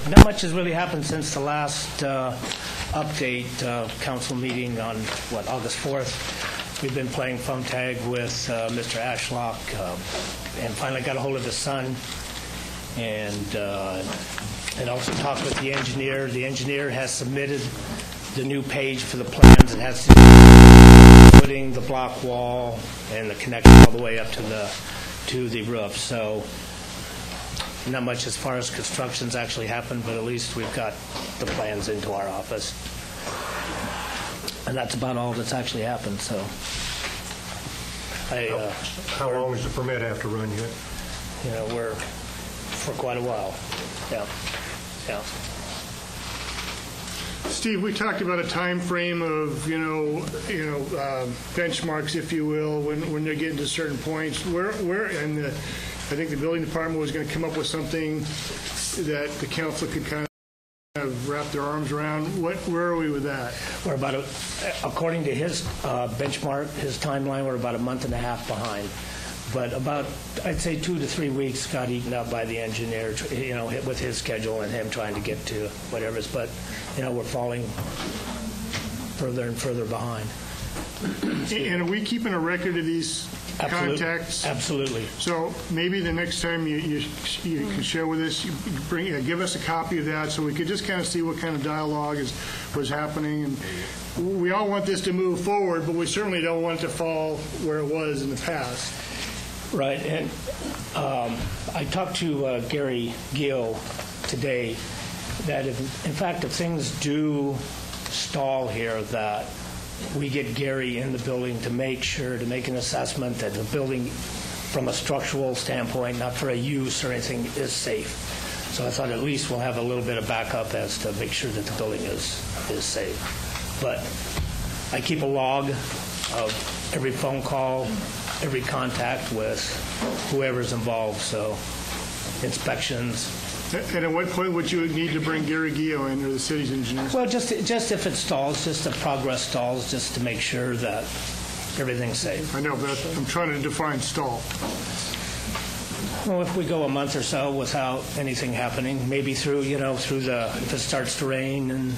not much has really happened since the last update council meeting on, August 4th. We've been playing phone tag with Mr. Ashlock and finally got a hold of his son and also talked with the engineer. The engineer has submitted the new page for the plans. It has to do putting the block wall and the connection all the way up to the roof. So not much as far as construction's actually happened, but at least we've got the plans into our office. And that's about all that's actually happened. So, how long does the permit have to run yet? We're for quite a while. Yeah. Steve, we talked about a time frame of benchmarks, if you will, when they're getting to certain points. I think the building department was going to come up with something that the council could kind of wrap their arms around. Where are we with that? We're about, according to his benchmark, his timeline, we're about a month and a half behind. But about, I'd say 2 to 3 weeks got eaten up by the engineer, with his schedule and him trying to get to whatever. But, we're falling further and further behind. And are we keeping a record of these contacts? Absolutely. So maybe the next time you can share with us, give us a copy of that so we could just kind of see what kind of dialogue was happening. And we all want this to move forward, but we certainly don't want it to fall where it was in the past. Right. And I talked to Gary Gill today that if things do stall here, that we get Gary in the building to make an assessment that the building, from a structural standpoint, not for a use or anything, is safe. So I thought at least we'll have a little bit of backup as to make sure that the building is safe. But I keep a log of every phone call, every contact with whoever's involved, so inspections. And at what point would you need to bring Gary Gio in, or the city's engineer? Well, just if it stalls, just if progress stalls, just to make sure that everything's safe. I know, but I'm trying to define stall. Well, if we go a month or so without anything happening, maybe if it starts to rain, and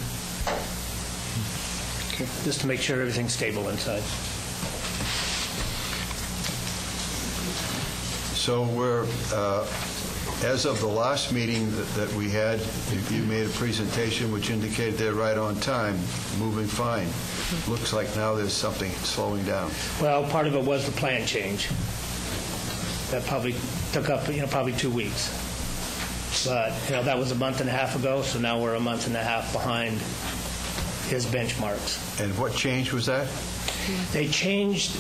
just to make sure everything's stable inside. So we're, as of the last meeting that we had, you made a presentation which indicated they're right on time, moving fine. Looks like now there's something slowing down. Well, part of it was the plan change. That probably took up, probably 2 weeks. But, that was a month and a half ago, so now we're a month and a half behind his benchmarks. And what change was that? They changed,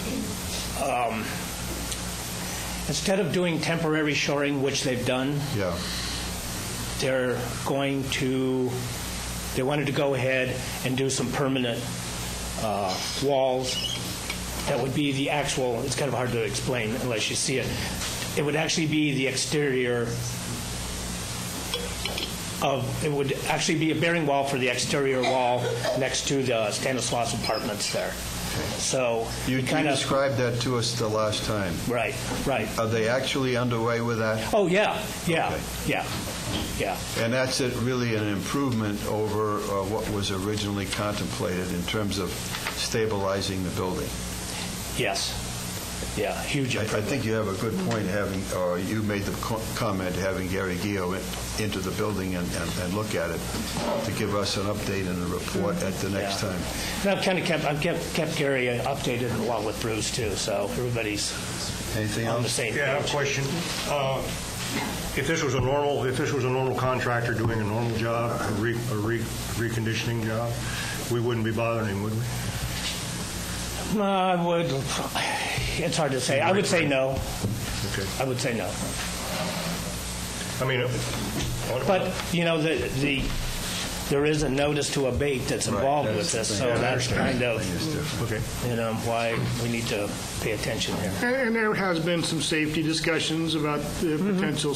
instead of doing temporary shoring, which they've done, they wanted to go ahead and do some permanent walls that would be the actual, it's kind of hard to explain unless you see it. It would actually be the exterior it would actually be a bearing wall for the exterior wall next to the Stanislaus apartments there. So you described that to us the last time. Right. Are they actually underway with that? Oh, yeah. Okay. Yeah. And that's really an improvement over what was originally contemplated in terms of stabilizing the building. Yes. Yeah, huge improvement. I think you have a good point you made the comment having Gary Gio into the building and look at it to give us an update and a report at the next time. And I've kept Gary updated along with Bruce too, so everybody's on the same page. Yeah, I have a question. If this was a normal contractor doing a normal job, a reconditioning job, we wouldn't be bothering him, would we? I would. It's hard to say. I would say no. Okay. I would say no. I mean, but there is a notice to abate that's involved with this, so that's kind of why we need to pay attention here. And there has been some safety discussions about the potential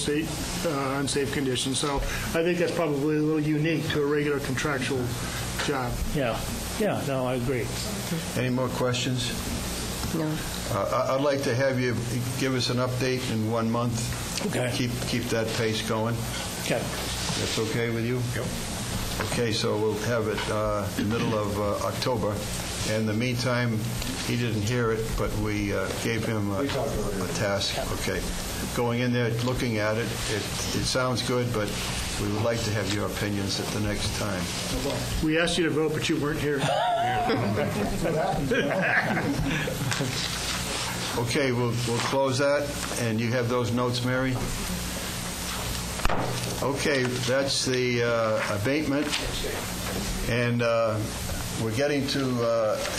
unsafe conditions. So I think that's probably a little unique to a regular contractual job. Yeah, no, I agree. Any more questions? No. I'd like to have you give us an update in 1 month. Okay. Keep that pace going. Okay. That's okay with you? Yep. Okay, so we'll have it the middle of October. In the meantime, he didn't hear it, but we gave him a task. Okay. Going in there, looking at it, it sounds good, but we would like to have your opinions at the next time. We asked you to vote, but you weren't here. Okay, we'll close that, and you have those notes, Mary? Okay, that's the abatement, and we're getting to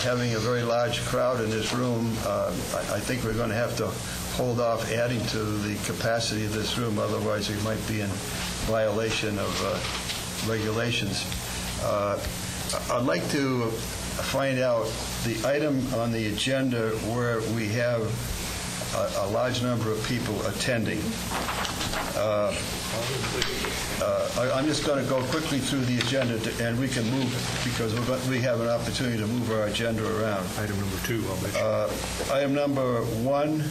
having a very large crowd in this room. I think we're going to have to hold off adding to the capacity of this room, otherwise we might be in violation of regulations. I'd like to find out the item on the agenda where we have a large number of people attending. I'm just going to go quickly through the agenda, and we can move, because we have an opportunity to move our agenda around. Item number 2, I'll let you. Item number 1,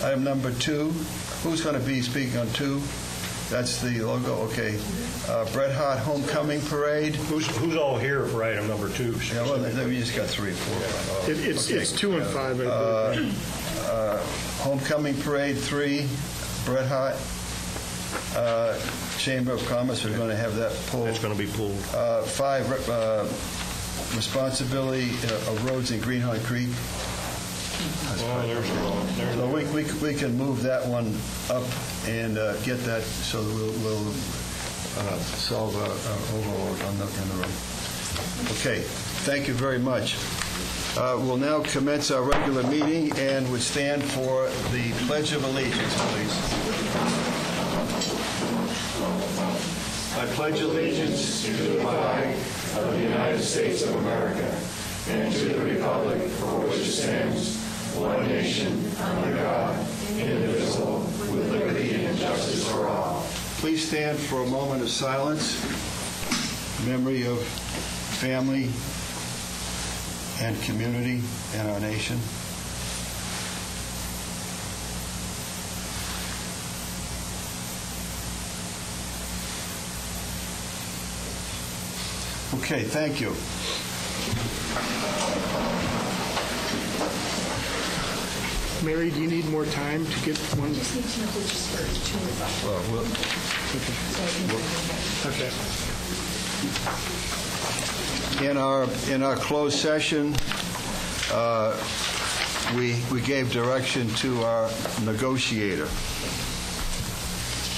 item number 2. Who's going to be speaking on 2? That's the logo, okay. Bret Hart Homecoming Parade. Who's all here for item number 2? Yeah, well, we just got 3, 4. It's 2 and 5. I believe. Homecoming Parade 3, Bret Hart. Chamber of Commerce, we're going to have that pulled. That's going to be pulled. 5, responsibility of roads in Greenhorn Creek. So we can move that one up and get that, so that we'll solve our overload in the room. Okay, thank you very much. We'll now commence our regular meeting and would stand for the Pledge of Allegiance, please. I pledge allegiance to the flag of the United States of America and to the republic for which it stands, one nation, under God, indivisible, with liberty and justice for all. Please stand for a moment of silence, memory of family and community and our nation. Okay, thank you. Mary, do you need more time to get one? Just need to know which is for 2 and 5. Okay. In our closed session, we gave direction to our negotiator.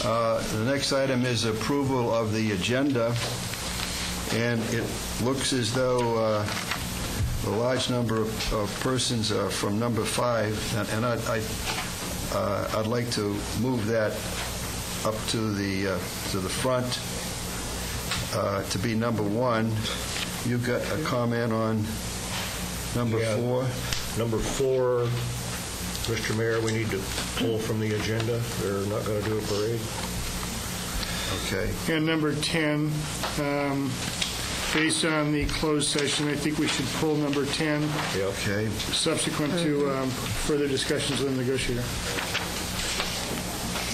The next item is approval of the agenda, and it looks as though a large number of persons are from number 5, and I'd like to move that up to the front to be number 1. You've got a comment on number 4? Number 4, Mr. Mayor, we need to pull from the agenda. They're not going to do a parade. Okay. And number 10, based on the closed session, I think we should pull number 10, Okay. subsequent to further discussions with the negotiator.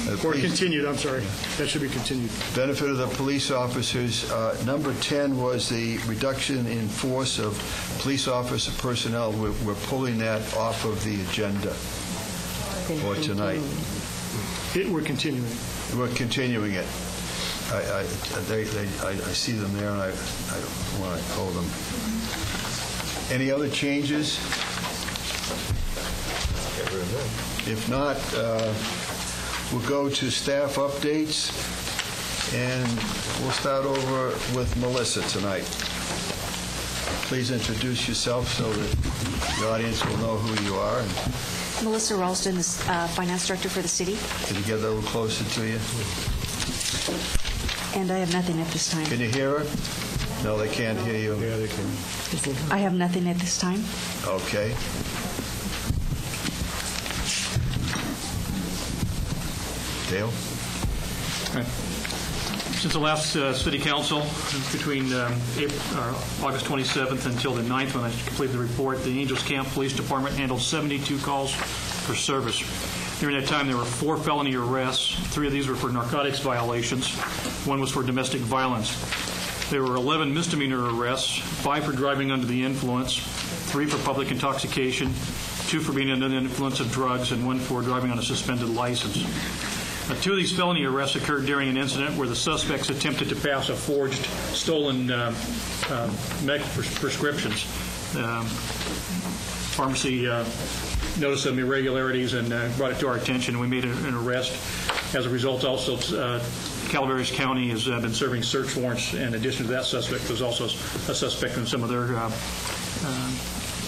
Or Please, continued, I'm sorry. That should be continued. benefit of the police officers. Number 10 was the reduction in force of police officer personnel. We're pulling that off of the agenda for tonight. We're continuing. We're continuing it. I see them there, and I want to hold them. Any other changes? If not, we'll go to staff updates, and we'll start over with Melissa tonight. Please introduce yourself so that the audience will know who you are. Melissa Ralston, the Finance Director for the city. Can you get a little closer to you? And I have nothing at this time. Can you hear her? No, they can't hear you. Yeah, they can. I have nothing at this time. Okay. Dale? Since the last city council, between August 27th until the 9th, when I completed the report, the Angels Camp Police Department handled 72 calls for service. During that time, there were 4 felony arrests. 3 of these were for narcotics violations. 1 was for domestic violence. There were 11 misdemeanor arrests, 5 for driving under the influence, 3 for public intoxication, 2 for being under the influence of drugs, and 1 for driving on a suspended license. 2 of these felony arrests occurred during an incident where the suspects attempted to pass a forged, stolen medical prescriptions. Pharmacy noticed some irregularities and brought it to our attention. We made an arrest. As a result, also, Calaveras County has been serving search warrants. In addition to that suspect, there's also a suspect in some of their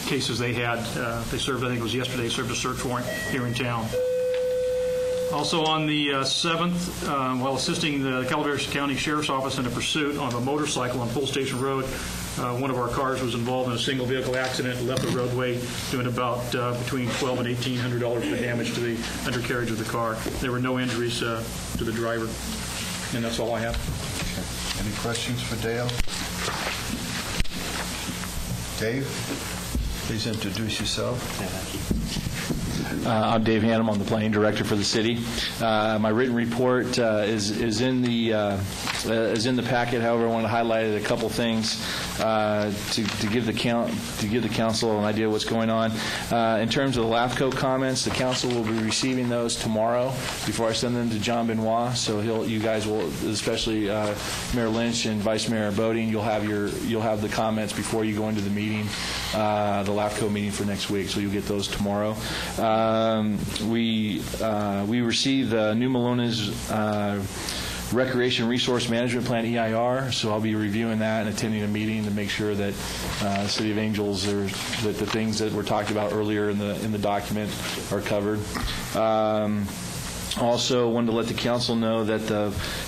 cases they had. They served, I think it was yesterday, served a search warrant here in town. Also on the 7th, while assisting the Calaveras County Sheriff's Office in a pursuit of a motorcycle on Pole Station Road, one of our cars was involved in a single vehicle accident, left the roadway doing about between $1,200 and $1,800 for damage to the undercarriage of the car. There were no injuries to the driver. And that's all I have. Okay. Any questions for Dale? Dave, please introduce yourself. I'm Dave Hannum. I'm the planning director for the city. My written report is in the packet. However, I want to highlight a couple things to give the council an idea of what's going on. In terms of the LAFCO comments, the council will be receiving those tomorrow before I send them to John Benoit. So you guys will, especially Mayor Lynch and Vice Mayor Bodine, you'll have the comments before you go into the meeting, the LAFCO meeting for next week. So you'll get those tomorrow. We received New Melona's Recreation Resource Management Plan, EIR, so I'll be reviewing that and attending a meeting to make sure that the City of Angels, that the things that were talked about earlier in the document are covered. Also, wanted to let the council know that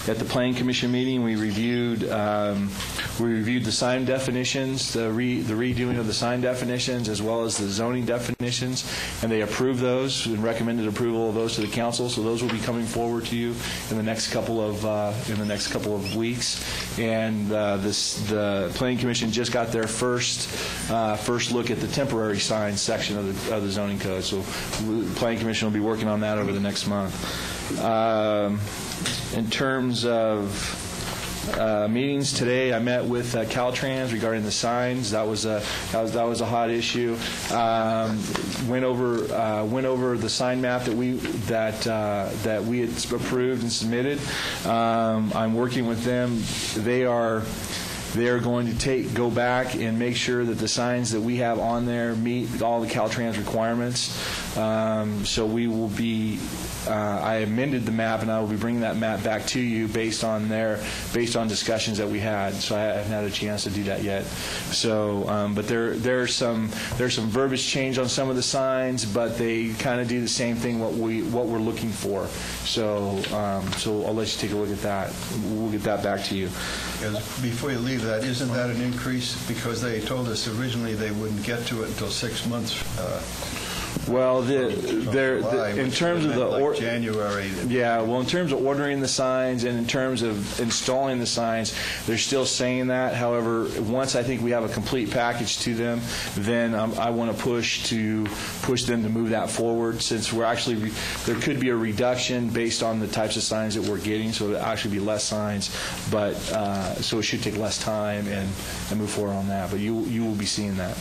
at the Planning Commission meeting, we reviewed the sign definitions, the redoing of the sign definitions, as well as the zoning definitions, and they approved those and recommended approval of those to the council. So those will be coming forward to you in the next couple of weeks. And the Planning Commission just got their first look at the temporary signs section of the zoning code. So the Planning Commission will be working on that over the next month. In terms of meetings today, I met with Caltrans regarding the signs. That was a hot issue. Went over the sign map that we had approved and submitted. I'm working with them. They are going to go back and make sure that the signs that we have on there meet all the Caltrans requirements. So we will be. I amended the map, and I will be bringing that map back to you based on discussions that we had. So I haven't had a chance to do that yet. So, but there's some verbiage change on some of the signs, but they kind of do the same thing what we're looking for. So I'll let you take a look at that. We'll get that back to you. Before you leave that, isn't that an increase? Because they told us originally they wouldn't get to it until 6 months. Well, in terms of January. Yeah, well, in terms of ordering the signs and in terms of installing the signs, they're still saying that. However, once I think we have a complete package to them, then I want to push them to move that forward. Since there could be a reduction based on the types of signs that we're getting, so it'll actually be less signs, but so it should take less time and move forward on that. But you will be seeing that.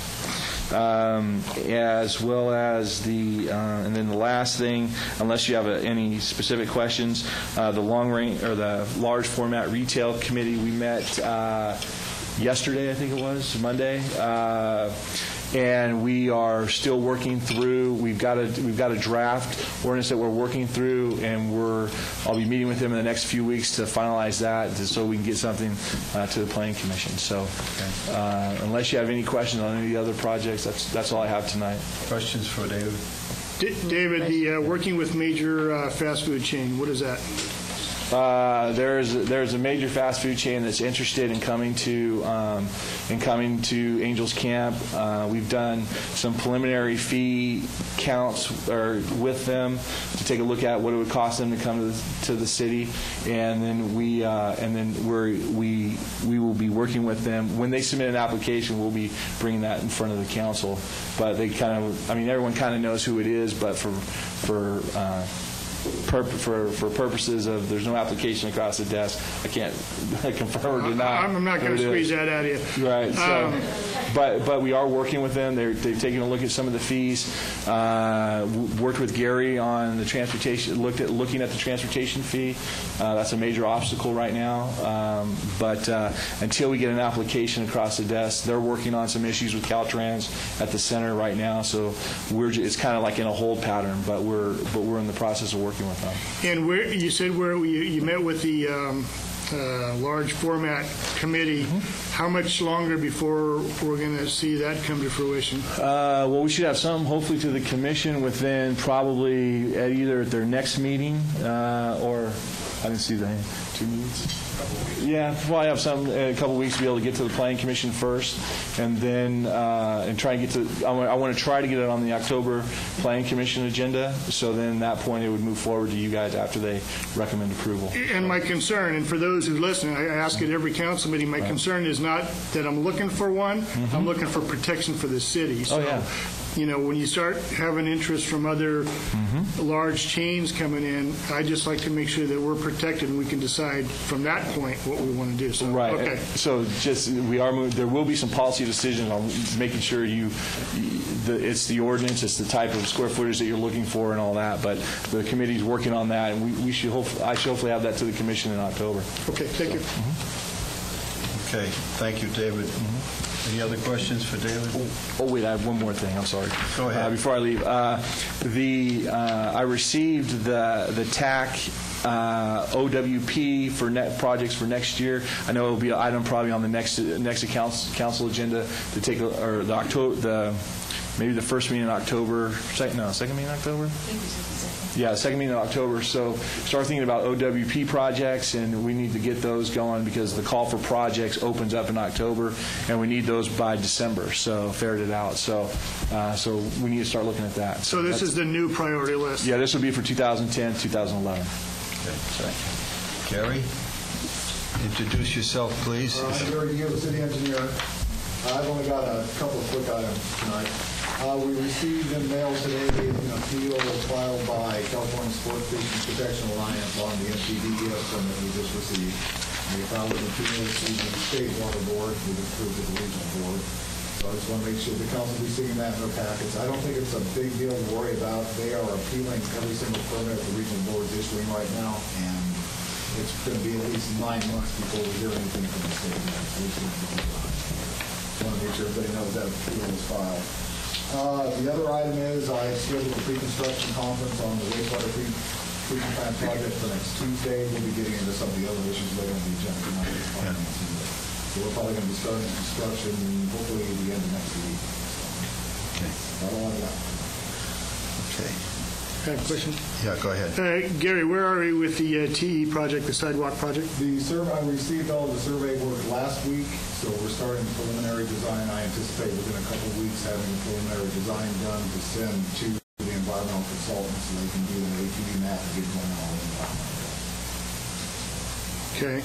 As well as and then the last thing, unless you have any specific questions, the large format retail committee, we met yesterday, I think it was Monday, and we are still working through. We've got a draft ordinance that we're working through, and I'll be meeting with them in the next few weeks to finalize that, so we can get something to the Planning Commission. So, unless you have any questions on any of the other projects, that's all I have tonight. Questions for David? David, the working with major fast food chain, what is that? There's a major fast food chain that's interested in coming to Angels Camp. We've done some preliminary fee counts with them to take a look at what it would cost them to come to the city, and then we will be working with them when they submit an application. We'll be bringing that in front of the council, but they everyone kind of knows who it is, but for purposes of there's no application across the desk, I can't confirm or deny. I'm not going to squeeze that out of you. Right. So, but we are working with them. They've taken a look at some of the fees. Worked with Gary on the transportation. Looking at the transportation fee. That's a major obstacle right now. But until we get an application across the desk, they're working on some issues with Caltrans at the center right now. So it's kind of like in a hold pattern. But we're in the process of working with them. And you said you met with the large format committee. Mm-hmm. How much longer before we're going to see that come to fruition? Well, we should have some, hopefully, to the commission within probably either at their next meeting or, I didn't see the 2 meetings. Yeah, probably have some in a couple weeks to be able to get to the Planning Commission first, and then and try and get to. I want to try to get it on the October Planning Commission agenda. So then, at that point, it would move forward to you guys after they recommend approval. And my concern, and for those who listen, I ask at every council meeting. My concern is not that I'm looking for one. Mm-hmm. I'm looking for protection for the city. So, when you start having interest from other large chains coming in, I just like to make sure that we're protected and we can decide from that point what we want to do. So, right. Okay. So we are moving. There will be some policy decisions on making sure it's the ordinance, it's the type of square footage that you're looking for and all that. But the committee's working on that, and I should hopefully have that to the commission in October. Okay. Thank you. Okay. Thank you, David. Any other questions for David? Oh, wait, I have one more thing. I'm sorry. Go ahead. Before I leave, I received the TAC OWP for projects for next year. I know it will be an item probably on the next council agenda to take maybe the first meeting in October. Second meeting in October? Yeah, second meeting in October. So start thinking about OWP projects, and we need to get those going because the call for projects opens up in October, and we need those by December. So ferret it out. So we need to start looking at that. So this is the new priority list. Yeah, this will be for 2010, 2011. Okay. Sorry. Gary, introduce yourself, please. I'm Gary Gill, city engineer. I've only got a couple of quick items tonight. We received in mail today an appeal filed by California Sport Fishing Protection Alliance on the NPDES permit we just received. We filed an appeal to the State Water Board, we approved at the regional board. So I just want to make sure the council will be seeing that in their packets. I don't think it's a big deal to worry about. They are appealing every single permit the regional board is issuing right now, and it's going to be at least 9 months before we hear anything from the state. I want to make sure everybody knows that appeal was filed. The other item is I scheduled a pre-construction conference on the wastewater treatment plant project for next Tuesday. We'll be getting into some of the other issues later on the agenda. So we're probably going to be starting construction hopefully at the end of next week. Okay. That's all I've got. Okay. I have a question. Yeah, go ahead. Gary, where are we with the TE project, the sidewalk project? The survey, I received all the survey work last week, so we're starting preliminary design. I anticipate within a couple of weeks having the preliminary design done to send to the environmental consultants so they can do an ATV map and get going on the environment. Okay.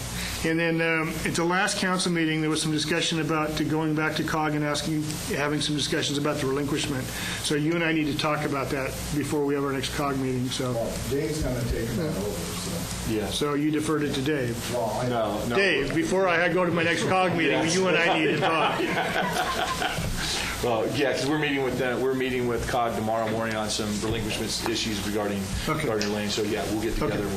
And then at the last council meeting, there was some discussion about going back to COG and having some discussions about the relinquishment. So you and I need to talk about that before we have our next COG meeting. So Well, Dave's going to take that over, so. Yeah. So you deferred it to Dave. Well, No. Dave, before I go to my next COG meeting, you and I need to talk. Well, yeah, because we're meeting with them. We're meeting with COG tomorrow morning on some relinquishment issues regarding lane. So yeah, we'll get together.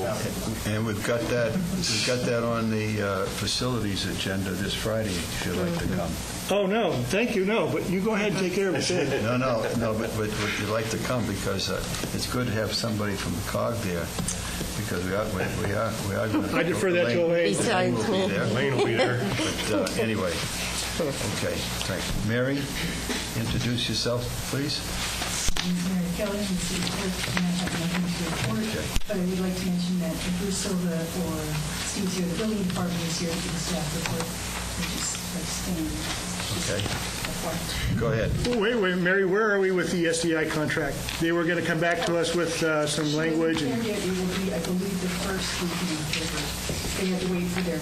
And we've got that on the facilities agenda this Friday, if you'd like to come. Oh, no, thank you, no, but you go ahead and take care of it. No, but would you like to come because it's good to have somebody from the COG there because we are going to. I defer that to Elaine. Elaine will be there. Lane will be there. But anyway, okay, thanks. Mary, introduce yourself, please. Mary Kelly, and I have nothing to report, but I would like to mention that if Bruce Silva or Steve's here, the building department is here to give a staff report, which is like standard. Okay. Go ahead. Wait, Mary, where are we with the SDI contract? They were going to come back to us with some language. It will be, I believe, the first week in October. They had to wait for their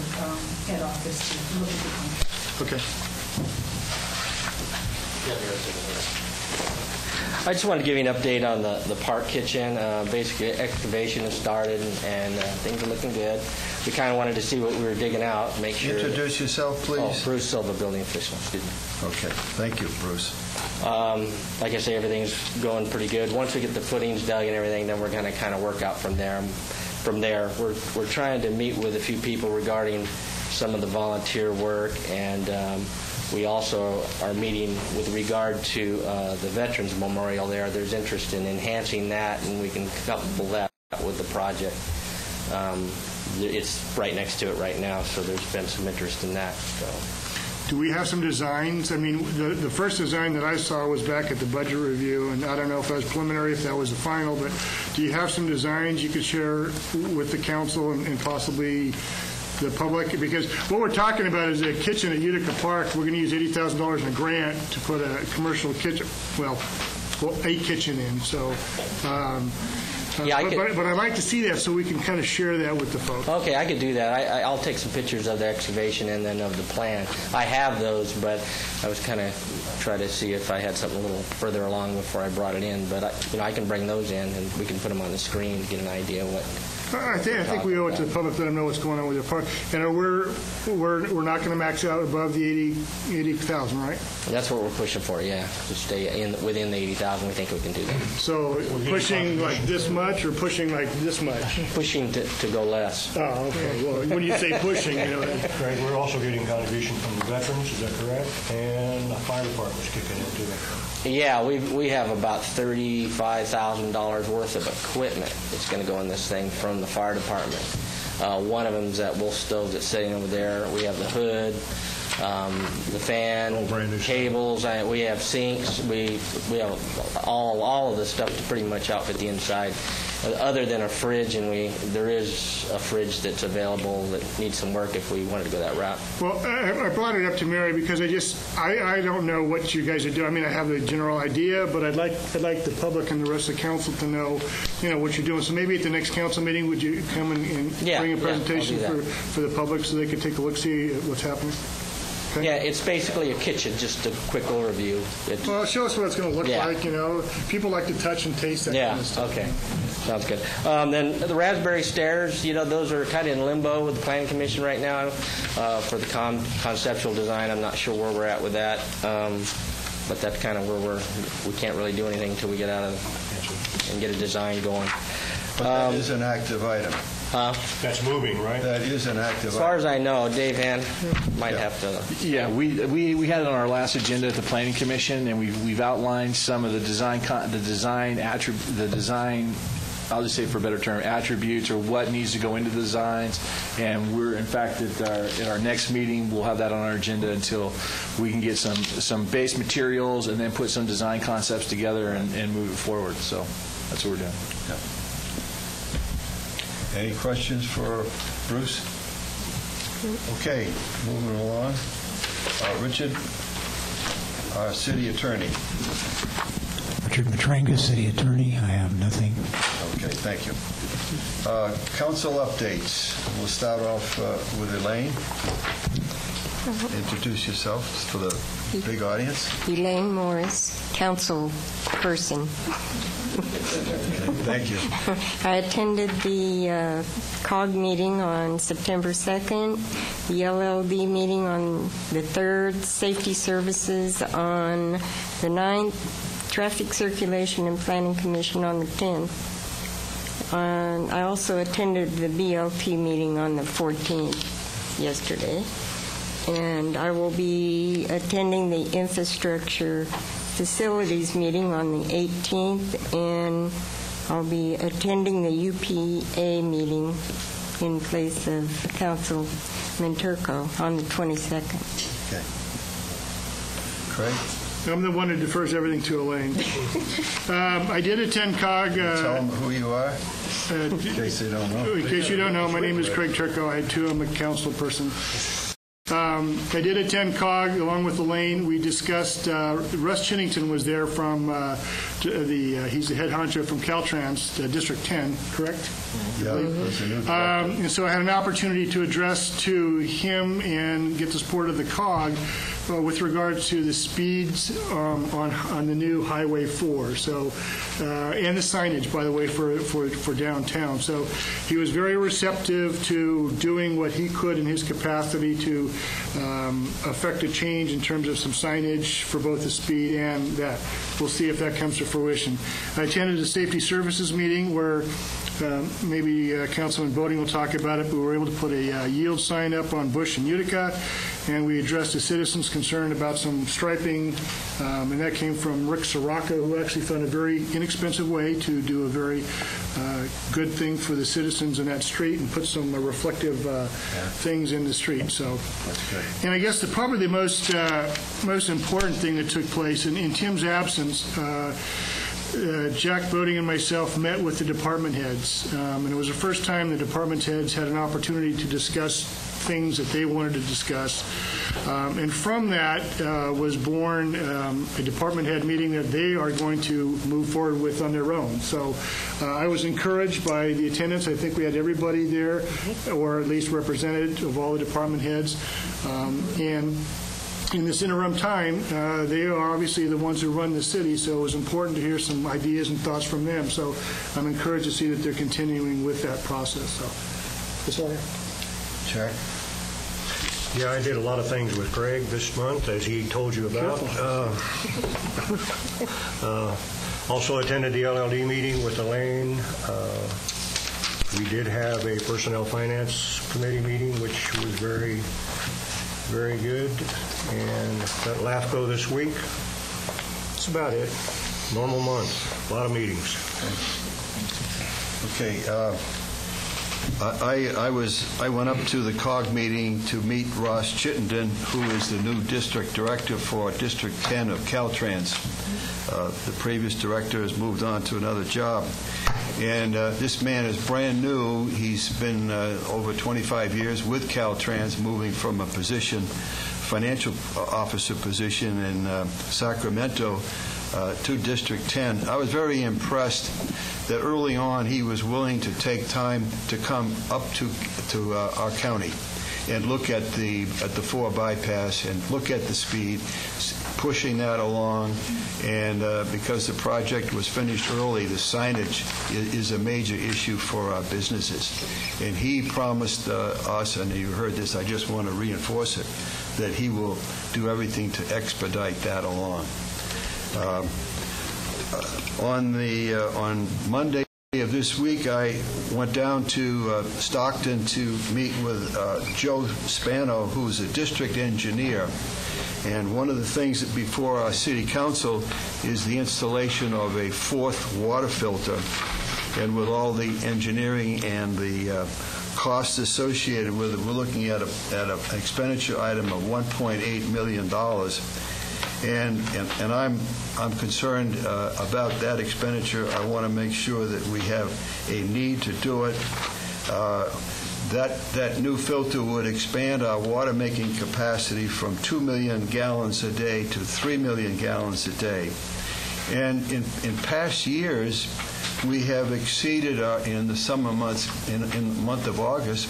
head office to look at the contract. Okay. I just wanted to give you an update on the park kitchen. Basically, excavation has started, and things are looking good. We kind of wanted to see what we were digging out, make sure. Introduce yourself, please. Oh, Bruce Silva, building official. Excuse me. Okay. Thank you, Bruce. Like I say, everything's going pretty good. Once we get the footings dug and everything, then we're going to kind of work out from there. We're trying to meet with a few people regarding some of the volunteer work, and we also are meeting with regard to the Veterans Memorial there. There's interest in enhancing that, and we can couple that with the project. It's right next to it right now, so there's been some interest in that. So. Do we have some designs? I mean, the first design that I saw was back at the budget review, and I don't know if that was preliminary, if that was the final, but do you have some designs you could share with the council and possibly the public? Because what we're talking about is a kitchen at Utica Park. We're going to use $80,000 in a grant to put a commercial kitchen, well, a kitchen in. So, but I'd like to see that so we can kind of share that with the folks. Okay, I could do that. I'll take some pictures of the excavation and then of the plan. I have those, but I was kind of trying to see if I had something a little further along before I brought it in. But I can bring those in and we can put them on the screen to get an idea of what. I think we owe it to the public to let them know what's going on with their park. And we're not going to max out above the 80,000, right? That's what we're pushing for, yeah. To stay within the 80,000, we think we can do that. So pushing like this much or pushing like this much? Pushing to go less. Oh, okay. Well, when you say pushing, you know. Right, we're also getting contribution from the veterans, is that correct? And the fire department's kicking in too. Yeah, we have about $35,000 worth of equipment that's going to go in this thing from the fire department. One of them's that wool stove that's sitting over there. We have the hood, the fan, cables. We have sinks. We have all of the stuff to pretty much outfit the inside, other than a fridge, and there is a fridge that's available that needs some work if we wanted to go that route. Well, I brought it up to Mary because I don't know what you guys are doing. I mean, I have a general idea, but I'd like the public and the rest of the council to know, what you're doing. So maybe at the next council meeting, would you come and bring a presentation for the public so they could take a look, see what's happening? Okay. Yeah, it's basically a kitchen, just a quick overview. Well, show us what it's going to look like, People like to touch and taste that kind of stuff. Okay. Sounds good. Then the raspberry stairs, those are kind of in limbo with the Planning Commission right now for the conceptual design. I'm not sure where we're at with that, but that's kind of where we can't really do anything until we get out of and get a design going. But that is an active item. That's moving, right? That is an active item. As far as I know, Dave Hand might have to. Yeah, we had it on our last agenda at the Planning Commission, and we've outlined some of the design. I'll just say for a better term, attributes or what needs to go into the designs. And we're, in fact, at our next meeting, we'll have that on our agenda until we can get some base materials and then put some design concepts together and move it forward. So that's what we're doing. Yeah. Any questions for Bruce? Okay, moving along. Richard, our city attorney. Richard Matrangas, city attorney. I have nothing. Okay, thank you. Council updates. We'll start off with Elaine. Introduce yourself for the big audience. Elaine Morris, council person. Thank you. I attended the COG meeting on September 2nd, the LLD meeting on the 3rd, Safety Services on the 9th, Traffic Circulation and Planning Commission on the 10th. I also attended the BLT meeting on the 14th yesterday. And I will be attending the Infrastructure Facilities meeting on the 18th, and I'll be attending the UPA meeting in place of Councilman Turco on the 22nd. Okay. Craig? I'm the one who defers everything to Elaine. I did attend COG. Tell them who you are, in case they don't know. In case you don't know, my name is Craig Turco. I, too, am a council person. I did attend COG along with Elaine. We discussed, Russ Chinnington was there from he's the head honcho from Caltrans, District 10, correct? Yeah. And so I had an opportunity to address to him and get the support of the COG with regards to the speeds on the new Highway 4. So, and the signage, by the way, for downtown. So he was very receptive to doing what he could in his capacity to affect a change in terms of some signage for both the speed and that. We'll see if that comes to fruition. I attended a safety services meeting where maybe Councilman Boding will talk about it, but we were able to put a yield sign up on Bush and Utica, and we addressed a citizen's concern about some striping, and that came from Rick Sirocco, who actually found a very inexpensive way to do a very good thing for the citizens in that street and put some reflective things in the street. So, and I guess probably the most important thing that took place in Tim's absence. Jack Boding and myself met with the department heads, and it was the first time the department heads had an opportunity to discuss things that they wanted to discuss. And from that was born a department head meeting that they are going to move forward with on their own. So I was encouraged by the attendance. I think we had everybody there, or at least represented of all the department heads. And in this interim time, they are obviously the ones who run the city, so it was important to hear some ideas and thoughts from them. So I'm encouraged to see that they're continuing with that process. So that's all I have. Check. Yeah, I did a lot of things with Craig this month, as he told you about. Also attended the LLD meeting with Elaine. We did have a Personnel Finance Committee meeting, which was very, very good. And at LAFCO this week. That's about it. Normal month. A lot of meetings. Okay. I went up to the COG meeting to meet Ross Chittenden, who is the new district director for District 10 of Caltrans. The previous director has moved on to another job. And this man is brand new. He's been over 25 years with Caltrans, moving from a position, financial officer position in Sacramento to District 10. I was very impressed that early on he was willing to take time to come up to our county and look at the 4 bypass and look at the speed, pushing that along. And because the project was finished early, the signage is a major issue for our businesses. And he promised us, and you heard this, I just want to reinforce it, that he will do everything to expedite that along. On Monday of this week, I went down to Stockton to meet with Joe Spano, who's a district engineer. And one of the things that before our city council is the installation of a 4th water filter. And with all the engineering and the costs associated with it, we're looking at an expenditure item of $1.8 million. And I'm concerned about that expenditure. I want to make sure that we have a need to do it. That new filter would expand our water making capacity from 2 million gallons a day to 3 million gallons a day. And in past years, we have exceeded in the summer months, in the month of August,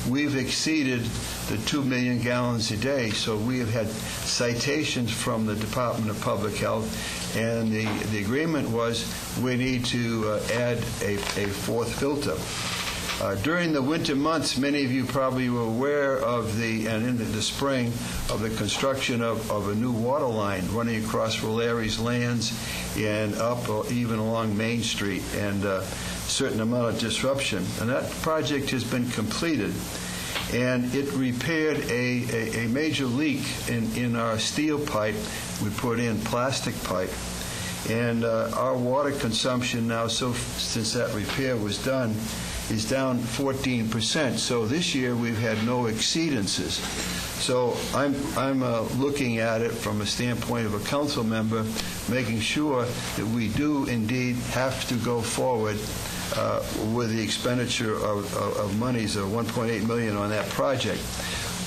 we've exceeded the 2 million gallons a day. So we have had citations from the Department of Public Health, and the agreement was we need to add a 4th filter. During the winter months, many of you probably were aware of and in the spring, of the construction of a new water line running across Rolari's lands and up or even along Main Street, and a certain amount of disruption. And that project has been completed, and it repaired a major leak in our steel pipe. We put in plastic pipe. And our water consumption now, since that repair was done, is down 14%. So this year we've had no exceedances. So I'm looking at it from a standpoint of a council member, making sure that we do indeed have to go forward with the expenditure of monies of $1.8 million on that project.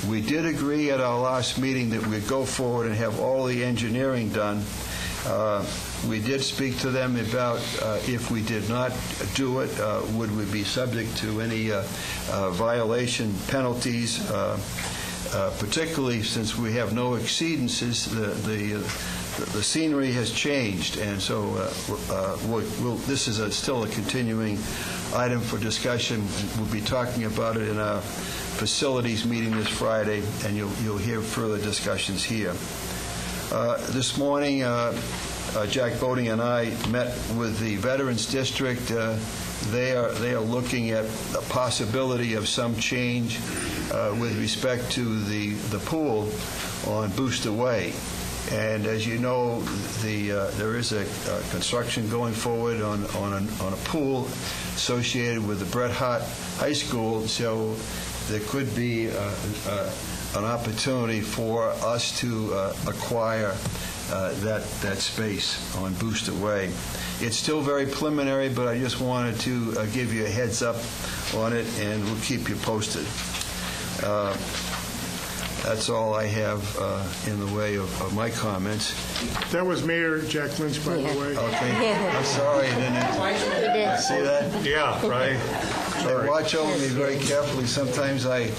We did agree at our last meeting that we'd go forward and have all the engineering done. We did speak to them about if we did not do it, would we be subject to any violation penalties, particularly since we have no exceedances. The scenery has changed, and so this is still a continuing item for discussion. We'll be talking about it in our facilities meeting this Friday, and you'll hear further discussions here. This morning, Jack Bodie and I met with the Veterans District. They are looking at the possibility of some change with respect to the pool on Booster Way. And as you know, there is a construction going forward on a pool associated with the Bret Hart High School, so there could be an opportunity for us to acquire that space on Booster Way. It's still very preliminary, but I just wanted to give you a heads up on it, and we'll keep you posted. That's all I have in the way of my comments. That was Mayor Jack Lynch, by the way. Okay. I'm sorry, didn't I? See that? Yeah, right. They watch over me very carefully. Sometimes I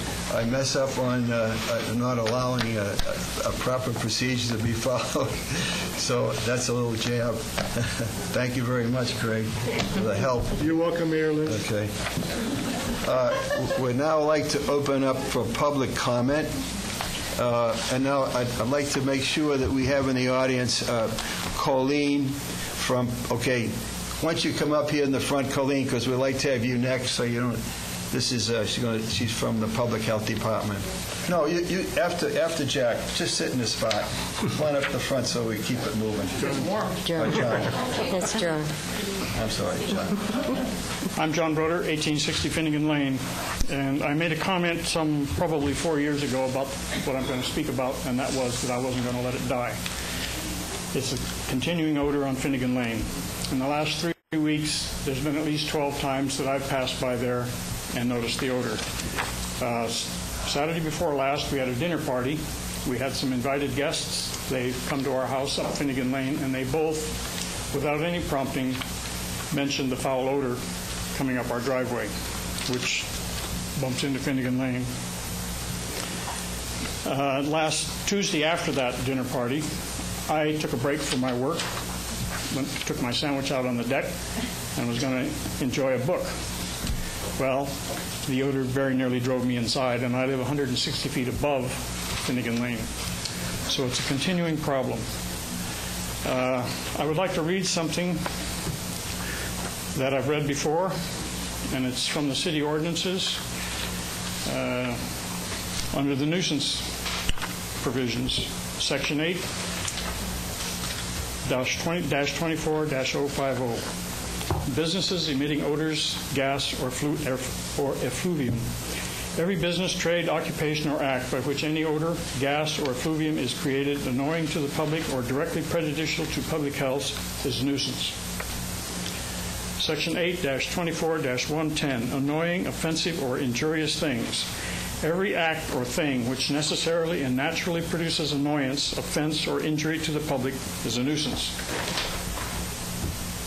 mess up on not allowing a proper procedure to be followed. So that's a little jab. Thank you very much, Craig, for the help. You're welcome, Mayor Lynch. Okay. We'd now like to open up for public comment. And now I'd like to make sure that we have in the audience Colleen from, okay, once you come up here in the front, Colleen, because we'd like to have you next, so you don't, this is, she's from the Public Health Department. No, you after Jack, just sit in the spot. Line up the front so we keep it moving. John. John. That's John. I'm sorry, John. I'm John Broder, 1860 Finnegan Lane, and I made a comment probably 4 years ago about what I'm going to speak about, and that was that I wasn't going to let it die. It's a continuing odor on Finnegan Lane. In the last 3 weeks, there's been at least 12 times that I've passed by there and noticed the odor. Saturday before last, we had a dinner party. We had some invited guests. They come to our house up Finnegan Lane, and they both, without any prompting, mentioned the foul odor coming up our driveway, which bumps into Finnegan Lane. Last Tuesday after that dinner party, I took a break from my work, took my sandwich out on the deck, and was going to enjoy a book. Well, the odor very nearly drove me inside, and I live 160 feet above Finnegan Lane. So it's a continuing problem. I would like to read something that I've read before, and it's from the city ordinances under the nuisance provisions, Section 8-24-050. Businesses emitting odors, gas, or effluvium. Every business, trade, occupation, or act by which any odor, gas, or effluvium is created, annoying to the public or directly prejudicial to public health, is a nuisance. Section 8-24-110, annoying, offensive, or injurious things. Every act or thing which necessarily and naturally produces annoyance, offense, or injury to the public is a nuisance.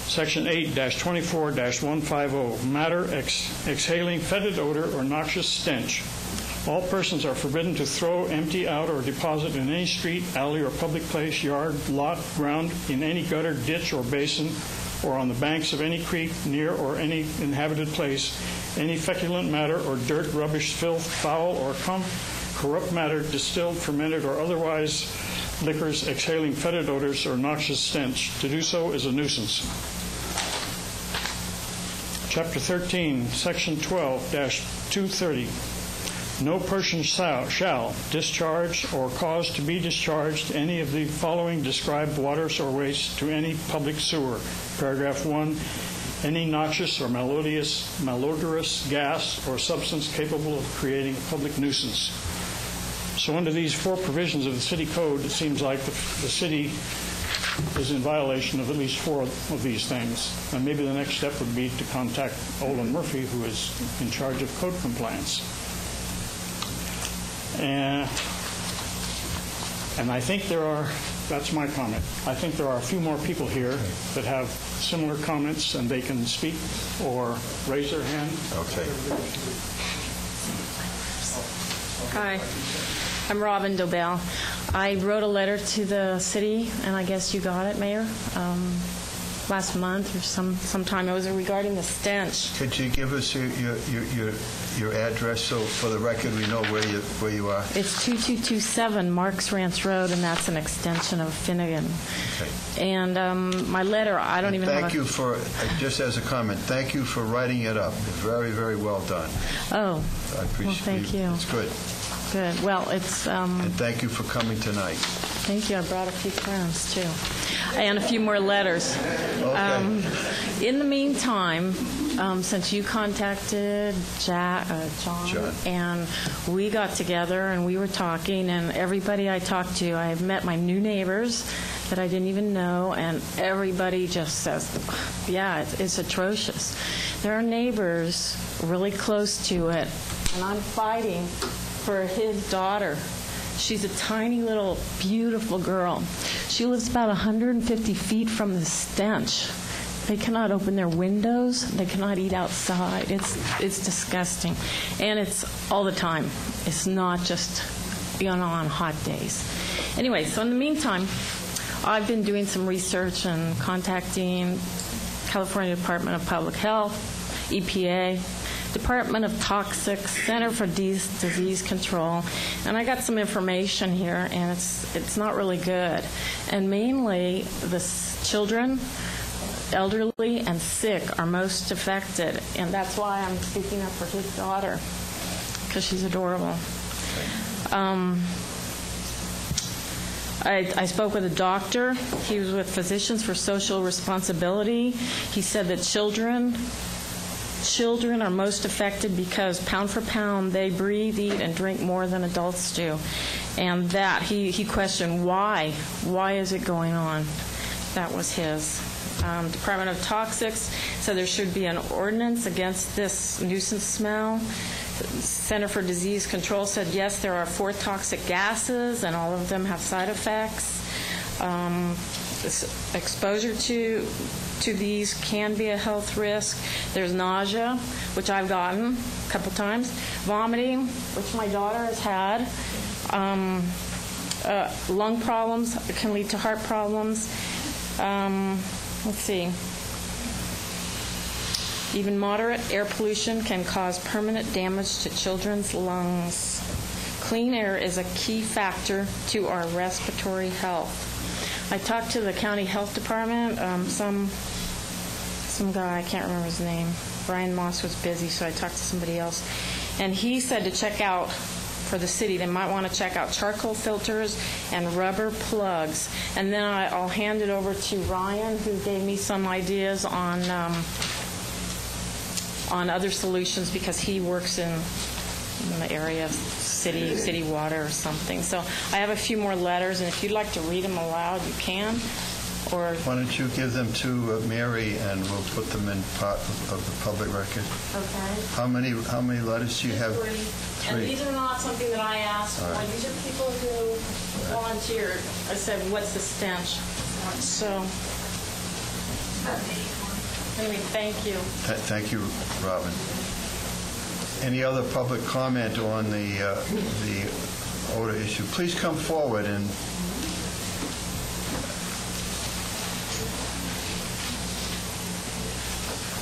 Section 8-24-150, matter exhaling fetid odor or noxious stench. All persons are forbidden to throw, empty out, or deposit in any street, alley, or public place, yard, lot, ground, in any gutter, ditch, or basin, or on the banks of any creek, near or any inhabited place, any feculent matter or dirt, rubbish, filth, foul, or corrupt matter, distilled, fermented, or otherwise liquors exhaling fetid odors or noxious stench. To do so is a nuisance. Chapter 13, Section 12-230. No person shall discharge or cause to be discharged any of the following described waters or wastes to any public sewer. Paragraph 1, any noxious or malodorous gas or substance capable of creating a public nuisance. So under these 4 provisions of the city code, it seems like the city is in violation of at least 4 of these things. And maybe the next step would be to contact Olin Murphy, who is in charge of code compliance. And I think that's my comment. I think there are a few more people here that have similar comments, and they can speak or raise their hand. Okay. Hi, I'm Robin Dobell. I wrote a letter to the city, and I guess you got it, Mayor, last month or sometime. It was regarding the stench. Could you give us your address so for the record we know where you are? It's 2227 Marks Ranch Road, and that's an extension of Finnegan. Okay. And my letter, I don't even Thank you for, just as a comment, thank you for writing it up. Very, very well done. Oh, I appreciate well, thank you. It's good. Good. Well, it's... And thank you for coming tonight. Thank you. I brought a few friends, too. And a few more letters. Okay. In the meantime, since you contacted John, and we got together and we were talking, and everybody I talked to, I've met my new neighbors that I didn't even know, and everybody just says, yeah, it's atrocious. There are neighbors really close to it, and I'm fighting for his daughter. She's a tiny little beautiful girl. She lives about 150 feet from the stench. They cannot open their windows. They cannot eat outside. It's disgusting. And it's all the time. It's not just, on hot days. Anyway, so in the meantime, I've been doing some research and contacting California Department of Public Health, EPA, Department of Toxics, Center for Disease Control, and I got some information here, and it's not really good. And mainly the children, elderly, and sick are most affected, and that's why I'm speaking up for his daughter, because she's adorable. I spoke with a doctor. He was with Physicians for Social Responsibility. He said that children are most affected because pound for pound they breathe, eat, and drink more than adults do. And that, he questioned why. Why is it going on? That was his. Department of Toxics said there should be an ordinance against this nuisance smell. Center for Disease Control said, yes, there are 4 toxic gases, and all of them have side effects. Exposure to these can be a health risk. There's nausea, which I've gotten a couple times. Vomiting, which my daughter has had. Lung problems can lead to heart problems. Let's see. Even moderate air pollution can cause permanent damage to children's lungs. Clean air is a key factor to our respiratory health. I talked to the county health department. Some guy, I can't remember his name. Brian Moss was busy, so I talked to somebody else. And he said to check out, for the city, they might want to check out charcoal filters and rubber plugs. And then I'll hand it over to Ryan, who gave me some ideas on other solutions, because he works in the area of city water or something. So I have a few more letters, and if you'd like to read them aloud, you can. Or why don't you give them to Mary, and we'll put them in part of the public record. Okay. How many letters do you have? 3. And these are not something that I asked for. Right. These are people who volunteered. I said, what's the stench? So, anyway, thank you. Thank you, Robin. Any other public comment on the odor issue? Please come forward and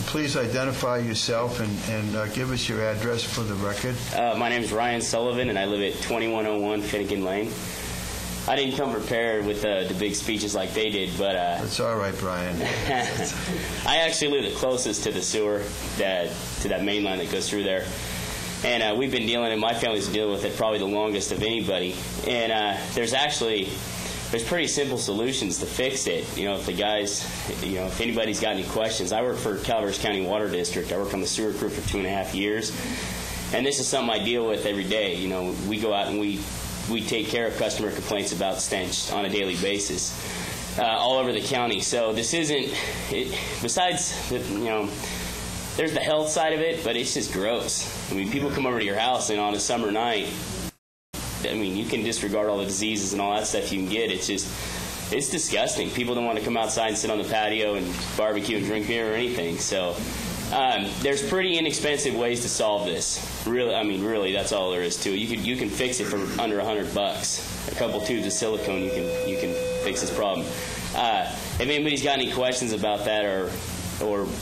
please identify yourself and give us your address for the record. My name is Ryan Sullivan, and I live at 2101 Finnegan Lane. I didn't come prepared with the big speeches like they did, but... That's all right, Brian. I actually live the closest to the sewer, to that main line that goes through there. And my family's been dealing with it probably the longest of anybody. And there's actually there's pretty simple solutions to fix it. If the guys, if anybody's got any questions, I work for Calaveras County Water District. I work on the sewer crew for 2.5 years, and this is something I deal with every day. We go out and we take care of customer complaints about stench on a daily basis all over the county. So this isn't, besides, there's the health side of it, but it's just gross. People come over to your house, and on a summer night, you can disregard all the diseases and all that stuff you can get. It's disgusting. People don't want to come outside and sit on the patio and barbecue and drink beer or anything. So there's pretty inexpensive ways to solve this. Really, that's all there is to it. You can fix it for under $100. A couple tubes of silicone, you can fix this problem. If anybody's got any questions about that or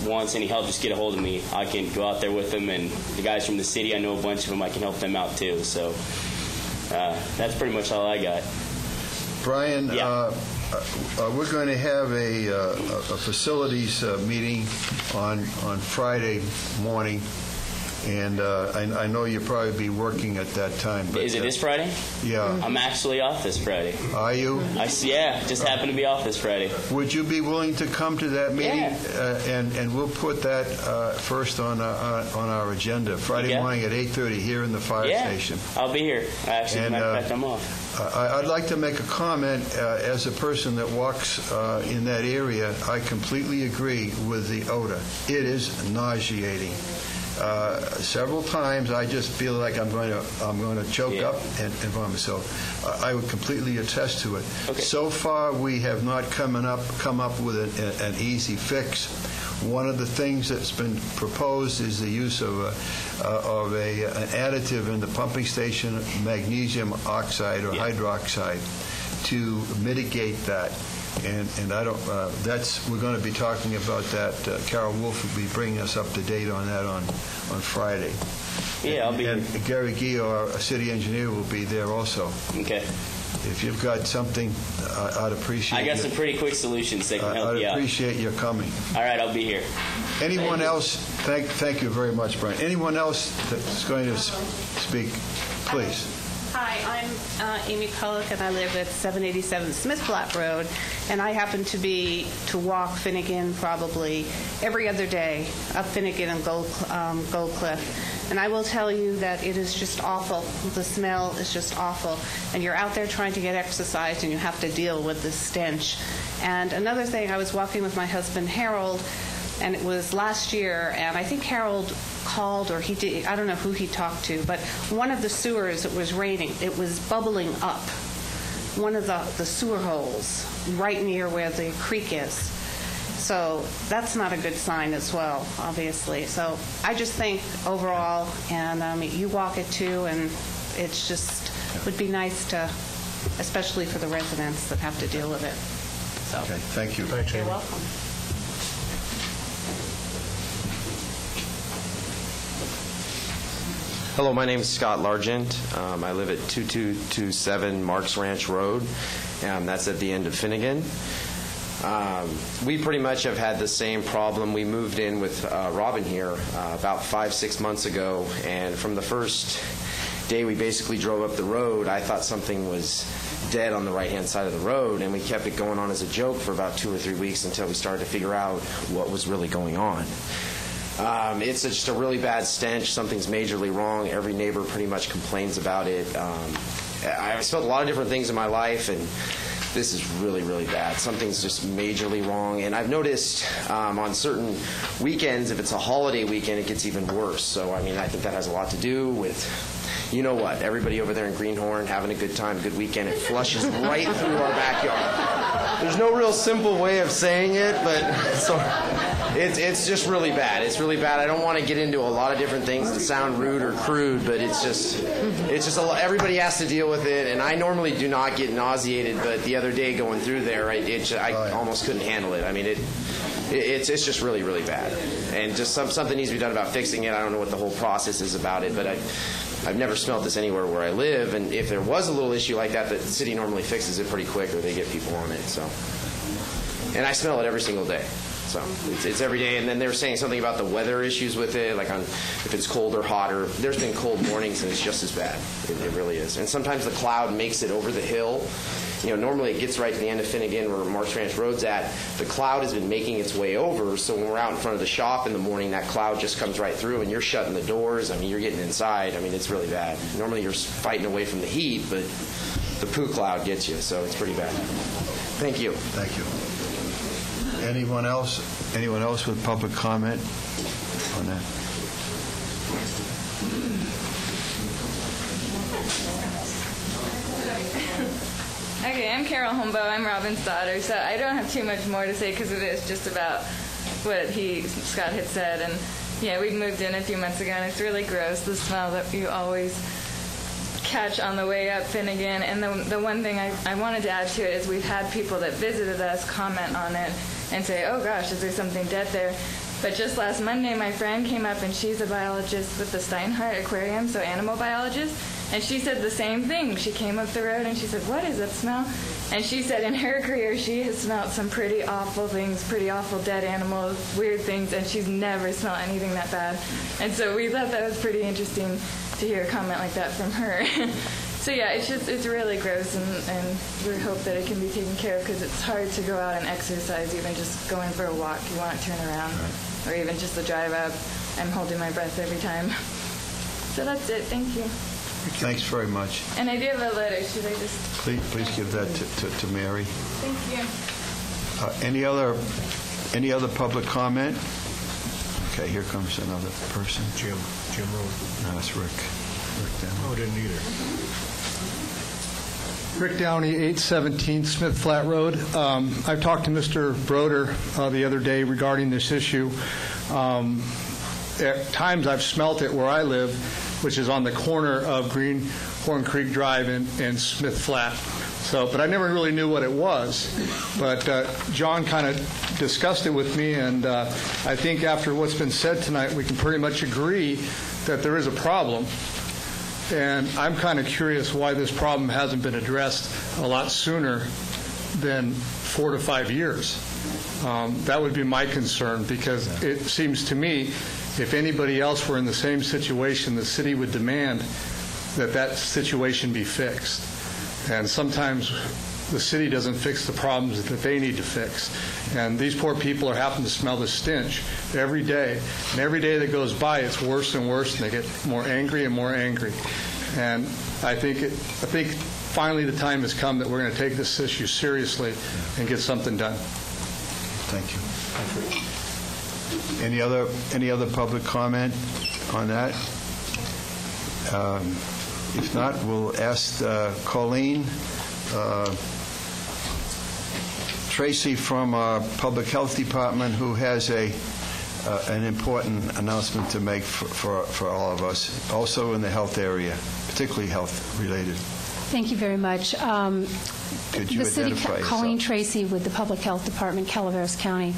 wants any help, just get a hold of me. I can go out there with them, and the guys from the city, I know a bunch of them. I can help them out too. So that's pretty much all I got. Brian, yeah. We're going to have a facilities meeting on Friday morning, and I know you'll probably be working at that time. But, is it this Friday? Yeah. I'm actually off this Friday. Are you? Yeah, just happen to be off this Friday. Would you be willing to come to that meeting? Yeah. And we'll put that first on our agenda, Friday morning at 8:30 here in the fire station. I'll be here. Actually, as a matter of fact, I'm off. I'd like to make a comment as a person that walks in that area. I completely agree with the odor. It is nauseating. Several times I just feel like I'm going to choke up and vomit. So I would completely attest to it. Okay. So far we have not come up with an easy fix. One of the things that's been proposed is the use of an additive in the pumping station, magnesium oxide or hydroxide, to mitigate that. And I don't. We're going to be talking about that. Carol Wolf will be bringing us up to date on that on Friday. Yeah, I'll be. And Gary Guillo, our city engineer, will be there also. Okay. If you've got something, I'd appreciate. I got some pretty quick solutions that can help you out. I'd appreciate your coming. All right, I'll be here. Anyone else? Thank you very much, Brian. Anyone else that's going to speak, please. Hi, I'm Amy Cullick, and I live at 787 Smith Flat Road, and I happen to walk Finnegan probably every other day up Finnegan and Gold Cliff. And I will tell you that it is just awful. The smell is just awful. And you're out there trying to get exercise, and you have to deal with this stench. And another thing, I was walking with my husband, Harold, and it was last year, and I think Harold called, or he did, I don't know who he talked to, but one of the sewers, it was raining, it was bubbling up one of the sewer holes right near where the creek is. So that's not a good sign as well, obviously. So I just think overall, and you walk it too, and it's just would be nice to, especially for the residents that have to deal with it. So. Okay, thank you. Thanks, You're Amy. welcome. Hello, my name is Scott Largent. I live at 2227 Marks Ranch Road. That's at the end of Finnegan. We pretty much have had the same problem. We moved in with Robin here about 5-6 months ago, and from the first day we basically drove up the road, I thought something was dead on the right-hand side of the road, and we kept it going on as a joke for about 2 or 3 weeks until we started to figure out what was really going on. It's just a really bad stench. Something's majorly wrong. Every neighbor pretty much complains about it. I've smelled a lot of different things in my life, and this is really, really bad. Something's just majorly wrong. And I've noticed on certain weekends, if it's a holiday weekend, it gets even worse. So, I mean, I think that has a lot to do with, you know what, everybody over there in Greenhorn having a good time, good weekend. It flushes right through our backyard. There's no real simple way of saying it, but it's just really bad. It's really bad. I don't want to get into a lot of different things that sound rude or crude, but it's just a lot. Everybody has to deal with it, and I normally do not get nauseated, but the other day going through there, I almost couldn't handle it. I mean, it's just really, really bad, and just something needs to be done about fixing it. I don't know what the whole process is about it, but I've never smelled this anywhere where I live, and if there was a little issue like that, the city normally fixes it pretty quick, or they get people on it. So, and I smell it every single day. So it's every day. And then they were saying something about the weather issues with it, like if it's cold or hot, or there's been cold mornings and it's just as bad. It really is. And sometimes the cloud makes it over the hill, Normally it gets right to the end of Finnegan where Marks Ranch Road's at. The cloud has been making its way over, so when we're out in front of the shop in the morning, that cloud just comes right through, and you're shutting the doors. You're getting inside. It's really bad. Normally you're fighting away from the heat, but the poo cloud gets you, so it's pretty bad. Thank you. Thank you. Anyone else? Anyone else with public comment on that? Okay, I'm Carol Humbo. I'm Robin's daughter, so I don't have too much more to say because it is just about what Scott had said. And yeah, we moved in a few months ago, and it's really gross, the smell that you always catch on the way up Finnegan. And the one thing I wanted to add to it is we've had people that visited us comment on it and say, oh gosh, is there something dead there? But just last Monday, my friend came up, and she's a biologist with the Steinhardt Aquarium, so animal biologist, and she said the same thing. She came up the road, and she said, what is that smell? And she said in her career, she has smelled some pretty awful things, pretty awful dead animals, weird things, and she's never smelled anything that bad. And so we thought that was pretty interesting to hear a comment like that from her. So yeah, it's really gross, and we hope that it can be taken care of because it's hard to go out and exercise, even just going for a walk. You want to turn around, or even just a drive up. I'm holding my breath every time. So that's it. Thank you. Thanks very much. And I do have a letter. Should I just... Please give that to Mary. Thank you. Any other public comment? Okay, here comes another person. Jim Road. No, it's Rick. Oh, didn't either. Rick Downey, 817 Smith Flat Road. I've talked to Mr. Broder the other day regarding this issue. At times I've smelt it where I live, which is on the corner of Greenhorn Creek Drive and Smith Flat. But I never really knew what it was. But John kind of discussed it with me, and I think after what's been said tonight, we can pretty much agree that there is a problem. And I'm kind of curious why this problem hasn't been addressed a lot sooner than 4 to 5 years. That would be my concern, because it seems to me if anybody else were in the same situation, the city would demand that situation be fixed. And sometimes the city doesn't fix the problems that they need to fix. And these poor people are having to smell the stench every day. And every day that goes by, it's worse and worse, and they get more angry and more angry. And I think finally the time has come that we're going to take this issue seriously and get something done. Thank you. Any other public comment on that? If not, we'll ask Colleen Tracy from our Public Health Department, who has an important announcement to make for all of us, also in the health area, particularly health-related. Thank you very much. Could you identify yourself? Colleen Tracy with the Public Health Department, Calaveras County.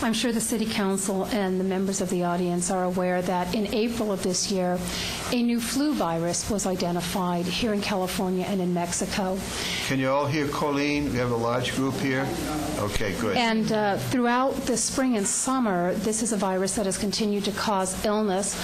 I'm sure the City Council and the members of the audience are aware that in April of this year, a new flu virus was identified here in California and in Mexico. Can you all hear Colleen? We have a large group here. Okay, good. And throughout the spring and summer, this is a virus that has continued to cause illness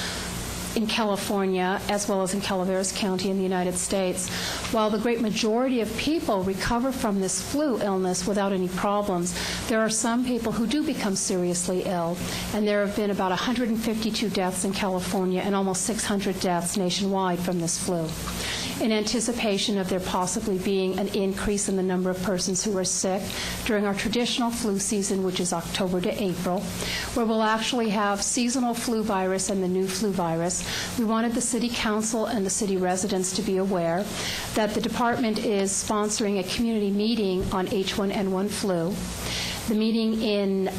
in California as well as in Calaveras County in the United States. While the great majority of people recover from this flu illness without any problems, there are some people who do become seriously ill, and there have been about 152 deaths in California and almost 600 deaths nationwide from this flu. In anticipation of there possibly being an increase in the number of persons who are sick during our traditional flu season, which is October to April, where we'll actually have seasonal flu virus and the new flu virus, we wanted the City Council and the city residents to be aware that the department is sponsoring a community meeting on H1N1 flu. The meeting in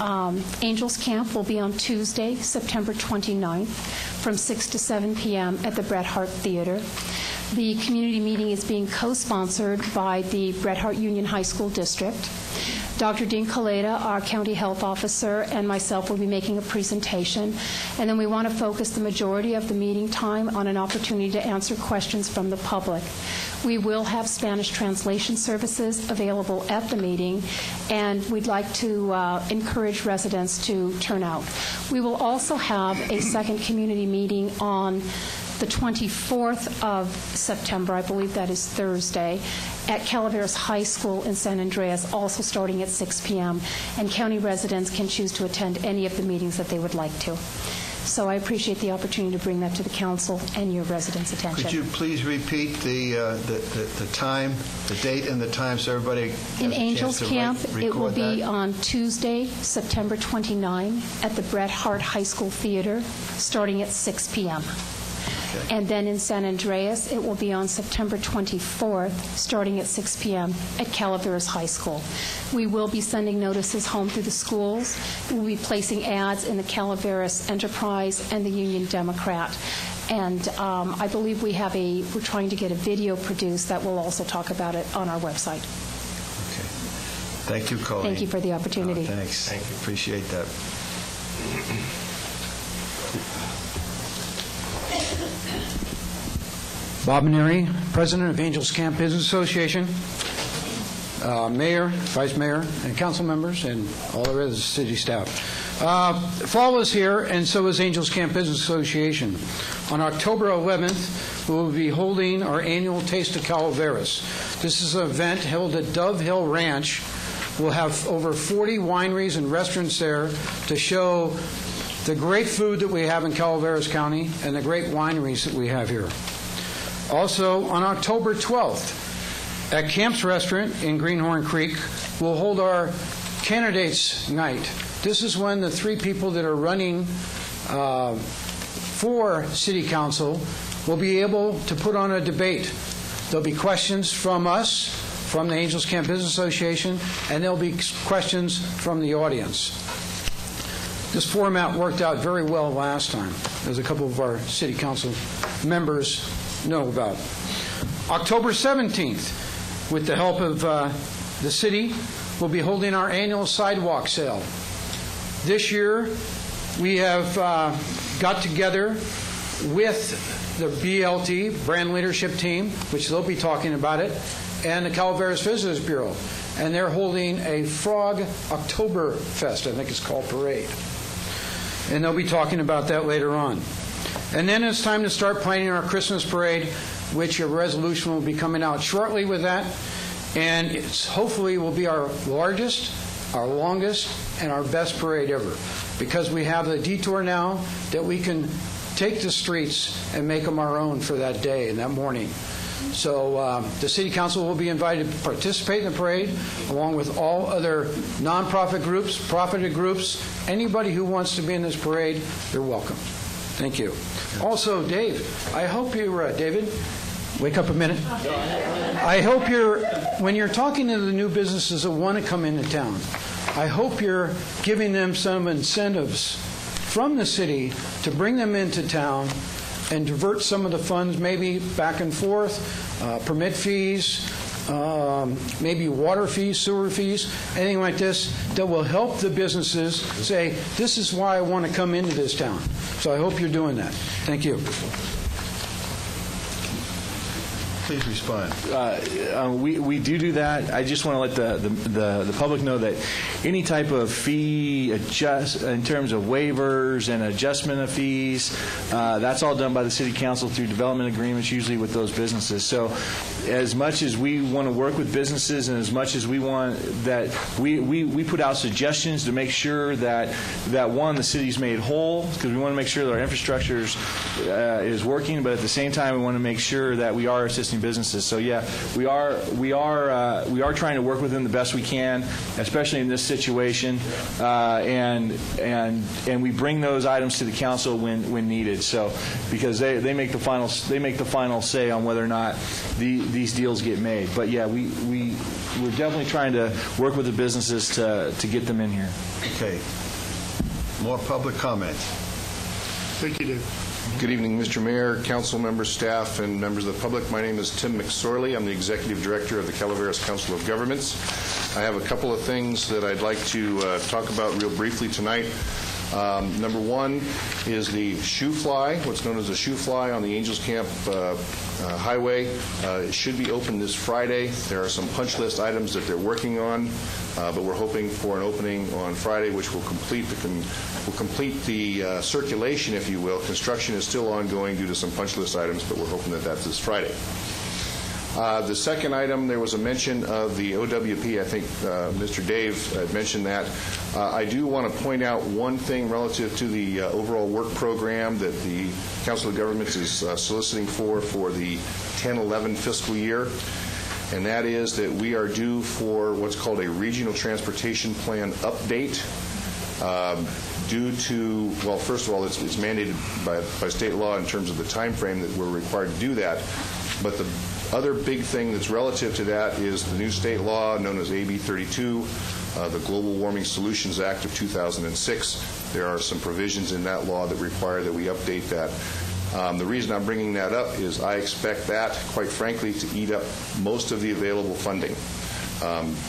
Angels Camp will be on Tuesday, September 29th, from 6 to 7 p.m. at the Bret Harte Theater. The community meeting is being co-sponsored by the Bret Harte Union High School District. Dr. Dean Kaleda, our county health officer, and myself will be making a presentation. And then we want to focus the majority of the meeting time on an opportunity to answer questions from the public. We will have Spanish translation services available at the meeting, and we'd like to encourage residents to turn out. We will also have a second community meeting on the 24th of September, I believe that is Thursday, at Calaveras High School in San Andreas, also starting at 6 p.m. And county residents can choose to attend any of the meetings that they would like to. So I appreciate the opportunity to bring that to the council and your residents' attention. Could you please repeat the time, the date and the time, so everybody has In a Angels chance to Camp, it will record be that? on Tuesday, September 29, at the Bret Harte High School Theater, starting at 6 p.m. And then in San Andreas, it will be on September 24th, starting at 6 p.m. at Calaveras High School. We will be sending notices home through the schools. We'll be placing ads in the Calaveras Enterprise and the Union Democrat. And I believe we're trying to get a video produced that will also talk about it on our website. Thank you, Colleen. Thank you for the opportunity. Thanks. Thank you. Appreciate that. Bob Maneri, President of Angels Camp Business Association, Mayor, Vice Mayor, and council members, and all the rest of the city staff. Fall is here, and so is Angels Camp Business Association. On October 11th, we will be holding our annual Taste of Calaveras. This is an event held at Dove Hill Ranch. We'll have over 40 wineries and restaurants there to show the great food that we have in Calaveras County and the great wineries that we have here. Also, on October 12th, at Camp's Restaurant in Greenhorn Creek, we'll hold our Candidates Night. This is when the three people that are running for City Council will be able to put on a debate. There'll be questions from us, from the Angels Camp Business Association, and there'll be questions from the audience. This format worked out very well last time, as a couple of our City Council members know about. October 17th, with the help of the city, we'll be holding our annual sidewalk sale. This year, we have got together with the BLT, Brand Leadership Team, which they'll be talking about it, and the Calaveras Visitors Bureau. And they're holding a Frog Oktoberfest, I think it's called, parade. And they'll be talking about that later on. And then it's time to start planning our Christmas parade, which a resolution will be coming out shortly with that. And it's hopefully will be our largest, our longest, and our best parade ever, because we have the detour now that we can take the streets and make them our own for that day and that morning. So the City Council will be invited to participate in the parade, along with all other nonprofit groups, profited groups. Anybody who wants to be in this parade, they're welcome. Thank you. Also, Dave, I hope you're, David, wake up a minute. I hope when you're talking to the new businesses that want to come into town, I hope you're giving them some incentives from the city to bring them into town and divert some of the funds, maybe back and forth, permit fees, maybe water fees, sewer fees, anything like this that will help the businesses say, this is why I want to come into this town. So I hope you're doing that. Thank you. Please respond. We do that. I just want to let the public know that any type of fee adjust in terms of waivers and adjustment of fees, that's all done by the City Council through development agreements, usually with those businesses. So as much as we want to work with businesses and as much as we want that, we put out suggestions to make sure that one, the city's made whole, because we want to make sure that our infrastructure is working, but at the same time, we want to make sure that we are assisting businesses. So yeah, we are trying to work with them the best we can, especially in this situation, and we bring those items to the council when needed. So because they make the final say on whether or not these deals get made. But yeah, we're definitely trying to work with the businesses to get them in here. Okay. More public comment. Thank you, Dave. Good evening, Mr. Mayor, council members, staff, and members of the public. My name is Tim McSorley. I'm the Executive Director of the Calaveras Council of Governments. I have a couple of things that I'd like to talk about real briefly tonight. Number one is the shoe fly, what's known as a shoe fly on the Angels Camp Highway. It should be open this Friday. There are some punch list items that they're working on, but we're hoping for an opening on Friday, which will complete the circulation, if you will. Construction is still ongoing due to some punch list items, but we're hoping that that's this Friday. The second item, there was a mention of the OWP. I think Mr. Dave had mentioned that. I do want to point out one thing relative to the overall work program that the Council of Governments is soliciting for the 10-11 fiscal year, and that is that we are due for what's called a Regional Transportation Plan update. Due to, well, first of all, it's mandated by state law in terms of the time frame that we're required to do that, but the other big thing that's relative to that is the new state law known as AB 32, the Global Warming Solutions Act of 2006. There are some provisions in that law that require that we update that. The reason I'm bringing that up is I expect that, quite frankly, to eat up most of the available funding.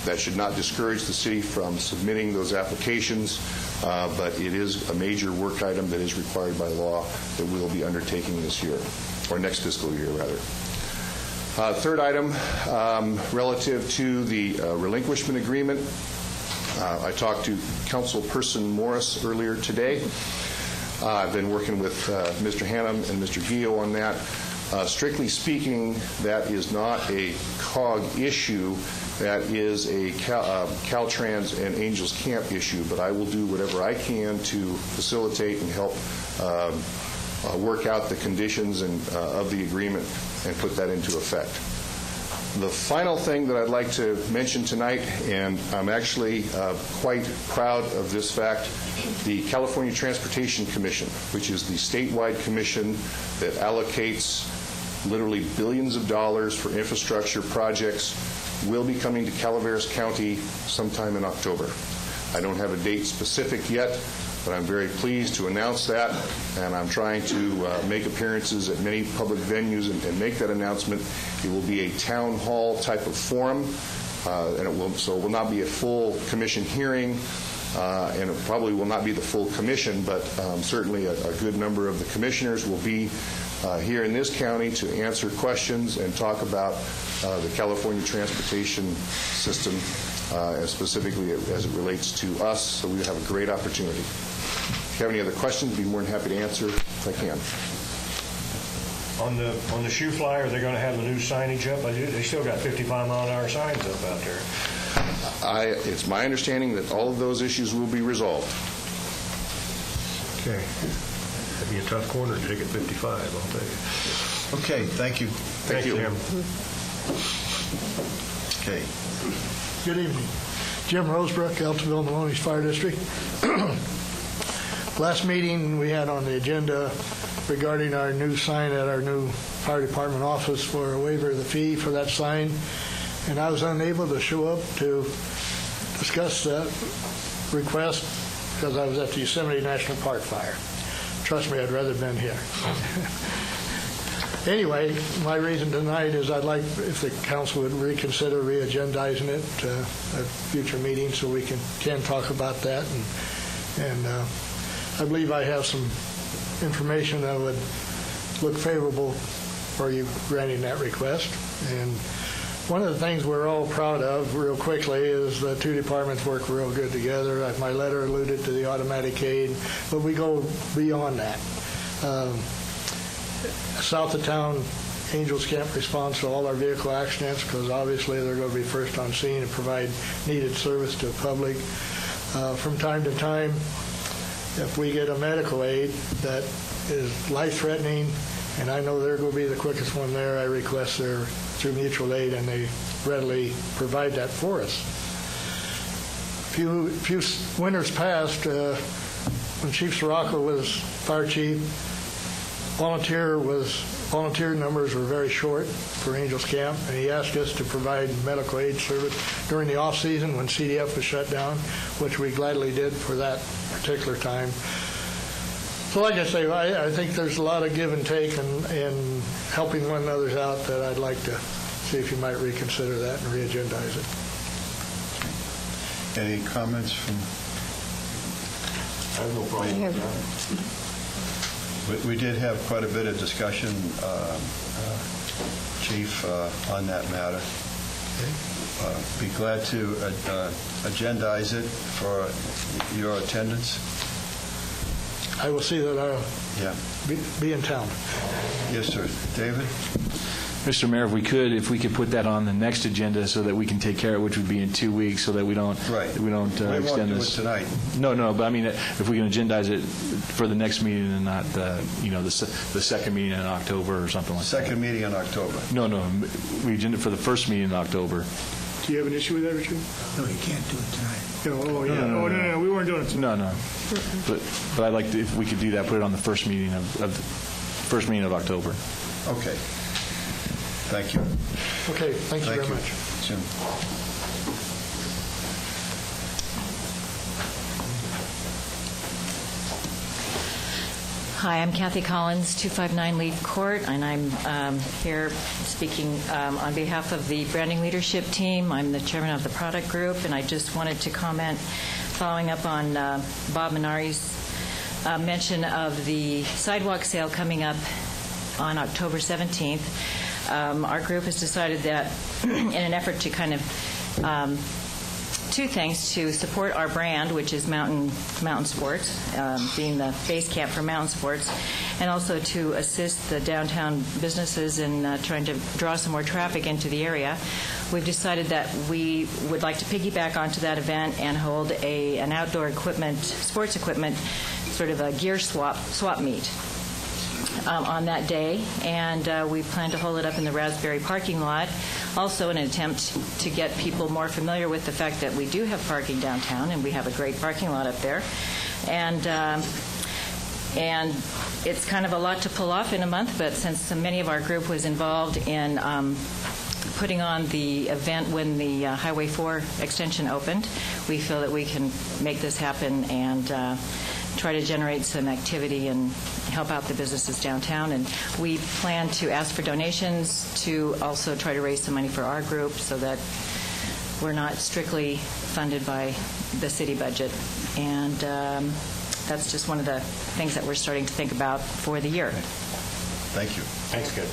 That should not discourage the city from submitting those applications, but it is a major work item that is required by law that we'll be undertaking this year, or next fiscal year, rather. Third item, relative to the relinquishment agreement. I talked to Councilperson Morris earlier today. I've been working with Mr. Hannum and Mr. Guillo on that. Strictly speaking, that is not a COG issue. That is a Caltrans and Angels Camp issue, but I will do whatever I can to facilitate and help work out the conditions of the agreement and put that into effect. The final thing that I'd like to mention tonight, and I'm actually quite proud of this fact, the California Transportation Commission, which is the statewide commission that allocates literally billions of dollars for infrastructure projects, will be coming to Calaveras County sometime in October. I don't have a date specific yet, but I'm very pleased to announce that, and I'm trying to make appearances at many public venues and make that announcement. It will be a town hall type of forum, and it will not be a full commission hearing, and it probably will not be the full commission, but certainly a good number of the commissioners will be here in this county to answer questions and talk about the California transportation system, and specifically as it relates to us. So we have a great opportunity. If you have any other questions, I'd be more than happy to answer if I can. On the shoe flyer, they're going to have the new signage up. They still got 55-mile-an-hour signs up out there. It's my understanding that all of those issues will be resolved. Okay. That'd be a tough corner to take at 55, I'll tell you. Okay, thank you. Thank you. Okay. Good evening. Jim Rosebrook, Eltville, Maloney's Fire District. Last meeting we had on the agenda regarding our new sign at our new fire department office for a waiver of the fee for that sign, and I was unable to show up to discuss that request because I was at the Yosemite National Park fire. Trust me, I'd rather been here. Anyway, my reason tonight is I'd like if the council would reconsider re-agendizing it at future meetings so we can talk about that. And I believe I have some information that would look favorable for you granting that request. And one of the things we're all proud of, real quickly, is the two departments work real good together. My letter alluded to the automatic aid, but we go beyond that. South of town, Angels Camp responds to all our vehicle accidents because obviously they're going to be first on scene and provide needed service to the public. From time to time, if we get a medical aid that is life-threatening, and I know they're going to be the quickest one there, I request they're through mutual aid, and they readily provide that for us. A few winters past, when Chief Sirocco was fire chief, volunteer numbers were very short for Angels Camp, and he asked us to provide medical aid service during the off-season when CDF was shut down, which we gladly did for that particular time. So like I say, I think there's a lot of give and take and helping one another out that I'd like to see if you might reconsider that and re-agendize it. Any comments from I have no problem with that. We did have quite a bit of discussion, Chief, on that matter. Be glad to agendize it for your attendance. I will see that I'll be in town. Yes, sir. David? Mr. Mayor, if we could put that on the next agenda so that we can take care of it, which would be in 2 weeks, so that we don't we won't extend do this it tonight. No, but I mean, if we can agendize it for the next meeting and not the second meeting in October or something like that. Second meeting in October. No, we agenda for the first meeting in October. Do you have an issue with that, Richard? No, you can't do it tonight. No, we weren't doing it tonight. No. But I'd like to, if we could do that, put it on the first meeting of October. Okay. Thank you. Okay, thank you very much. Jim. Hi, I'm Kathy Collins, 259 Leaf Court, and I'm here speaking on behalf of the branding leadership team. I'm the chairman of the product group, and I just wanted to comment, following up on Bob Minari's mention of the sidewalk sale coming up on October 17th. Our group has decided that in an effort to kind of two things: to support our brand, which is mountain sports, being the base camp for mountain sports, and also to assist the downtown businesses in trying to draw some more traffic into the area. We've decided that we would like to piggyback onto that event and hold an outdoor sports equipment, sort of a gear swap meet on that day, and we plan to hold it up in the Raspberry parking lot, also in an attempt to get people more familiar with the fact that we do have parking downtown, and we have a great parking lot up there. And it's kind of a lot to pull off in a month, but since many of our group was involved in putting on the event when the Highway 4 extension opened, we feel that we can make this happen and try to generate some activity and help out the businesses downtown. And we plan to ask for donations to also try to raise some money for our group so that we're not strictly funded by the city budget. And that's just one of the things that we're starting to think about for the year. Thank you. Thanks, good.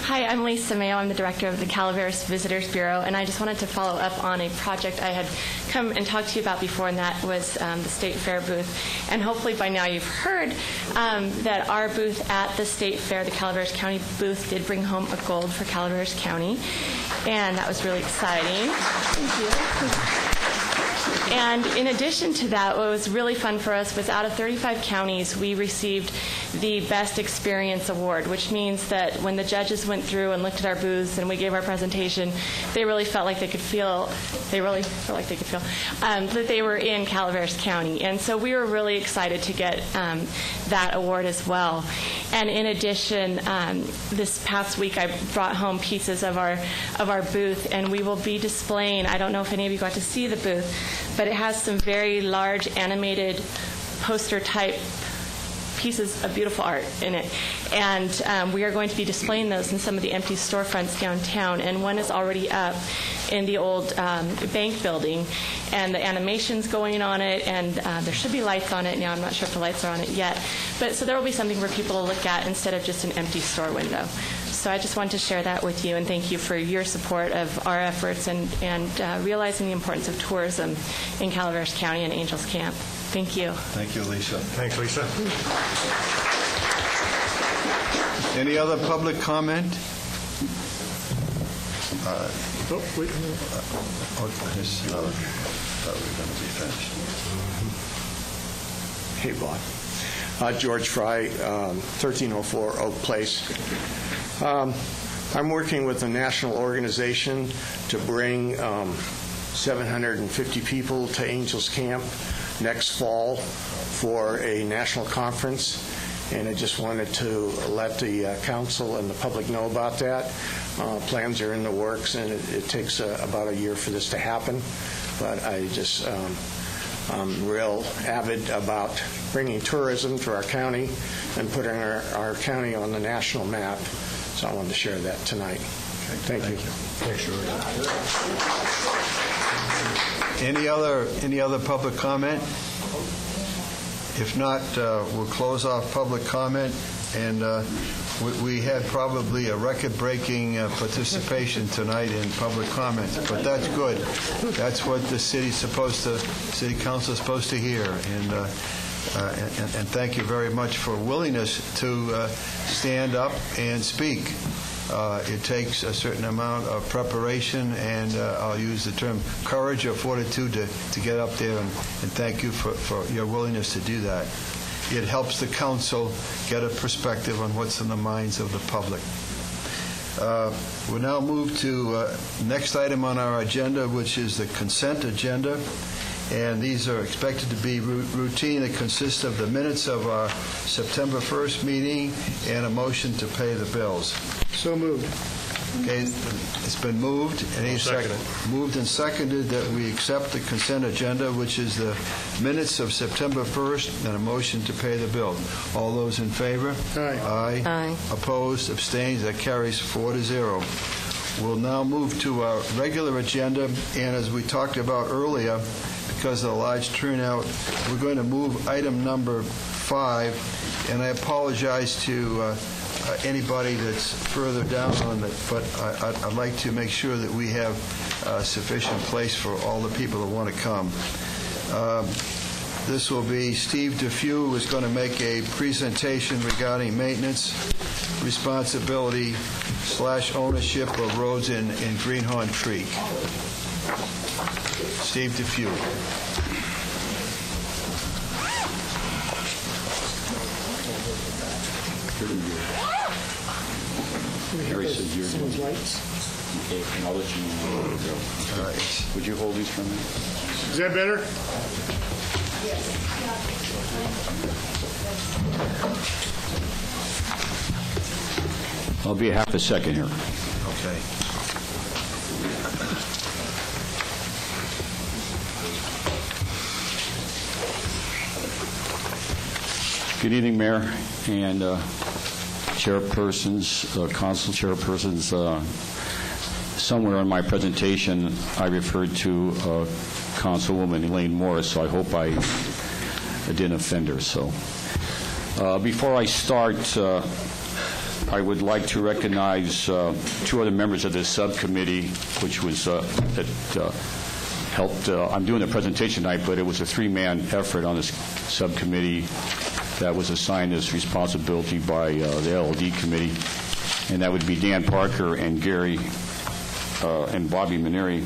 Hi, I'm Lisa Mayo. I'm the director of the Calaveras Visitors Bureau, and I just wanted to follow up on a project I had come and talked to you about before, and that was the State Fair booth. And hopefully by now you've heard that our booth at the State Fair, the Calaveras County booth, did bring home a gold for Calaveras County, and that was really exciting. Thank you. And in addition to that, what was really fun for us was out of 35 counties, we received the Best Experience Award, which means that when the judges went through and looked at our booths and we gave our presentation, they really felt like they could feel, that they were in Calaveras County. And so we were really excited to get that award as well. And in addition, this past week I brought home pieces of our booth, and we will be displaying, I don't know if any of you got to see the booth, but it has some very large animated poster type pieces of beautiful art in it. And we are going to be displaying those in some of the empty storefronts downtown. And one is already up in the old bank building. And the animation's going on it, and there should be lights on it now. I'm not sure if the lights are on it yet. But so there will be something for people to look at instead of just an empty store window. So I just wanted to share that with you, and thank you for your support of our efforts and realizing the importance of tourism in Calaveras County and Angels Camp. Thank you. Thank you, Lisa. Thanks, Lisa. Any other public comment? Wait a minute. Thought we were going to be finished. Hey, Bob. George Fry, 1304 Oak Place. I'm working with a national organization to bring 750 people to Angels Camp next fall for a national conference, and I just wanted to let the council and the public know about that. Plans are in the works, and it takes about a year for this to happen, but I'm real avid about bringing tourism to our county and putting our county on the national map, so I wanted to share that tonight. Okay. Thank you. Thanks, George. Any other public comment? If not, we'll close off public comment. And we had probably a record-breaking participation tonight in public comment, but that's good. That's what the city council is supposed to hear. And thank you very much for willingness to stand up and speak. It takes a certain amount of preparation, and I'll use the term courage or fortitude to get up there, and thank you for your willingness to do that. It helps the council get a perspective on what's in the minds of the public. We'll now move to next item on our agenda, which is the consent agenda. And these are expected to be routine. They consist of the minutes of our September 1st meeting and a motion to pay the bills. So moved. Okay, it's been moved. Any second? Moved and seconded that we accept the consent agenda, which is the minutes of September 1st and a motion to pay the bill. All those in favor? Aye. Aye. Opposed? Abstained? That carries 4-0. We'll now move to our regular agenda, and as we talked about earlier, because of the large turnout, we're going to move item number 5, and I apologize to anybody that's further down on it, but I'd like to make sure that we have sufficient place for all the people that want to come. This will be Steve DeFew, who is going to make a presentation regarding maintenance, responsibility / ownership of roads in Greenhorn Creek. Steve DeFew. Harry said you're doing lights. Okay, and I'll let you know where to go. All right. Would you hold these for a minute? Is that better? I'll be half a second here. Okay. Good evening, Mayor and chairpersons, council chairpersons. Somewhere in my presentation, I referred to Councilwoman Elaine Morris, so I hope I didn't offend her. So, before I start, I would like to recognize 2 other members of this subcommittee, which was that helped. I'm doing the presentation tonight, but it was a 3-man effort on this subcommittee that was assigned this responsibility by the LLD committee, and that would be Dan Parker and Gary and Bobby Maneri.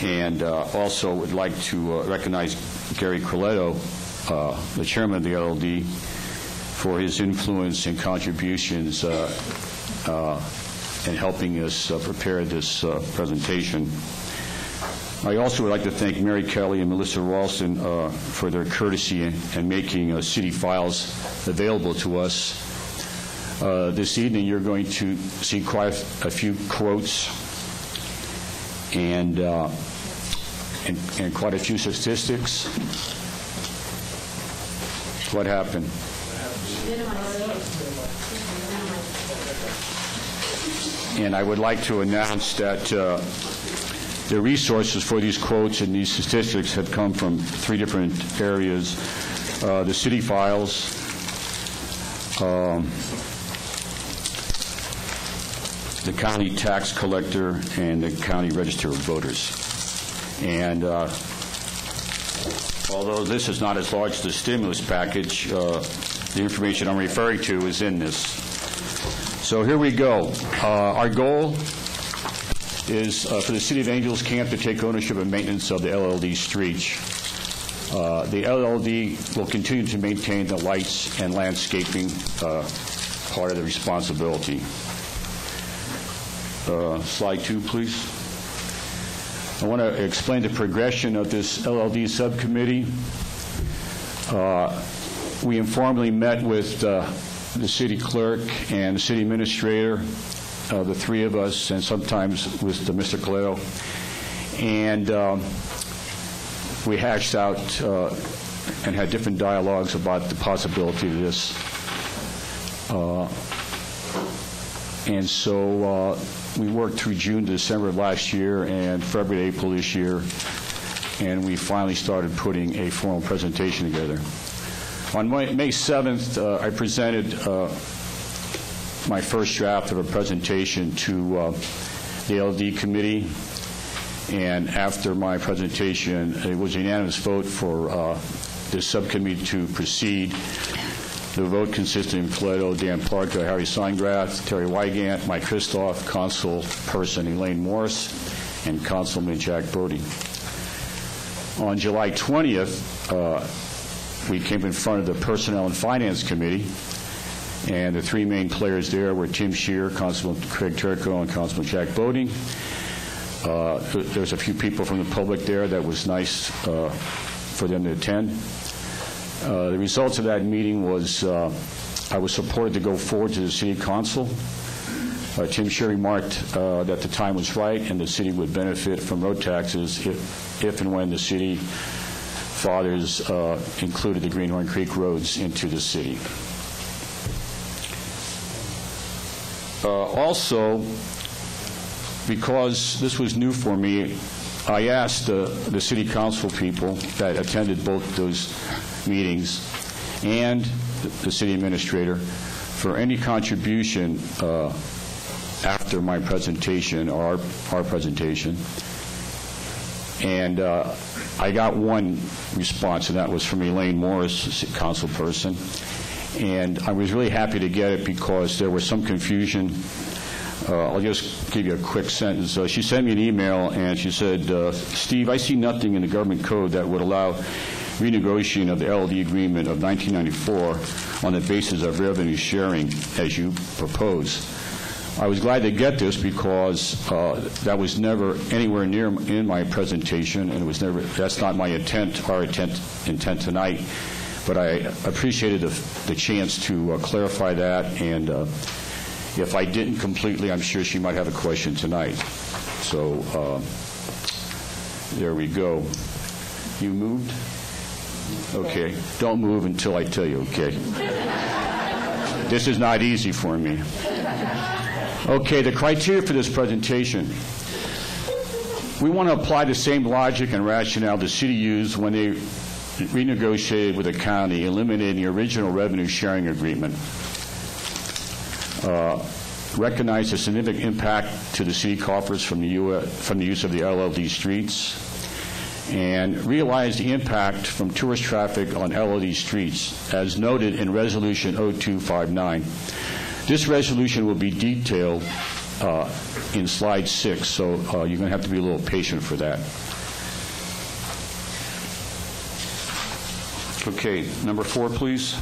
And also would like to recognize Gary Croletto, the chairman of the LLD, for his influence and contributions in helping us prepare this presentation. I also would like to thank Mary Kelly and Melissa Ralston for their courtesy in making city files available to us. This evening you're going to see quite a few quotes and quite a few statistics. What happened? And I would like to announce that the resources for these quotes and these statistics have come from 3 different areas. The city files, the county tax collector, and the county register of voters. And although this is not as large as the stimulus package, the information I'm referring to is in this. So here we go. Our goal is for the City of Angels Camp to take ownership and maintenance of the LLD streets. The LLD will continue to maintain the lights and landscaping part of the responsibility. Slide 2, please. I want to explain the progression of this LLD subcommittee. We informally met with the city clerk and the city administrator, the 3 of us, and sometimes with Mr. Coletto. And we hashed out and had different dialogues about the possibility of this. And so we worked through June to December of last year and February to April this year, and we finally started putting a formal presentation together. On May 7th, I presented my first draft of a presentation to the LD committee, and after my presentation, it was a unanimous vote for the subcommittee to proceed. The vote consisted of Coletto, Dan Parker, Harry Seingrath, Terry Wygant, Mike Christoph, Council Person Elaine Morris, and Councilman Jack Bodie. On July 20th, we came in front of the Personnel and Finance Committee, and the three main players there were Tim Scheer, Councilman Craig Turco, and Councilman Jack Bodie. There was a few people from the public there. That was nice for them to attend. The results of that meeting was I was supported to go forward to the City Council. Tim Scheer remarked that the time was right and the city would benefit from road taxes if and when the city fathers included the Greenhorn Creek roads into the city. Also, because this was new for me, I asked the City Council people that attended both those meetings and the City Administrator for any contribution after my presentation, or our presentation. And I got one response, and that was from Elaine Morris, council person. And I was really happy to get it because there was some confusion. I'll just give you a quick sentence. She sent me an email, and she said, Steve, I see nothing in the government code that would allow renegotiating of the LD agreement of 1994 on the basis of revenue sharing as you propose. I was glad to get this because that was never anywhere near in my presentation, and it was never. That's not my intent. Our intent tonight. But I appreciated the chance to clarify that, and if I didn't completely, I'm sure she might have a question tonight. So there we go. You moved? Okay. Don't move until I tell you, okay? This is not easy for me. Okay, the criteria for this presentation. We want to apply the same logic and rationale the city used when they renegotiated with the county, eliminating the original revenue sharing agreement. Recognize the significant impact to the city coffers from the use of the LLD streets, and realize the impact from tourist traffic on LLD streets, as noted in Resolution 0259. This resolution will be detailed in slide 6, so you're going to have to be a little patient for that. Okay, number 4, please.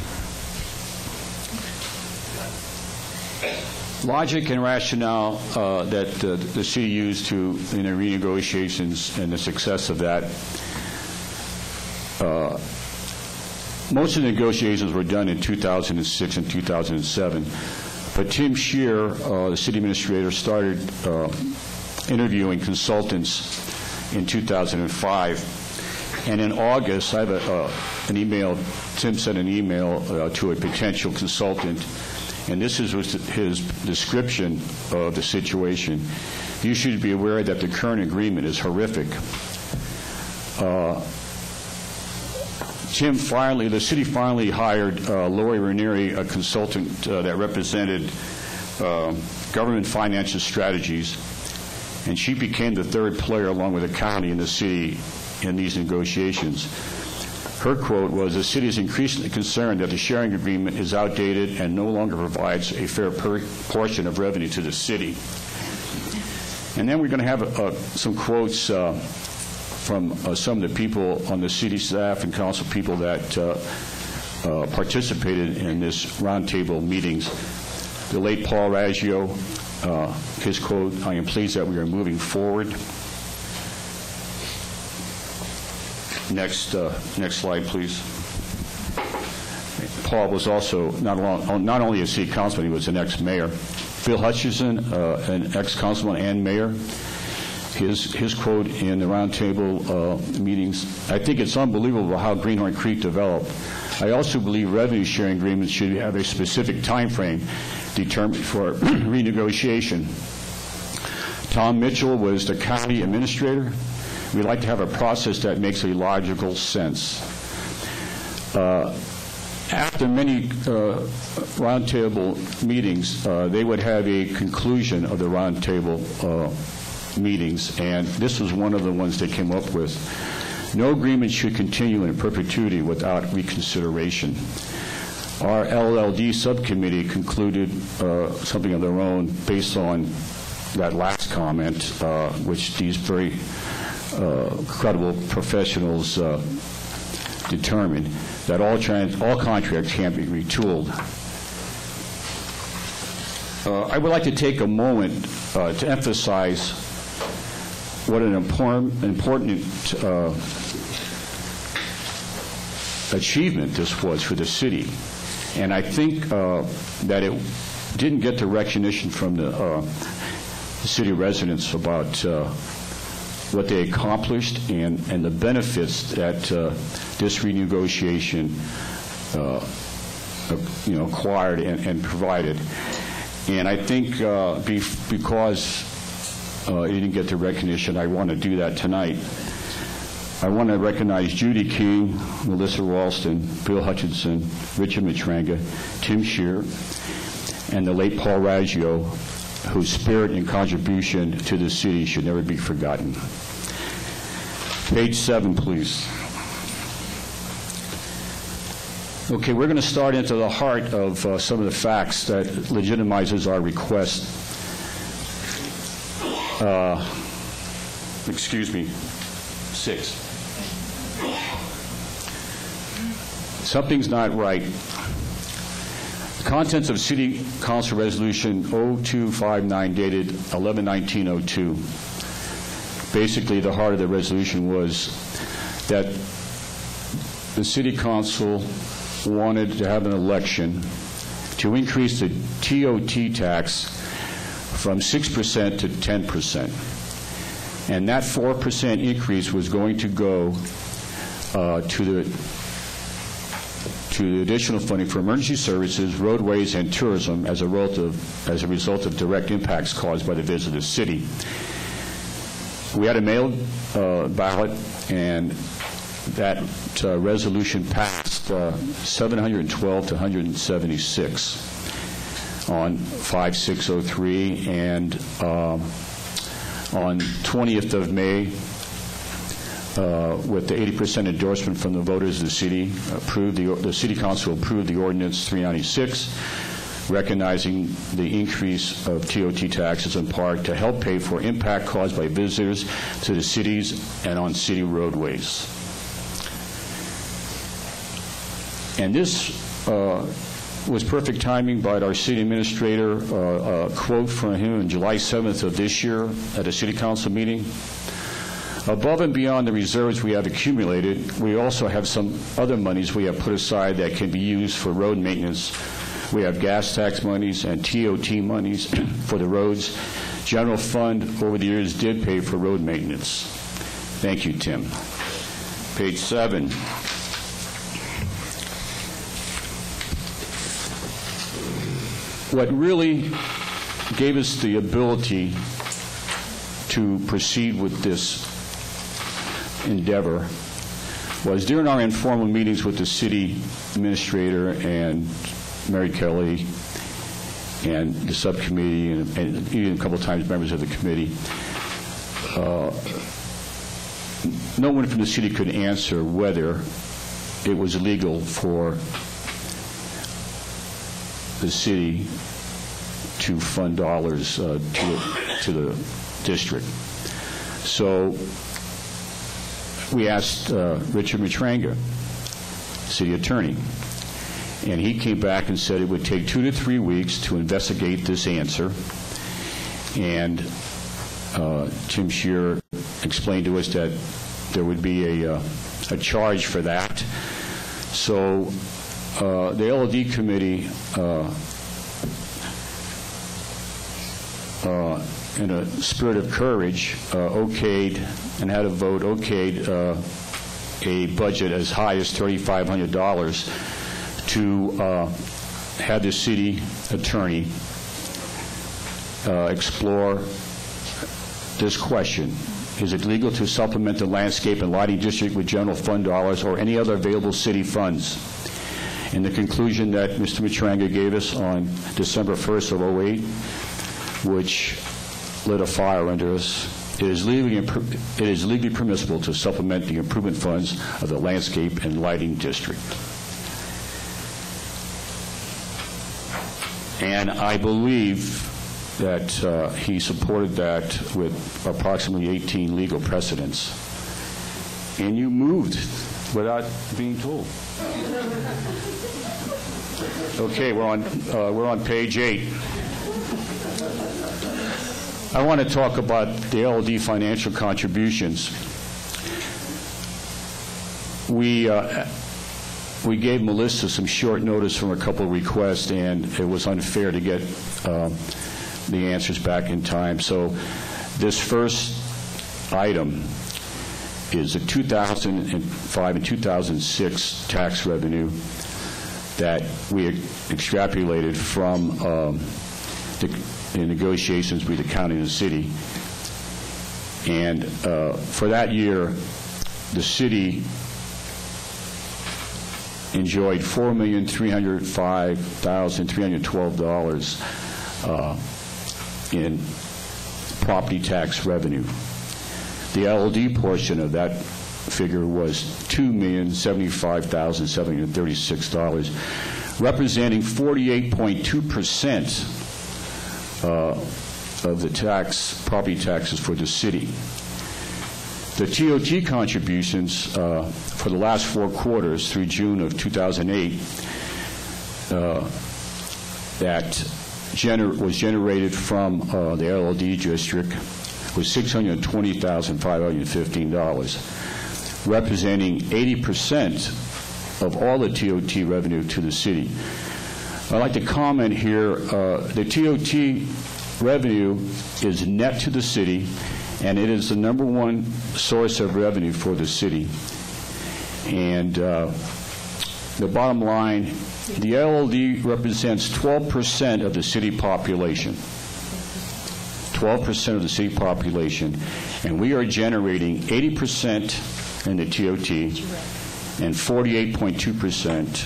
Logic and rationale that the city used in the renegotiations and the success of that. Most of the negotiations were done in 2006 and 2007, but Tim Scheer, the city administrator, started interviewing consultants in 2005. And in August, I have an email, Tim sent an email to a potential consultant, and this was his description of the situation. You should be aware that the current agreement is horrific. The city finally hired Lori Ranieri, a consultant that represented government financial strategies, and she became the third player along with the county and the city in these negotiations. Her quote was, "The city is increasingly concerned that the sharing agreement is outdated and no longer provides a fair portion of revenue to the city." And then we're going to have some quotes from some of the people on the city staff and council people that participated in this roundtable meetings. The late Paul Raggio, his quote, "I am pleased that we are moving forward." Next slide, please. Paul was also not only a city councilman, he was an ex-mayor. Bill Hutchison, an ex-councilman and mayor, his quote in the roundtable meetings, "I think it's unbelievable how Greenhorn Creek developed. I also believe revenue sharing agreements should have a specific time frame. determined for renegotiation. Tom Mitchell was the county administrator. We'd like to have a process that makes a logical sense. After many roundtable meetings, they would have a conclusion of the roundtable meetings, and this was one of the ones they came up with. No agreement should continue in perpetuity without reconsideration. Our LLD subcommittee concluded something of their own based on that last comment, which these very credible professionals determined, that all contracts can't be retooled. I would like to take a moment to emphasize what an important achievement this was for the city. And I think that it didn't get the recognition from the city residents about what they accomplished and the benefits that this renegotiation acquired and provided. And I think because it didn't get the recognition, I want to do that tonight. I want to recognize Judy King, Melissa Ralston, Bill Hutchinson, Richard Matranga, Tim Shear, and the late Paul Raggio, whose spirit and contribution to the city should never be forgotten. Page 7, please. Okay, we're going to start into the heart of some of the facts that legitimizes our request. Excuse me, 6. Something's not right. The contents of City Council Resolution 0259 dated 11/19/02. Basically, the heart of the resolution was that the City Council wanted to have an election to increase the TOT tax from 6% to 10%. And that 4% increase was going to go to the additional funding for emergency services, roadways, and tourism as a result of direct impacts caused by the visit of the city. We had a mailed ballot, and that resolution passed 712 to 176 on 5603, and on 20th of May, with the 80% endorsement from the voters of the city, the City Council approved the Ordinance 396, recognizing the increase of TOT taxes in part to help pay for impact caused by visitors to the cities and on city roadways. And this was perfect timing by our city administrator. A quote from him on July 7th of this year at a city council meeting. Above and beyond the reserves we have accumulated, we also have some other monies we have put aside that can be used for road maintenance. We have gas tax monies and TOT monies for the roads. General fund over the years did pay for road maintenance. Thank you, Tim. Page 7. What really gave us the ability to proceed with this endeavor was during our informal meetings with the city administrator and Mary Kelly and the subcommittee and even a couple of times members of the committee. No one from the city could answer whether it was legal for the city to fund dollars to the district. So we asked Richard Matranga, city attorney, and he came back and said it would take 2 to 3 weeks to investigate this answer. And Tim Shear explained to us that there would be a charge for that. So the LOD committee, in a spirit of courage, okayed and had a vote, okayed a budget as high as $3,500 to had the city attorney explore this question. Is it legal to supplement the landscape and lighting district with general fund dollars or any other available city funds? And the conclusion that Mr. Matranga gave us on December 1st of 2008, which lit a fire under us, it is legally permissible to supplement the improvement funds of the landscape and lighting district. And I believe that he supported that with approximately 18 legal precedents. And you moved without being told. Okay, we're on page 8. I want to talk about the LLD financial contributions. We gave Melissa some short notice from a couple of requests, and it was unfair to get the answers back in time. So this first item is the 2005 and 2006 tax revenue that we extrapolated from the negotiations with the county and the city. And for that year, the city enjoyed $4,305,312 in property tax revenue. The LLD portion of that figure was $2,075,736, representing 48.2% of the property taxes for the city. The TOT contributions for the last 4 quarters through June of 2008 that was generated from the LLD district was $620,515, representing 80% of all the TOT revenue to the city. I'd like to comment here, the TOT revenue is net to the city, and it is the #1 source of revenue for the city. And the bottom line, the LLD represents 12% of the city population. 12% of the city population, and we are generating 80% in the TOT and 48.2%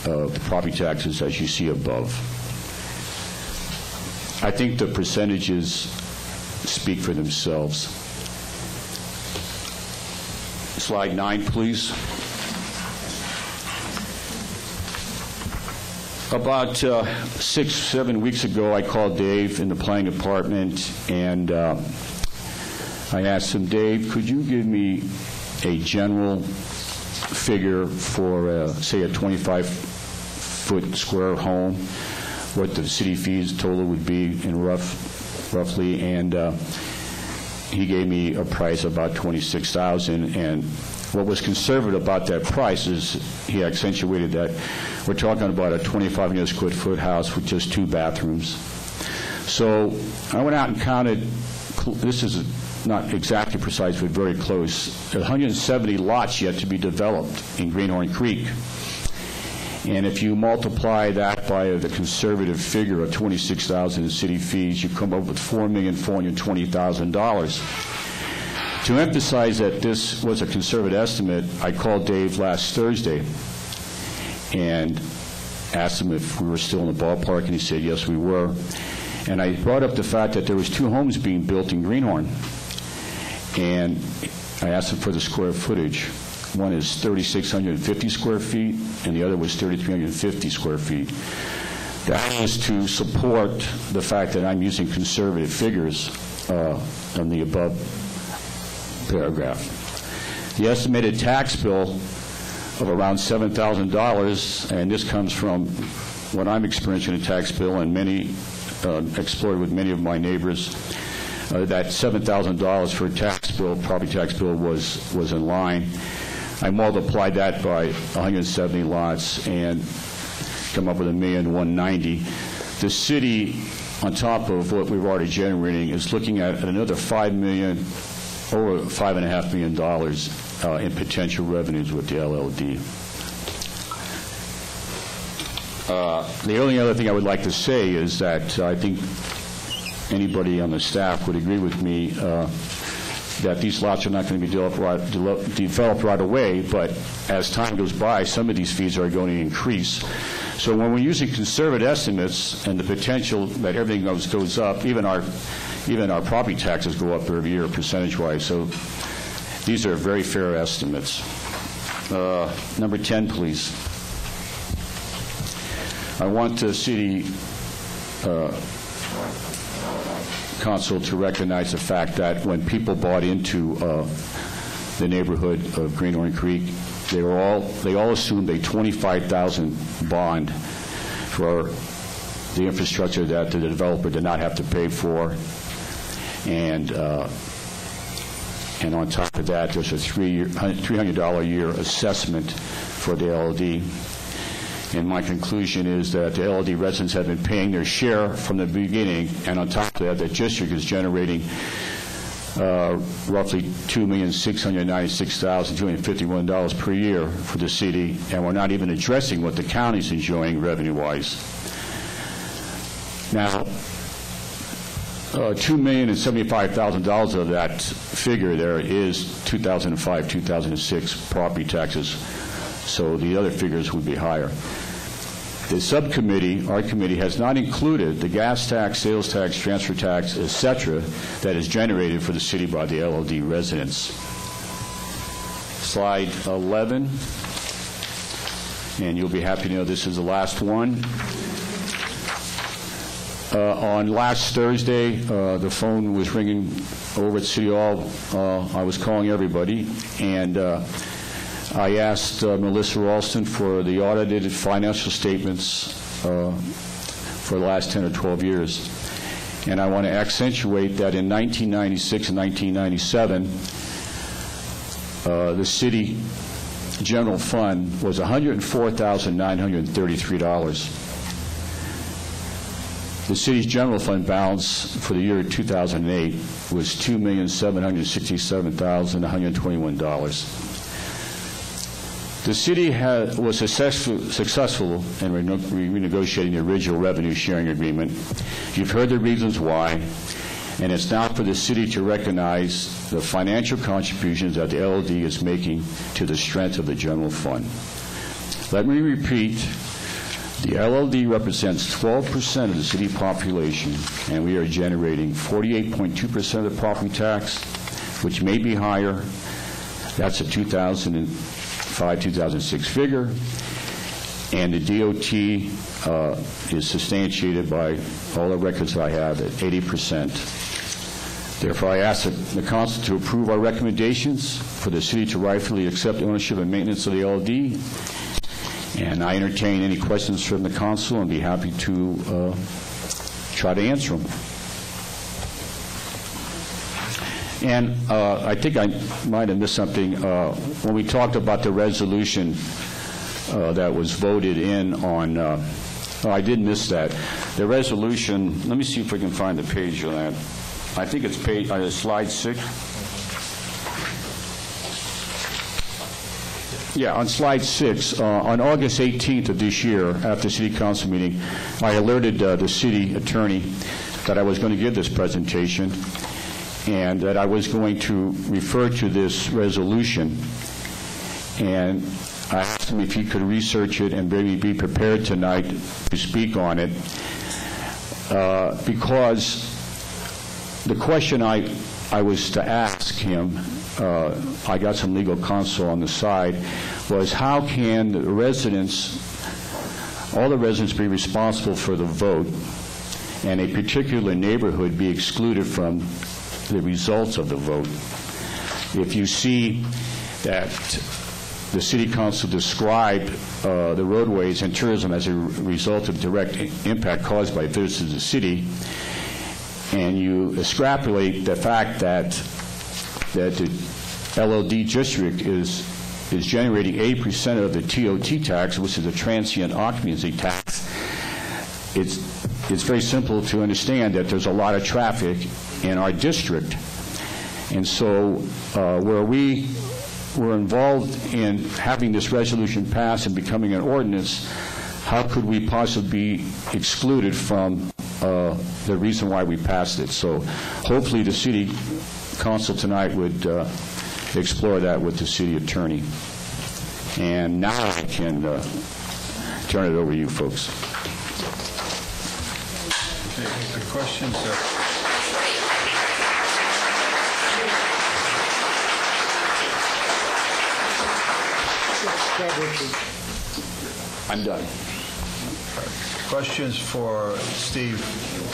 of the property taxes, as you see above. I think the percentages speak for themselves. Slide 9, please. About 6-7 weeks ago, I called Dave in the planning department, and I asked him, Dave, could you give me a general figure for, say, a 25-foot square home, what the city fees total would be in roughly, and he gave me a price of about $26,000, and what was conservative about that price is he accentuated that we're talking about a 2,500 square foot house with just 2 bathrooms. So I went out and counted, this is not exactly precise, but very close, 170 lots yet to be developed in Greenhorn Creek. And if you multiply that by the conservative figure of $26,000 in city fees, you come up with $4,420,000. To emphasize that this was a conservative estimate, I called Dave last Thursday and asked him if we were still in the ballpark, and he said, yes, we were. And I brought up the fact that there was 2 homes being built in Greenhorn. And I asked him for the square footage. One is 3,650 square feet, and the other was 3,350 square feet. That is to support the fact that I'm using conservative figures on the above paragraph. The estimated tax bill of around $7,000, and this comes from what I'm experiencing in a tax bill, and many explored with many of my neighbors, that $7,000 for a tax bill, property tax bill, was in line. I multiplied that by 170 lots and come up with $1,190,000. The city, on top of what we're already generating, is looking at another $5 million, over $5.5 million in potential revenues with the LLD. The only other thing I would like to say is that I think anybody on the staff would agree with me that these lots are not going to be developed right away, but as time goes by, some of these fees are going to increase. So when we're using conservative estimates and the potential that everything goes up, even our property taxes go up every year percentage-wise. So these are very fair estimates. Number 10, please. I want the city council to recognize the fact that when people bought into the neighborhood of Greenhorn Creek, they all assumed a $25,000 bond for the infrastructure that the developer did not have to pay for, and on top of that, there's a $300 a year assessment for the LLD. And my conclusion is that the LLD residents have been paying their share from the beginning, and on top of that, the district is generating roughly $2,696,251 per year for the city, and we're not even addressing what the county's enjoying revenue-wise. Now, $2,075,000 of that figure there is 2005, 2006 property taxes, so the other figures would be higher. The subcommittee, our committee, has not included the gas tax, sales tax, transfer tax, etc., that is generated for the city by the LLD residents. Slide 11, and you'll be happy to know this is the last one. On last Thursday, the phone was ringing over at City Hall. I was calling everybody, and I asked Melissa Ralston for the audited financial statements for the last 10 or 12 years. And I want to accentuate that in 1996 and 1997, the city general fund was $104,933. The city's general fund balance for the year 2008 was $2,767,121. The city was successful in renegotiating the original revenue sharing agreement. You've heard the reasons why, and it's now for the city to recognize the financial contributions that the LLD is making to the strength of the general fund. Let me repeat, the LLD represents 12% of the city population, and we are generating 48.2% of the property tax, which may be higher. That's a 2005-2006 figure, and the DOT is substantiated by all the records I have at 80%. Therefore, I ask the council to approve our recommendations for the city to rightfully accept ownership and maintenance of the LLD, and I entertain any questions from the council and be happy to try to answer them. And I think I might have missed something. When we talked about the resolution that was voted in on, I did miss that. The resolution, let me see if we can find the page on that. I think it's slide 6. Yeah, on slide 6, on August 18th of this year, after the city council meeting, I alerted the city attorney that I was going to give this presentation and that I was going to refer to this resolution. And I asked him if he could research it and maybe be prepared tonight to speak on it, because the question I was to ask him, I got some legal counsel on the side, was how can the residents, all the residents, be responsible for the vote and a particular neighborhood be excluded from the results of the vote? If you see that the city council described the roadways and tourism as a result of direct impact caused by visitors to the city, and you extrapolate the fact that the LLD district is generating 80% of the TOT tax, which is a transient occupancy tax, it's very simple to understand that there's a lot of traffic in our district. And so where we were involved in having this resolution passed and becoming an ordinance, how could we possibly be excluded from the reason why we passed it? So hopefully the city council tonight would explore that with the city attorney. And now I can turn it over to you folks. Okay, the questions I'm done. Questions for Steve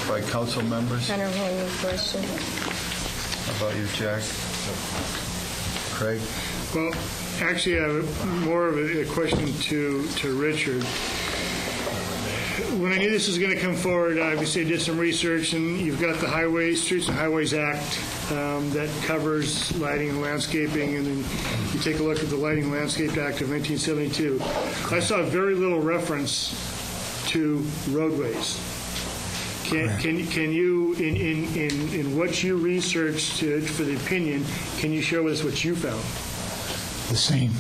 by council members? I don't have any question. How about you, Jack? Craig? Well, actually, I have more of a question to Richard. When I knew this was going to come forward, obviously I did some research, and you've got the Streets and Highways Act that covers lighting and landscaping, and then you take a look at the Lighting and Landscape Act of 1972. I saw very little reference to roadways. Can you, in what you researched for the opinion, can you share with us what you found? The same.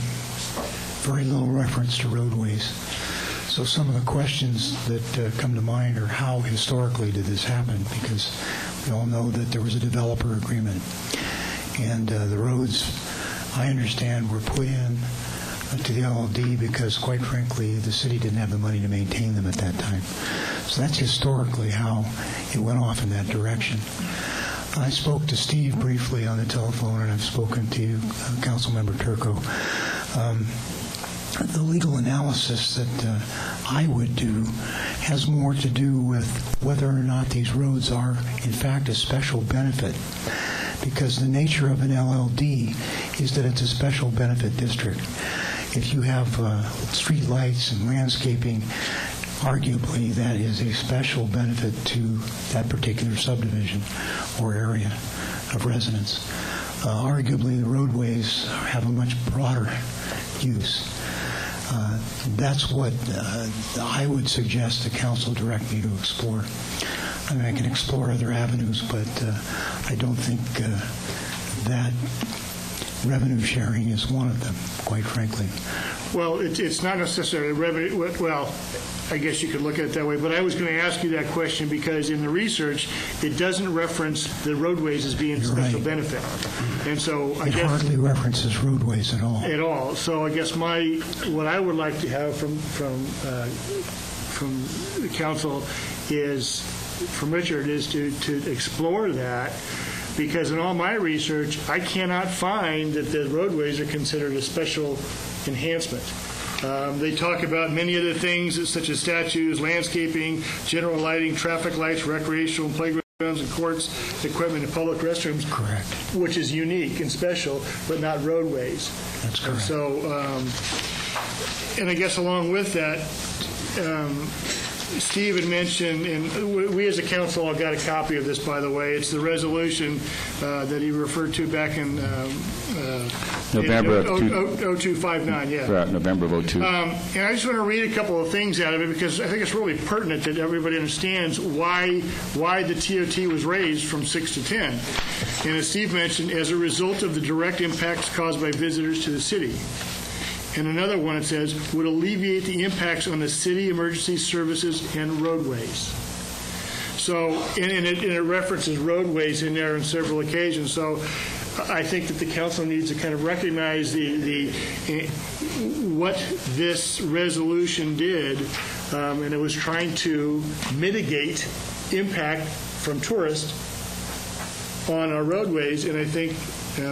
Very little reference to roadways. So some of the questions that come to mind are how historically did this happen? Because we all know that there was a developer agreement. And the roads, I understand, were put in to the LLD because, quite frankly, the city didn't have the money to maintain them at that time. So that's historically how it went off in that direction. I spoke to Steve briefly on the telephone, and I've spoken to you, Councilmember Turco. The legal analysis that I would do has more to do with whether or not these roads are, in fact, a special benefit. Because the nature of an LLD is that it's a special benefit district. If you have street lights and landscaping, arguably that is a special benefit to that particular subdivision or area of residence. Arguably, the roadways have a much broader use. That's what I would suggest the council direct me to explore. I mean, I can explore other avenues, but I don't think that revenue sharing is one of them, quite frankly. Well, it's not necessarily revenue. Well, I guess you could look at it that way, but I was going to ask you that question because in the research, it doesn't reference the roadways as being special benefit. And so I guess... It hardly references roadways at all. At all. So I guess what I would like to have from the council is, from Richard, is to explore that, because in all my research, I cannot find that the roadways are considered a special enhancement. They talk about many other things, such as statues, landscaping, general lighting, traffic lights, recreational playgrounds and courts, equipment, and public restrooms. Correct. Which is unique and special, but not roadways. That's correct. And so, and I guess along with that, Steve had mentioned, and we as a council all got a copy of this, by the way. It's the resolution that he referred to back in November of 0259, yeah. Right, November of 02. And I just want to read a couple of things out of it because I think it's really pertinent that everybody understands why the TOT was raised from 6 to 10. And as Steve mentioned, as a result of the direct impacts caused by visitors to the city. And another one, it says, would alleviate the impacts on the city emergency services and roadways. So, and it references roadways in there on several occasions. So I think that the council needs to kind of recognize what this resolution did, and it was trying to mitigate impact from tourists on our roadways. And I think,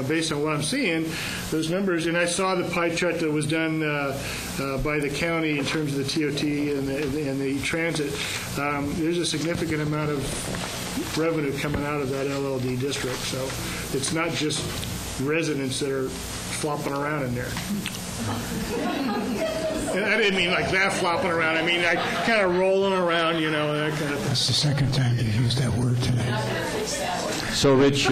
based on what I'm seeing, those numbers, and I saw the pie chart that was done by the county in terms of the TOT and the transit. There's a significant amount of revenue coming out of that LLD district. So it's not just residents that are flopping around in there. And I didn't mean like that flopping around. I mean like kind of rolling around, you know, that kind of thing. That's the second time you've used that word today. So, Rich,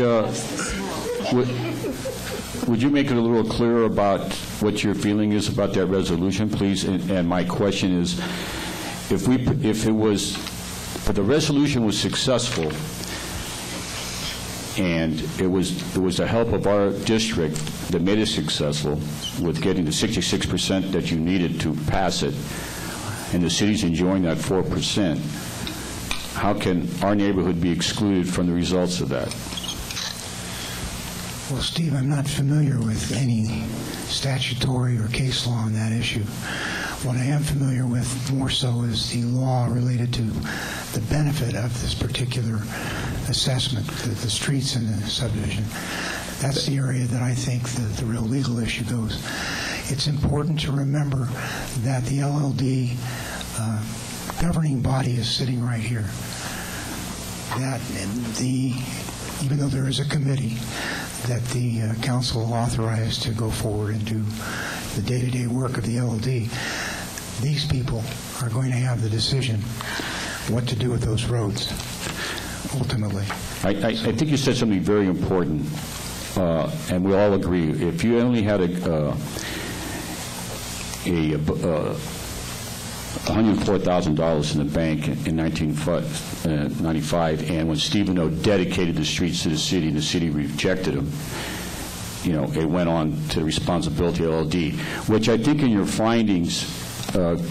would you make it a little clearer about what your feeling is about that resolution, please? And my question is, if the resolution was successful, and it was the help of our district that made it successful with getting the 66% that you needed to pass it, and the city's enjoying that 4%, how can our neighborhood be excluded from the results of that? Well, Steve, I'm not familiar with any statutory or case law on that issue. What I am familiar with more so is the law related to the benefit of this particular assessment, the streets in the subdivision. That's the area that I think the real legal issue goes. It's important to remember that the LLD governing body is sitting right here. That even though there is a committee that the council authorized to go forward and do the day-to-day work of the LLD, these people are going to have the decision what to do with those roads, ultimately. I think you said something very important, and we all agree. If you only had $104,000 in the bank in 1995, and when Stephen O. dedicated the streets to the city and the city rejected them, it went on to the responsibility of LLD, which I think in your findings,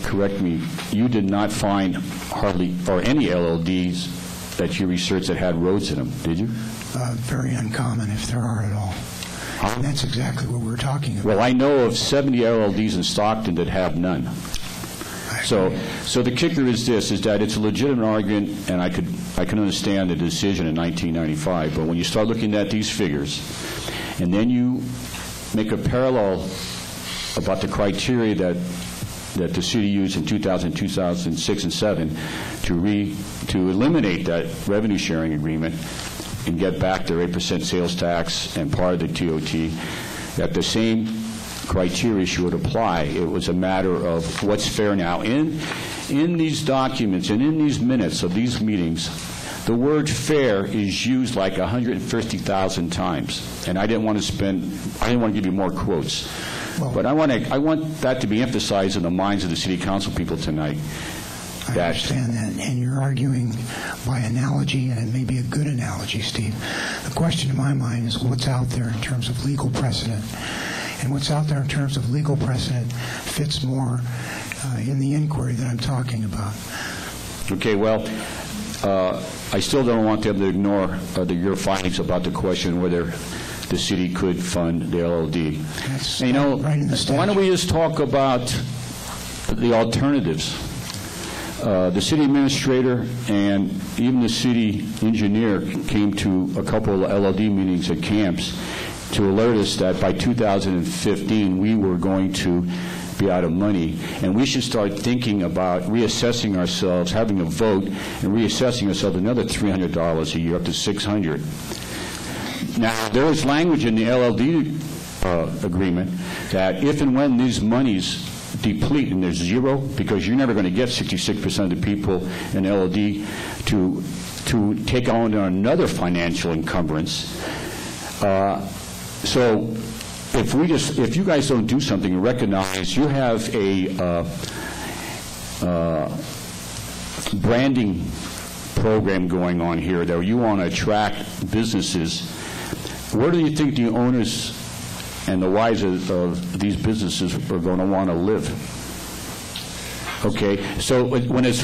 correct me, you did not find hardly or any LLDs that you researched that had roads in them, did you? Very uncommon, if there are at all. And that's exactly what we're talking about. Well, I know of 70 LLDs in Stockton that have none. So the kicker is this, is that it's a legitimate argument, and I can understand the decision in 1995, but when you start looking at these figures, and then you make a parallel about the criteria that the city used in 2000, 2006, and 2007 to eliminate that revenue sharing agreement and get back their 8% sales tax and part of the TOT, that the same criteria should apply. It was a matter of what's fair now. In these documents and in these minutes of these meetings, the word fair is used like 150,000 times, and I didn't want to give you more quotes. But I want that to be emphasized in the minds of the city council people tonight. I understand that, and you're arguing by analogy, and it may be a good analogy, Steve. The question in my mind is what's out there in terms of legal precedent. And what's out there in terms of legal precedent fits more in the inquiry that I'm talking about. Okay, well, I still don't want them to ignore your findings about the question whether the city could fund the LLD. That's right in the statute. Why don't we just talk about the alternatives? The city administrator and even the city engineer came to a couple of LLD meetings at camps to alert us that by 2015 we were going to be out of money, and we should start thinking about reassessing ourselves, having a vote, and reassessing ourselves another $300 a year, up to $600. Now, there is language in the LLD agreement that if and when these monies deplete, and there's zero, because you're never going to get 66% of the people in LLD to take on another financial encumbrance. So if you guys don't do something and recognize you have a branding program going on here that you want to attract businesses, where do you think the owners and the wives of these businesses are going to want to live? Okay, so when it's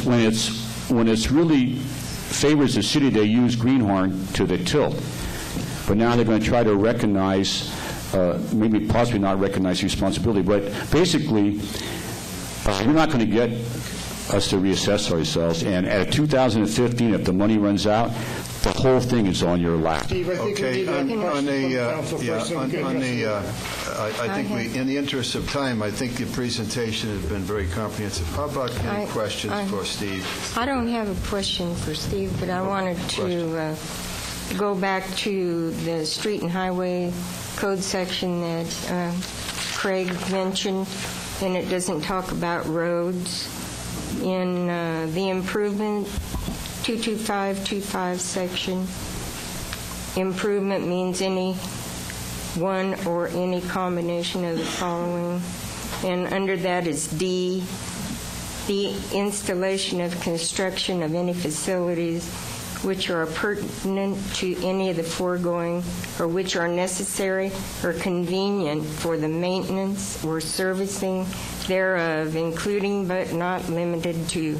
really favors the city, they use Greenhorn to the tilt. But now they're going to try to recognize, maybe possibly not recognize responsibility, but basically, you're not going to get us to reassess ourselves. And at 2015, if the money runs out, the whole thing is on your lap. Steve, I think I think in the interest of time, I think the presentation has been very comprehensive. How about any questions for Steve? I don't have a question for Steve, but I wanted to go back to the street and highway code section that Craig mentioned, and it doesn't talk about roads. In the improvement 22525 section, improvement means any one or any combination of the following, and under that is D, the installation of construction of any facilities, which are pertinent to any of the foregoing, or which are necessary or convenient for the maintenance or servicing thereof, including but not limited to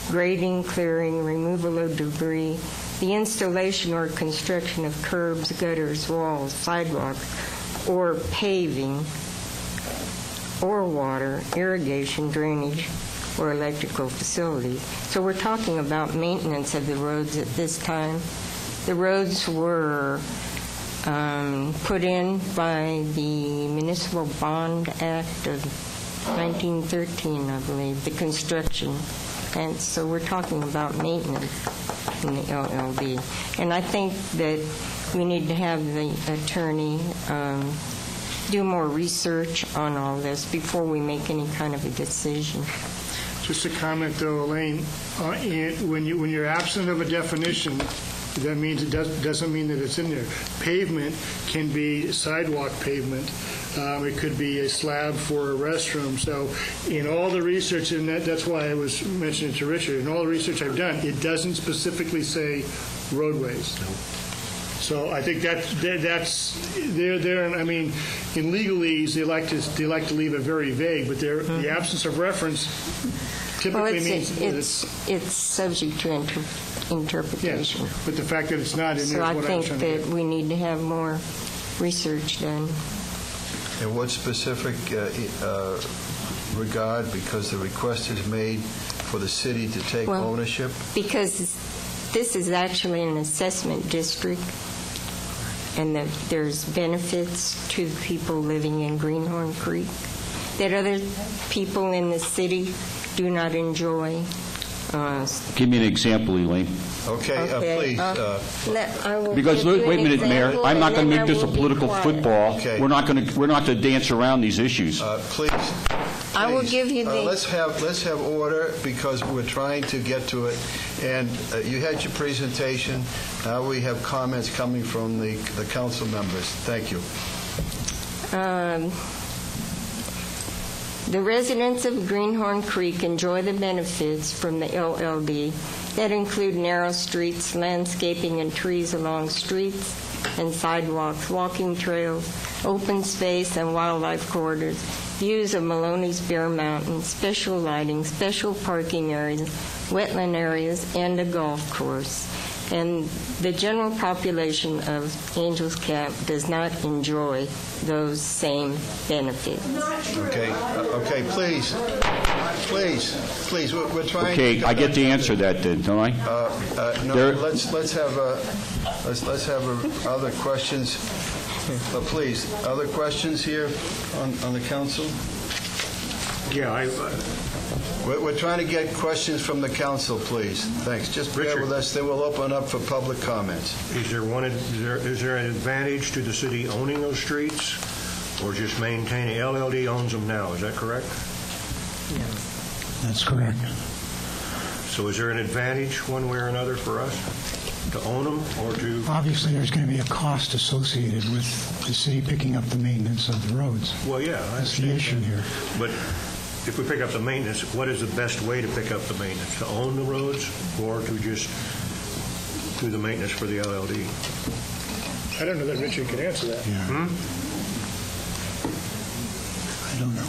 grading, clearing, removal of debris, the installation or construction of curbs, gutters, walls, sidewalks, or paving, or water, irrigation, drainage, or electrical facilities. So we're talking about maintenance of the roads at this time. The roads were put in by the Municipal Bond Act of 1913, I believe, the construction. And so we're talking about maintenance in the LLD. And I think that we need to have the attorney do more research on all this before we make any kind of a decision. Just a comment, though, Elaine. When you're absent of a definition, that means it doesn't mean that it's in there. Pavement can be sidewalk pavement. It could be a slab for a restroom. So in all the research, and that's why I was mentioning to Richard, in all the research I've done, it doesn't specifically say roadways. So I think that's there. And I mean, in legalese, they like to leave it very vague, but the absence of reference typically means it's subject to interpretation. Yes, but the fact that it's not in there is so what I I'm think trying to that get. we need to have more research done. In what specific regard? Because the request is made for the city to take ownership? Because this is actually an assessment district, and that there's benefits to the people living in Greenhorn Creek that other people in the city do not enjoy. Give me an example, Elaine. Okay, please. Because wait a minute, Mayor, I'm not going to make this a political football. Okay. We're not going to dance around these issues. Please. I will give you the. Let's have order, because we're trying to get to it. And you had your presentation. Now we have comments coming from the council members. Thank you. The residents of Greenhorn Creek enjoy the benefits from the LLD that include narrow streets, landscaping and trees along streets and sidewalks, walking trails, open space and wildlife corridors, views of Maloney's Bear Mountain, special lighting, special parking areas, wetland areas, and a golf course. And the general population of Angels Camp does not enjoy those same benefits. Okay, please. We're trying. Okay, I get the answer to that, then, don't I? No. Let's have other questions. Please, other questions here on the council? Yeah, We're trying to get questions from the council, please. Thanks. Just bear with us. Then we'll open up for public comments. Is there an advantage to the city owning those streets, or just maintaining? LLD owns them now. Is that correct? That's correct. So is there an advantage one way or another for us to own them, or to? Obviously, there's going to be a cost associated with the city picking up the maintenance of the roads. Well, yeah, that's the issue here. But if we pick up the maintenance, what is the best way to pick up the maintenance? To own the roads, or to just do the maintenance for the LLD? I don't know that Richard can answer that. Yeah. I don't know.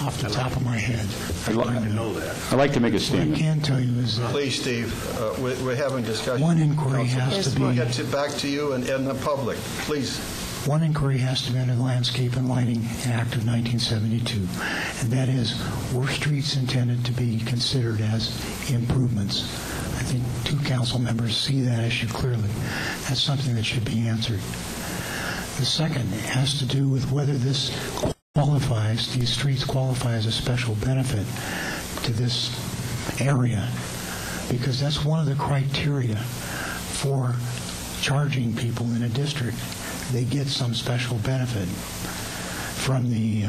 Off the top of my head. I'd like to know that. I'd like to make a statement. What I can tell you is that... Please, Steve. We're having discussion. One inquiry has to be... We'll get back to you and the public. Please. One inquiry has to be under the Landscape and Lighting Act of 1972, and that is, were streets intended to be considered as improvements? I think two council members see that issue clearly. That's something that should be answered. The second has to do with whether these streets qualify as a special benefit to this area, because that's one of the criteria for charging people in a district. They get some special benefit from the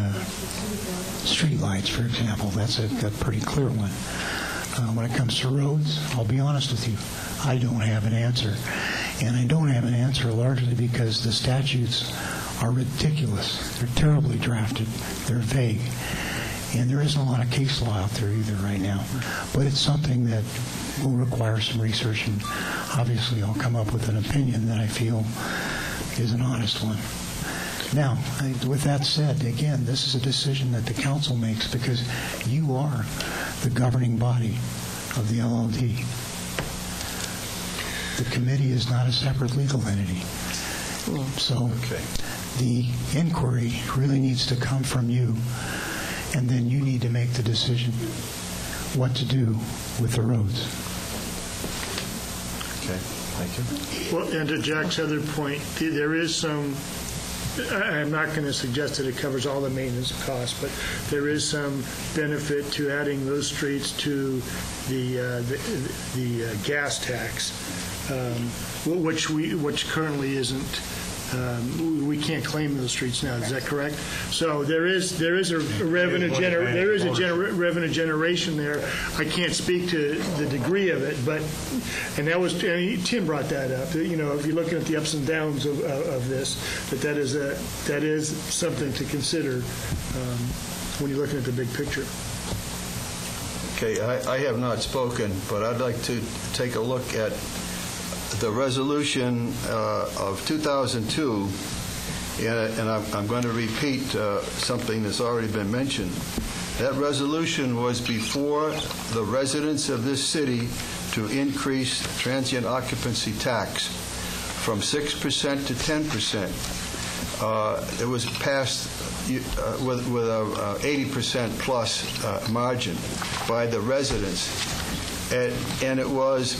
street lights, for example. That's a pretty clear one. When it comes to roads, I'll be honest with you, I don't have an answer. And I don't have an answer largely because the statutes are ridiculous. They're terribly drafted. They're vague. And there isn't a lot of case law out there either right now. But it's something that will require some research, and obviously I'll come up with an opinion that I feel is an honest one. Now, with that said, again, this is a decision that the council makes because you are the governing body of the LLD. The committee is not a separate legal entity. So the inquiry really needs to come from you, and then you need to make the decision what to do with the roads. Okay, thank you. Well, and to Jack's other point, there is some, I'm not going to suggest that it covers all the maintenance costs, but there is some benefit to adding those streets to the gas tax, which currently isn't. We can't claim those streets now. Is that correct? So there is a revenue revenue generation there. I can't speak to the degree of it, but Tim brought that up. You know, if you're looking at the ups and downs of this, that is something to consider when you're looking at the big picture. Okay, I have not spoken, but I'd like to take a look at the resolution of 2002, and I'm going to repeat something that's already been mentioned. That resolution was before the residents of this city to increase transient occupancy tax from 6% to 10%. It was passed with a 80% plus margin by the residents, and it was.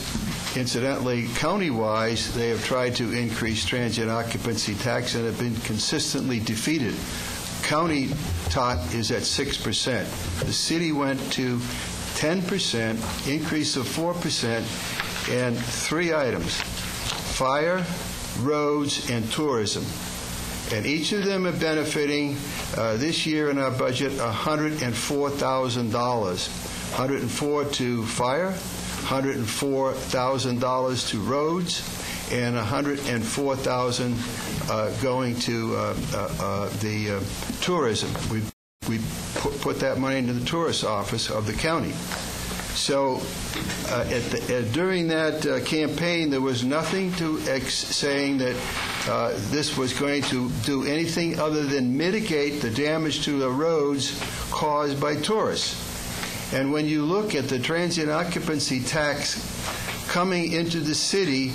Incidentally, county-wise, they have tried to increase transient occupancy tax and have been consistently defeated. County tot is at 6%. The city went to 10%, increase of 4%, and 3 items: fire, roads, and tourism. And each of them are benefiting this year in our budget $104,000. $104,000 to fire, $104,000 to roads, and $104,000 going to the tourism. We put that money into the tourist office of the county. So during that campaign, there was nothing saying that this was going to do anything other than mitigate the damage to the roads caused by tourists. And when you look at the transient occupancy tax coming into the city,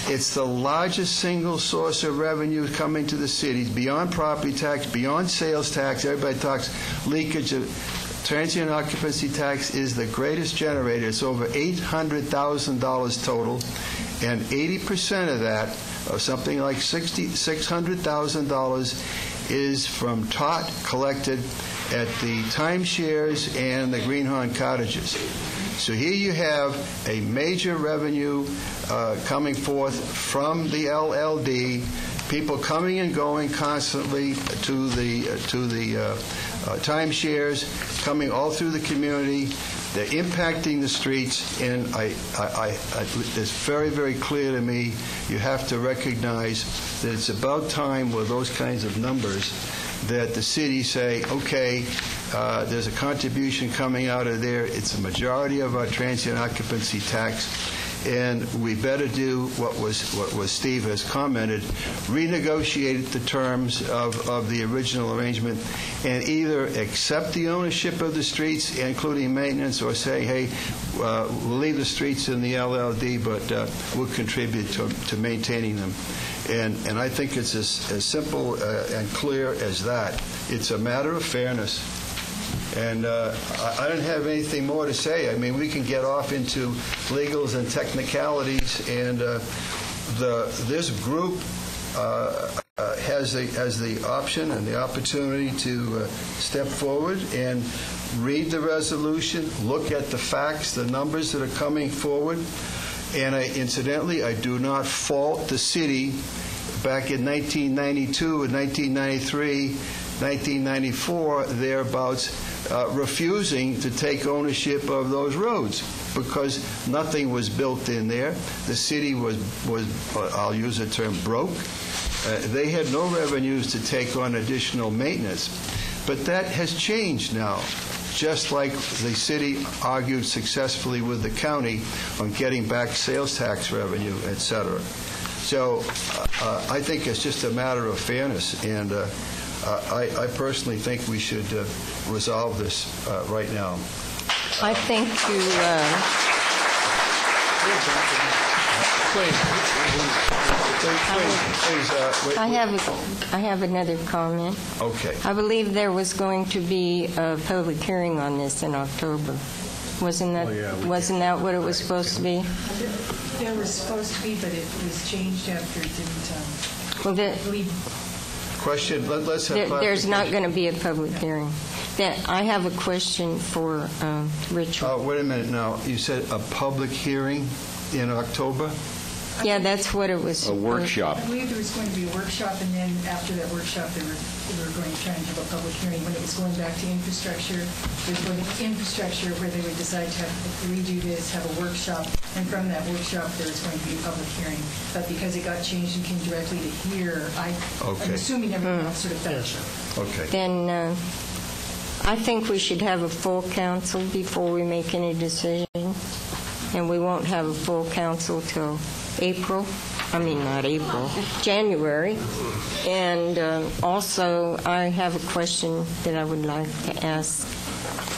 it's the largest single source of revenue coming to the city, beyond property tax, beyond sales tax. Everybody talks leakage. Transient occupancy tax is the greatest generator. It's over $800,000 total, and 80% of that, or something like $600,000, is from tot collected at the timeshares and the Greenhorn cottages. So here you have a major revenue coming forth from the LLD, people coming and going constantly to the timeshares, coming all through the community. They're impacting the streets, and it's very, very clear to me you have to recognize that it's about time with those kinds of numbers that the city say, okay, there's a contribution coming out of there. It's a majority of our transient occupancy tax, and we better do what Steve has commented, renegotiate the terms of the original arrangement, and either accept the ownership of the streets, including maintenance, or say, hey, we'll leave the streets in the LLD, but we'll contribute to maintaining them. And I think it's as simple and clear as that. It's a matter of fairness. And I don't have anything more to say. I mean, we can get off into legals and technicalities, and this group has the option and the opportunity to step forward and read the resolution, look at the facts, the numbers that are coming forward. And incidentally, I do not fault the city back in 1992 and 1993, 1994, thereabouts, refusing to take ownership of those roads because nothing was built in there. The city was I'll use the term, broke. They had no revenues to take on additional maintenance. But that has changed now. just like the city argued successfully with the county on getting back sales tax revenue, et cetera. So I think it's just a matter of fairness, and I personally think we should resolve this right now. I think I have another comment. Okay. I believe there was going to be a public hearing on this in October. Wasn't that what it was supposed to be? There was supposed to be, but it was changed after it didn't. Question. Let's have. There's not going to be a public hearing. I have a question for Richard. Wait a minute now. You said a public hearing in October? Yeah, that's what it was. A workshop. I believe there was going to be a workshop, and then after that workshop, they were going to try and have a public hearing. When it was going back to infrastructure, there's going to be infrastructure where they would decide to redo this, have a workshop, and from that workshop, there was going to be a public hearing. But because it got changed and came directly to here, I'm assuming everything else sort of fell. Okay. Then I think we should have a full council before we make any decision, and we won't have a full council till January. And also, I have a question that I would like to ask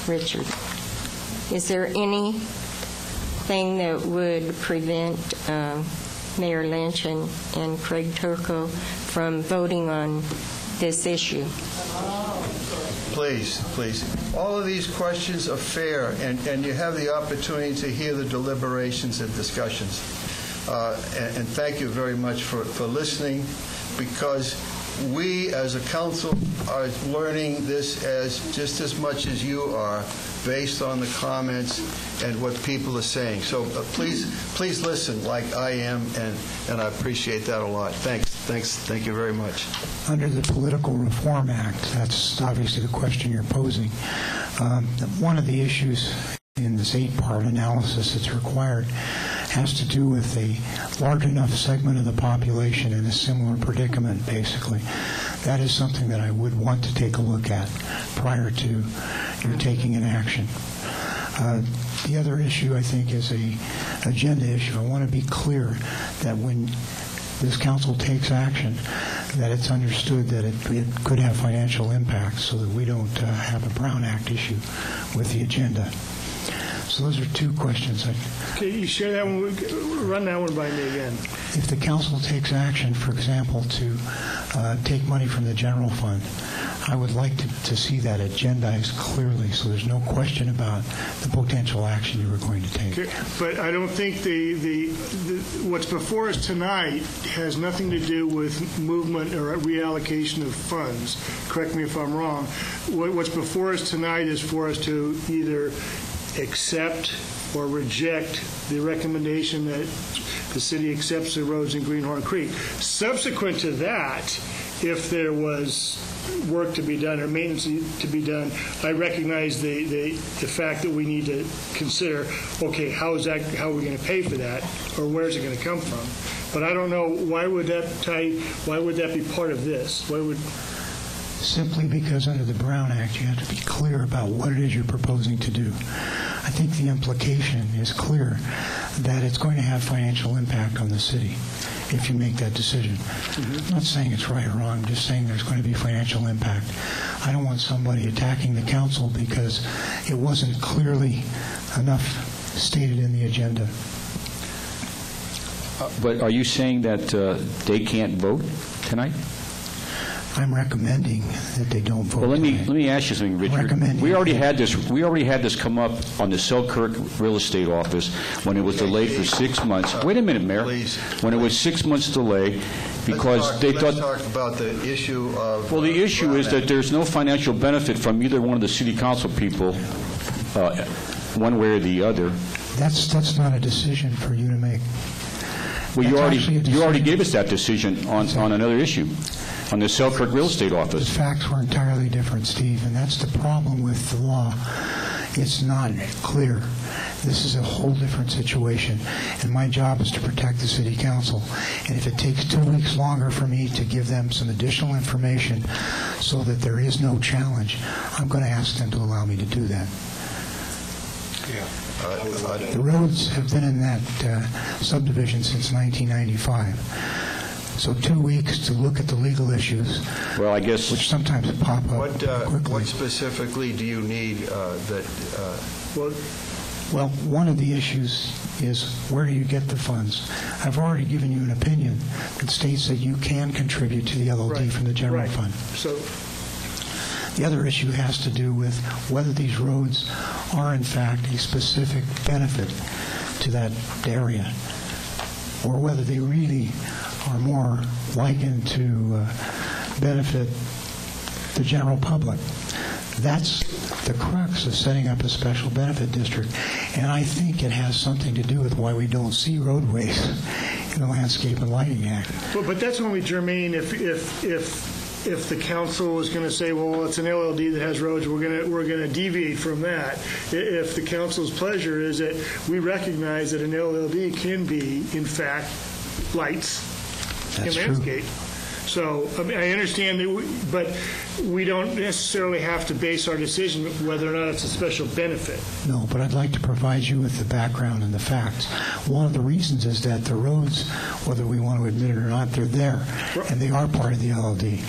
Richard. Is there anything that would prevent Mayor Lynch and Craig Turco from voting on this issue? Please. All of these questions are fair, and you have the opportunity to hear the deliberations and discussions. And thank you very much for listening, because we as a council are learning this just as much as you are, based on the comments and what people are saying. So please listen like I am, and I appreciate that a lot. Thank you very much. Under the Political Reform Act, that's obviously the question you're posing. One of the issues in this 8-part analysis that's required has to do with a large enough segment of the population in a similar predicament, basically. That is something that I would want to take a look at prior to your taking an action. The other issue, I think, is an agenda issue. I want to be clear that when this council takes action, that it's understood that it could have financial impacts, so that we don't have a Brown Act issue with the agenda. So those are two questions. Okay, you share that one. Run that one by me again. If the council takes action, for example, to take money from the general fund, I would like to see that agendized clearly, so there's no question about the potential action you were going to take. Okay, but I don't think what's before us tonight has nothing to do with movement or reallocation of funds. Correct me if I'm wrong. What's before us tonight is for us to either accept or reject the recommendation that the city accepts the roads in Greenhorn Creek. Subsequent to that, if there was work to be done or maintenance to be done, I recognize the fact that we need to consider, okay, how are we going to pay for that, or where is it going to come from? But I don't know, why would that be part of this? Simply because under the Brown Act, you have to be clear about what it is you're proposing to do. I think the implication is clear that it's going to have financial impact on the city if you make that decision. I'm not saying it's right or wrong. I'm just saying there's going to be financial impact. I don't want somebody attacking the council because it wasn't clearly enough stated in the agenda. But are you saying that they can't vote tonight? I'm recommending that they don't vote. Well, let me ask you something, Richard. We already had this come up on the Selkirk real estate office when it was delayed for 6 months. Wait a minute, Mayor. Please. When it was 6 months delay, because they thought. Let's talk about the issue of. Well, the issue is that there's no financial benefit from either one of the city council people, one way or the other. That's not a decision for you to make. Well, you already gave us that decision on another issue, on the Selkirk real estate office. The facts were entirely different, Steve, and that's the problem with the law. it's not clear. This is a whole different situation, and my job is to protect the city council. And if it takes 2 weeks longer for me to give them some additional information so that there is no challenge, I'm going to ask them to allow me to do that. The roads have been in that subdivision since 1995. So 2 weeks to look at the legal issues, well, I guess, which sometimes pop up quickly. What specifically do you need Well, one of the issues is where do you get the funds? I've already given you an opinion that states that you can contribute to the LOD from the general fund. So the other issue has to do with whether these roads are in fact a specific benefit to that area, or whether they really are more likened to benefit the general public. That's the crux of setting up a special benefit district, and I think it has something to do with why we don't see roadways in the Landscape and Lighting Act. But that's only germane if the council is going to say, well, it's an LLD that has roads, we're going to deviate from that. If the council's pleasure is that we recognize that an LLD can be, in fact, lights and landscape. So I understand that, but we don't necessarily have to base our decision whether or not it's a special benefit. No, but I'd like to provide you with the background and the facts. One of the reasons is that the roads, whether we want to admit it or not, they're there, and they are part of the LLD.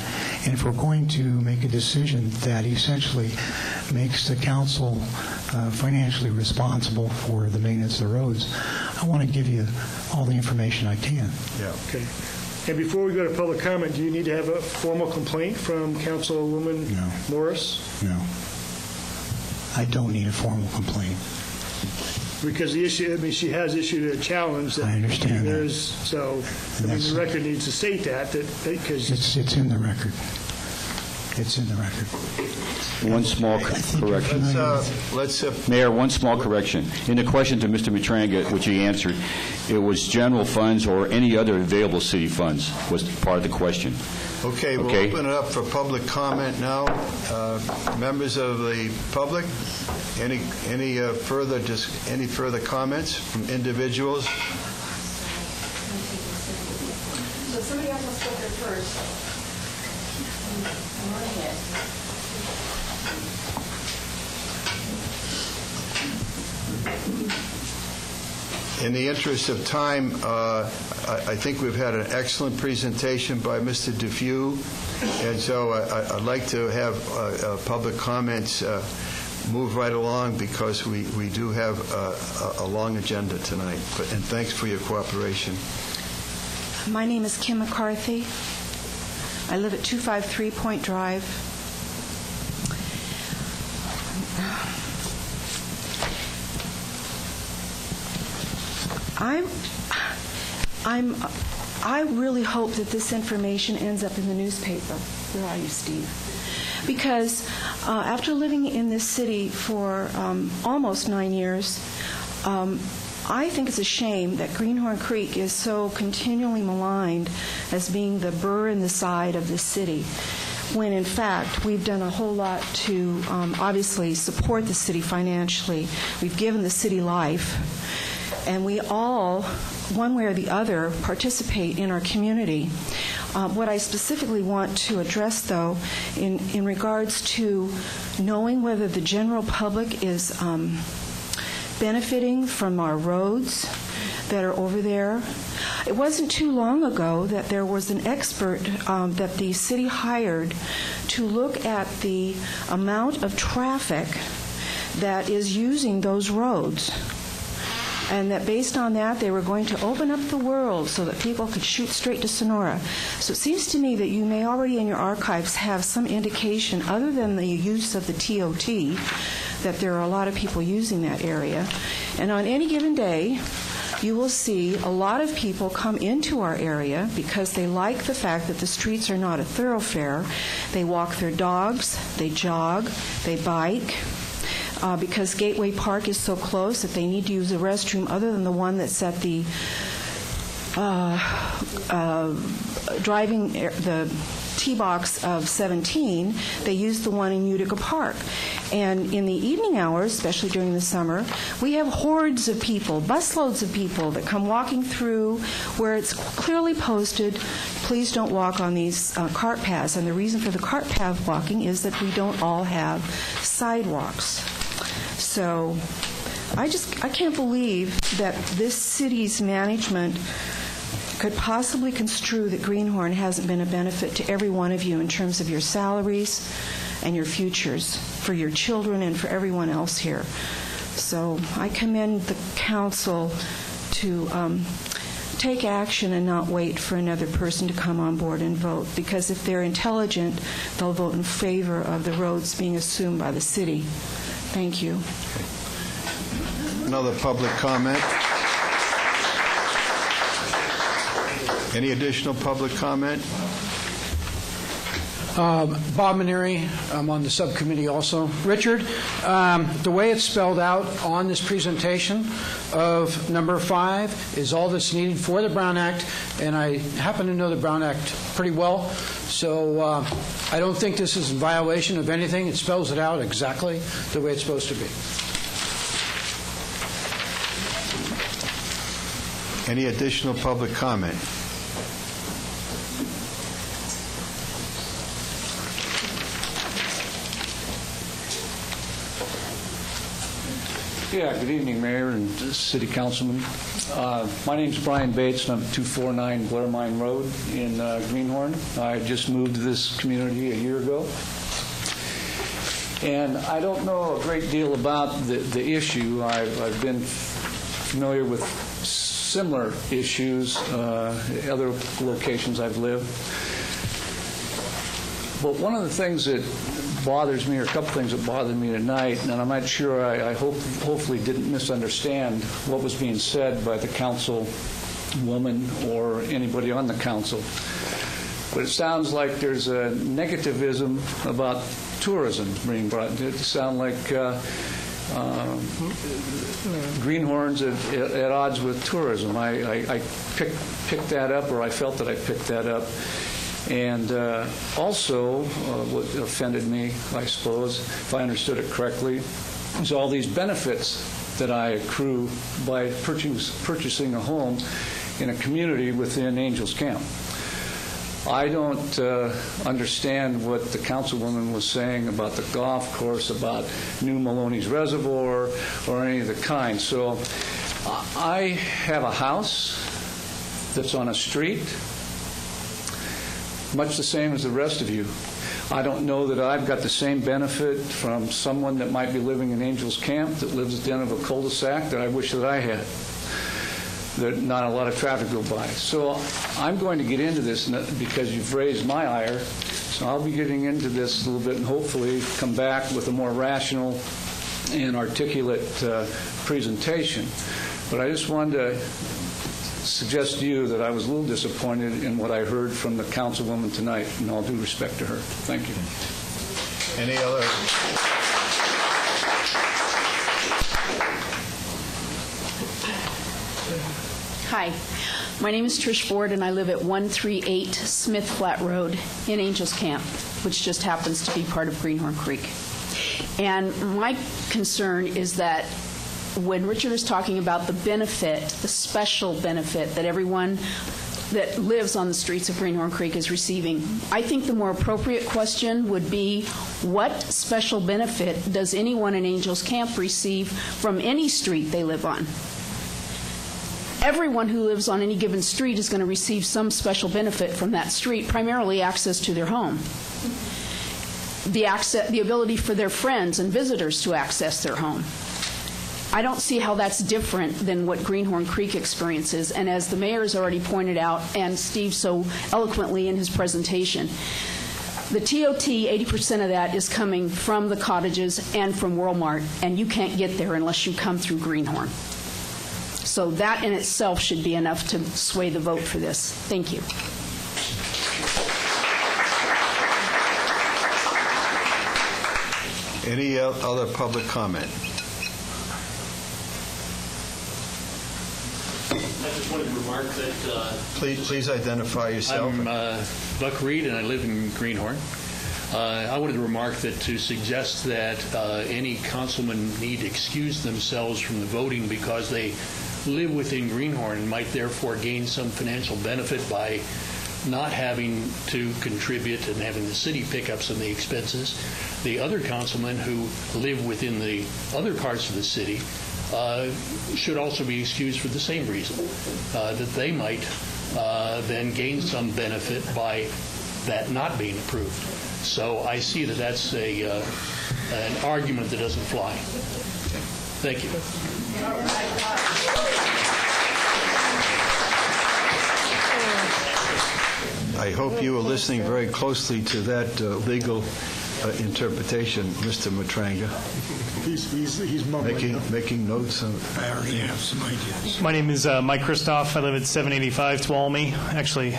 And if we're going to make a decision that essentially makes the council financially responsible for the maintenance of the roads, I want to give you all the information I can. Yeah. Okay. And before we go to public comment, do you need to have a formal complaint from Councilwoman Morris? No. I don't need a formal complaint. Because the issue, I mean, she has issued a challenge. That I understand that. So, I mean, the record needs to state that because it's in the record. It's in the record. One small correction. Let's Mayor, one small correction. In the question to Mr. Matranga, which he answered, it was general funds or any other available city funds was part of the question. Okay, we'll open it up for public comment now. Members of the public, any further comments from individuals? So somebody else will speak there first. In the interest of time, I think we've had an excellent presentation by Mr. DeFew, and so I'd like to have public comments move right along because we do have a long agenda tonight. And thanks for your cooperation. My name is Kim McCarthy. I live at 253 Point Drive. I really hope that this information ends up in the newspaper. Where are you, Steve? Because after living in this city for almost 9 years, I think it's a shame that Greenhorn Creek is so continually maligned as being the burr in the side of this city, when in fact we've done a whole lot to obviously support the city financially. We've given the city life, and we all, one way or the other, participate in our community. What I specifically want to address, though, in regards to knowing whether the general public is benefiting from our roads that are over there. It wasn't too long ago that there was an expert that the city hired to look at the amount of traffic that is using those roads, and that based on that they were going to open up the world so that people could shoot straight to Sonora. So it seems to me that you may already in your archives have some indication, other than the use of the TOT, that there are a lot of people using that area. And on any given day, you will see a lot of people come into our area because they like the fact that the streets are not a thoroughfare. They walk their dogs, they jog, they bike, because Gateway Park is so close that they need to use a restroom other than the one that's at the the T-box of 17. They use the one in Utica Park. And in the evening hours, especially during the summer, we have hordes of people, busloads of people that come walking through where it's clearly posted, please don't walk on these cart paths. And the reason for the cart path walking is that we don't all have sidewalks. So I can't believe that this city's management could possibly construe that Greenhorn hasn't been a benefit to every one of you in terms of your salaries and your futures for your children and for everyone else here. So I commend the council to take action and not wait for another person to come on board and vote, because if they're intelligent, they'll vote in favor of the roads being assumed by the city. Thank you. Another public comment. Any additional public comment? Bob Maneri, I'm on the subcommittee also. Richard, the way it's spelled out on this presentation of number 5 is all that's needed for the Brown Act, and I happen to know the Brown Act pretty well, so I don't think this is in violation of anything. It spells it out exactly the way it's supposed to be. Any additional public comment? Yeah, good evening, Mayor and City Councilman. My name's Brian Bates, and I'm at 249 Blair Mine Road in Greenhorn. I just moved to this community a year ago. And I don't know a great deal about the issue. I've been familiar with similar issues, other locations I've lived. But one of the things that bothers me, or a couple things that bothered me tonight, and I'm not sure, I hopefully didn't misunderstand what was being said by the councilwoman or anybody on the council. But it sounds like there's a negativism about tourism being brought. It sounds like Greenhorn's at odds with tourism. I picked that up, or I felt that I picked that up. And also, what offended me, I suppose, if I understood it correctly, is all these benefits that I accrue by purchasing a home in a community within Angels Camp. I don't understand what the councilwoman was saying about the golf course, about New Maloney's Reservoir, or any of the kind. So I have a house that's on a street, much the same as the rest of you. I don't know that I've got the same benefit from someone that might be living in Angels Camp that lives at the end of a cul-de-sac that I wish that I had. That not a lot of traffic go by. So I'm going to get into this because you've raised my ire. So I'll be getting into this a little bit and hopefully come back with a more rational and articulate presentation. But I just wanted to suggest to you that I was a little disappointed in what I heard from the councilwoman tonight, in all due respect to her. Thank you. Any other? Hi, my name is Trish Ford, and I live at 138 Smith Flat Road in Angels Camp, which just happens to be part of Greenhorn Creek. And my concern is that when Richard is talking about the benefit, the special benefit that everyone that lives on the streets of Greenhorn Creek is receiving, I think the more appropriate question would be, what special benefit does anyone in Angels Camp receive from any street they live on? Everyone who lives on any given street is going to receive some special benefit from that street, primarily access to their home. The ability for their friends and visitors to access their home. I don't see how that's different than what Greenhorn Creek experiences. And as the mayor has already pointed out, and Steve so eloquently in his presentation, the TOT, 80% of that is coming from the cottages and from Walmart, and you can't get there unless you come through Greenhorn. So that in itself should be enough to sway the vote for this. Thank you. Any other public comment? I just wanted to remark that... Please identify yourself. I'm Buck Reed, and I live in Greenhorn. I wanted to remark that to suggest that any councilman need to excuse themselves from the voting because they live within Greenhorn and might therefore gain some financial benefit by not having to contribute and having the city pick up some of the expenses. The other councilmen who live within the other parts of the city should also be excused for the same reason, that they might then gain some benefit by that not being approved. So I see that that's an argument that doesn't fly. Thank you. I hope you were listening very closely to that legal interpretation, Mr. Matranga. He's mumbling. Making notes. I already have some ideas. My name is Mike Kristoff. I live at 785 Tuolumne. Actually,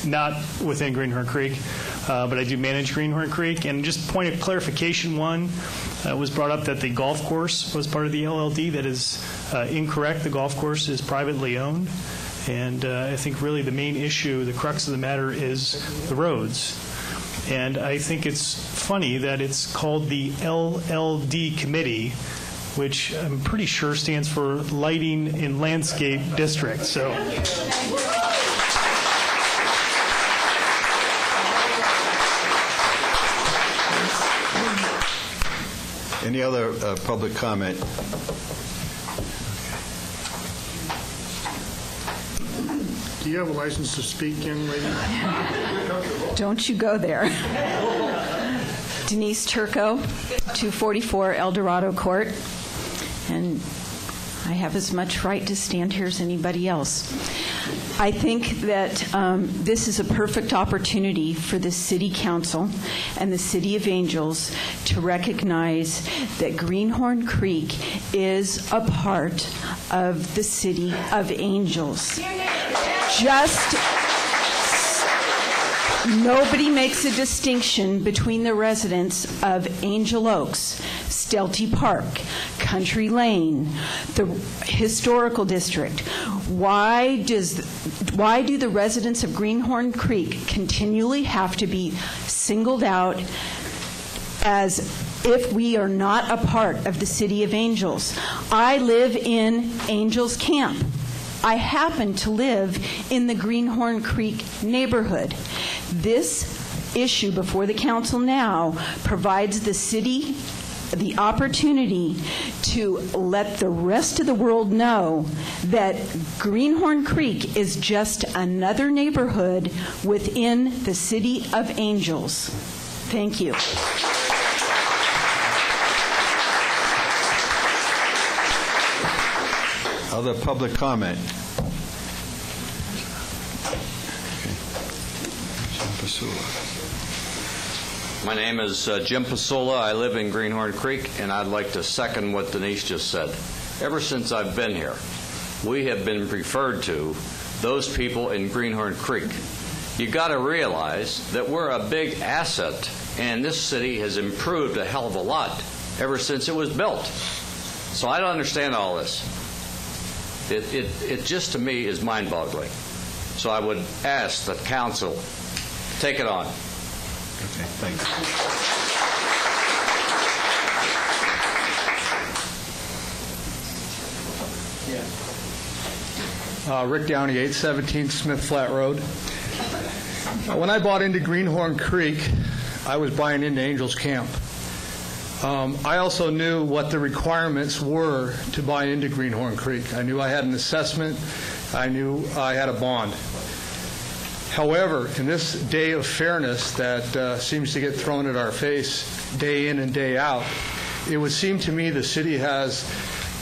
not within Greenhorn Creek, but I do manage Greenhorn Creek. And just point of clarification, one, was brought up that the golf course was part of the LLD. That is incorrect. The golf course is privately owned. And I think really the main issue, the crux of the matter, is the roads. And I think it's funny that it's called the LLD Committee, which I'm pretty sure stands for Lighting and Landscape District. So. Any other public comment? Do you have a license to speak, young lady? Don't you go there. Denise Turco, 244 El Dorado Court. And I have as much right to stand here as anybody else. I think that this is a perfect opportunity for the City Council and the City of Angels to recognize that Greenhorn Creek is a part of the City of Angels. Just nobody makes a distinction between the residents of Angel Oaks, Stelty Park, Country Lane, the historical district. Why do the residents of Greenhorn Creek continually have to be singled out as if we are not a part of the City of Angels? I live in Angels Camp. I happen to live in the Greenhorn Creek neighborhood. This issue before the council now provides the city the opportunity to let the rest of the world know that Greenhorn Creek is just another neighborhood within the City of Angels. Thank you. Other public comment? My name is Jim Pasula. I live in Greenhorn Creek, and I'd like to second what Denise just said. Ever since I've been here, we have been referred to, those people in Greenhorn Creek. You got to realize that we're a big asset, and this city has improved a hell of a lot ever since it was built. So I don't understand all this. It just, to me, is mind-boggling. So I would ask the council, take it on. Okay, thanks. Rick Downey, 817 Smith Flat Road. When I bought into Greenhorn Creek, I was buying into Angels Camp. I also knew what the requirements were to buy into Greenhorn Creek. I knew I had an assessment. I knew I had a bond. However, in this day of fairness that seems to get thrown at our face day in and day out, it would seem to me the city has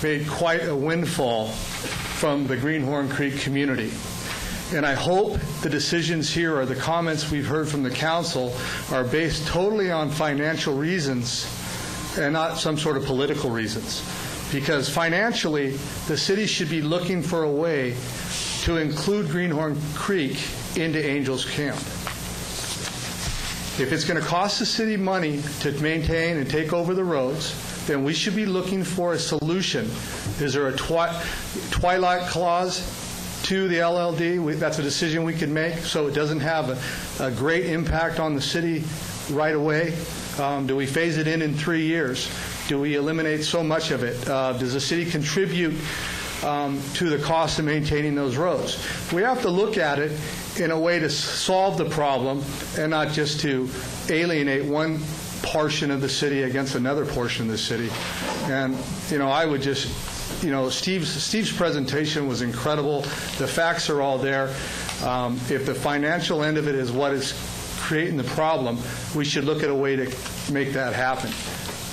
made quite a windfall from the Greenhorn Creek community. And I hope the decisions here or the comments we've heard from the council are based totally on financial reasons and not some sort of political reasons. Because financially, the city should be looking for a way to include Greenhorn Creek into Angels Camp. If it's going to cost the city money to maintain and take over the roads, then we should be looking for a solution. Is there a twilight clause to the LLD? That's a decision we can make so it doesn't have a great impact on the city right away? Do we phase it in 3 years? Do we eliminate so much of it? Does the city contribute to the cost of maintaining those roads? We have to look at it in a way to solve the problem and not just to alienate one portion of the city against another portion of the city. And, I would just, Steve's presentation was incredible. The facts are all there. If the financial end of it is what is creating the problem, we should look at a way to make that happen.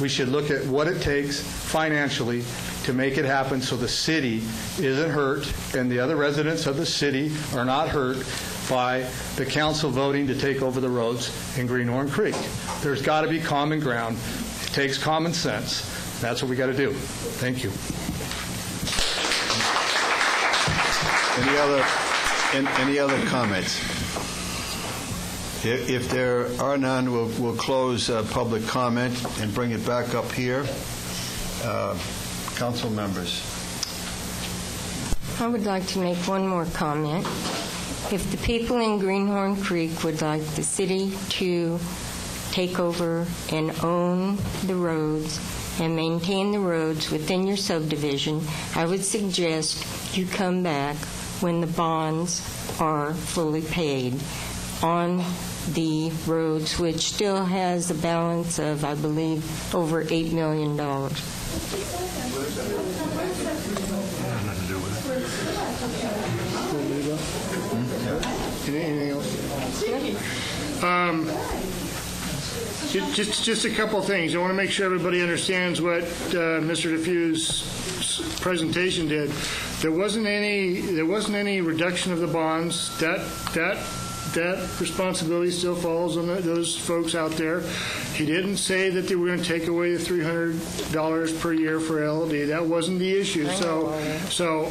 We should look at what it takes financially to make it happen so the city isn't hurt and the other residents of the city are not hurt by the council voting to take over the roads in Greenhorn Creek. There's got to be common ground. It takes common sense. That's what we got to do. Thank you. Any other comments? If there are none, we'll close public comment and bring it back up here. Council members. I would like to make one more comment. If the people in Greenhorn Creek would like the city to take over and own the roads and maintain the roads within your subdivision, I would suggest you come back when the bonds are fully paid on the roads, which still has a balance of, I believe, over $8 million. Anything else? Just a couple things. I want to make sure everybody understands what Mr. DeFew's presentation did. There wasn't any reduction of the bonds. That responsibility still falls on those folks out there. He didn't say that they were going to take away the $300 per year for LLD. That wasn't the issue. So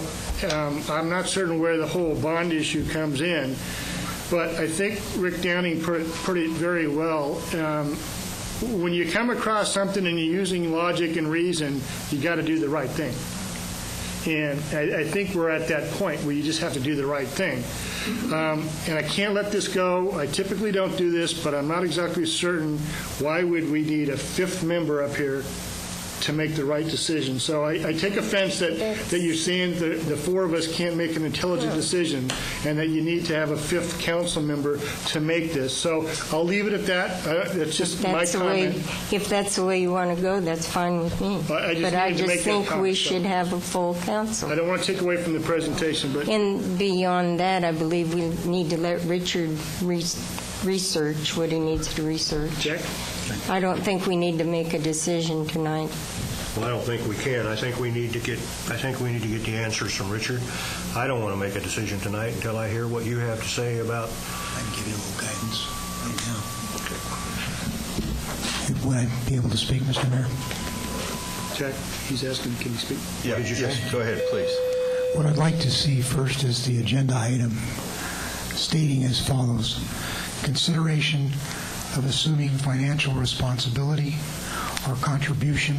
I'm not certain where the whole bond issue comes in. But I think Rick Downing put it very well. When you come across something and you're using logic and reason, you got to do the right thing. And I think we're at that point where you just have to do the right thing. And I can't let this go. I typically don't do this, but I'm not exactly certain why would we need a fifth member up here to make the right decision. So I take offense that you're saying the four of us can't make an intelligent decision and that you need to have a fifth council member to make this. So I'll leave it at that. That's just my comment. If that's the way you want to go, that's fine with me. I just think we should have a full council. I don't want to take away from the presentation, but and beyond that, I believe we need to let Richard research what he needs to research. Check. I don't think we need to make a decision tonight. Well, I don't think we can. I think we need to get the answers from Richard. I don't want to make a decision tonight until I hear what you have to say about. I can give you a little guidance right now. Would I be able to speak, Mr. Mayor? Check. He's asking, can he speak? Yeah. What did you say? Go ahead, please. What I'd like to see first is the agenda item stating as follows: consideration of assuming financial responsibility or contribution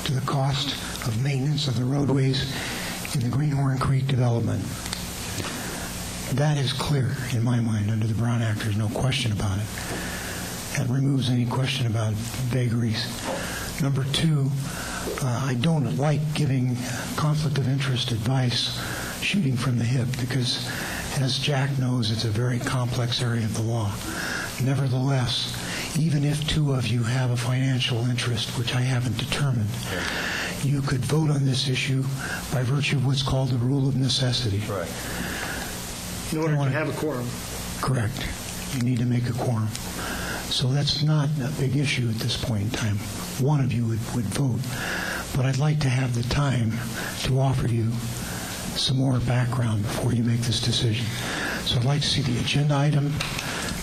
to the cost of maintenance of the roadways in the Greenhorn Creek development. That is clear in my mind under the Brown Act. There's no question about it. That removes any question about vagaries. Number two, I don't like giving conflict of interest advice shooting from the hip because, as Jack knows, it's a very complex area of the law. Nevertheless, even if two of you have a financial interest, which I haven't determined, you could vote on this issue by virtue of what's called the rule of necessity. Right. In order to have a quorum. Correct. You need to make a quorum. So that's not a big issue at this point in time. One of you would vote. But I'd like to have the time to offer you some more background before you make this decision. So I'd like to see the agenda item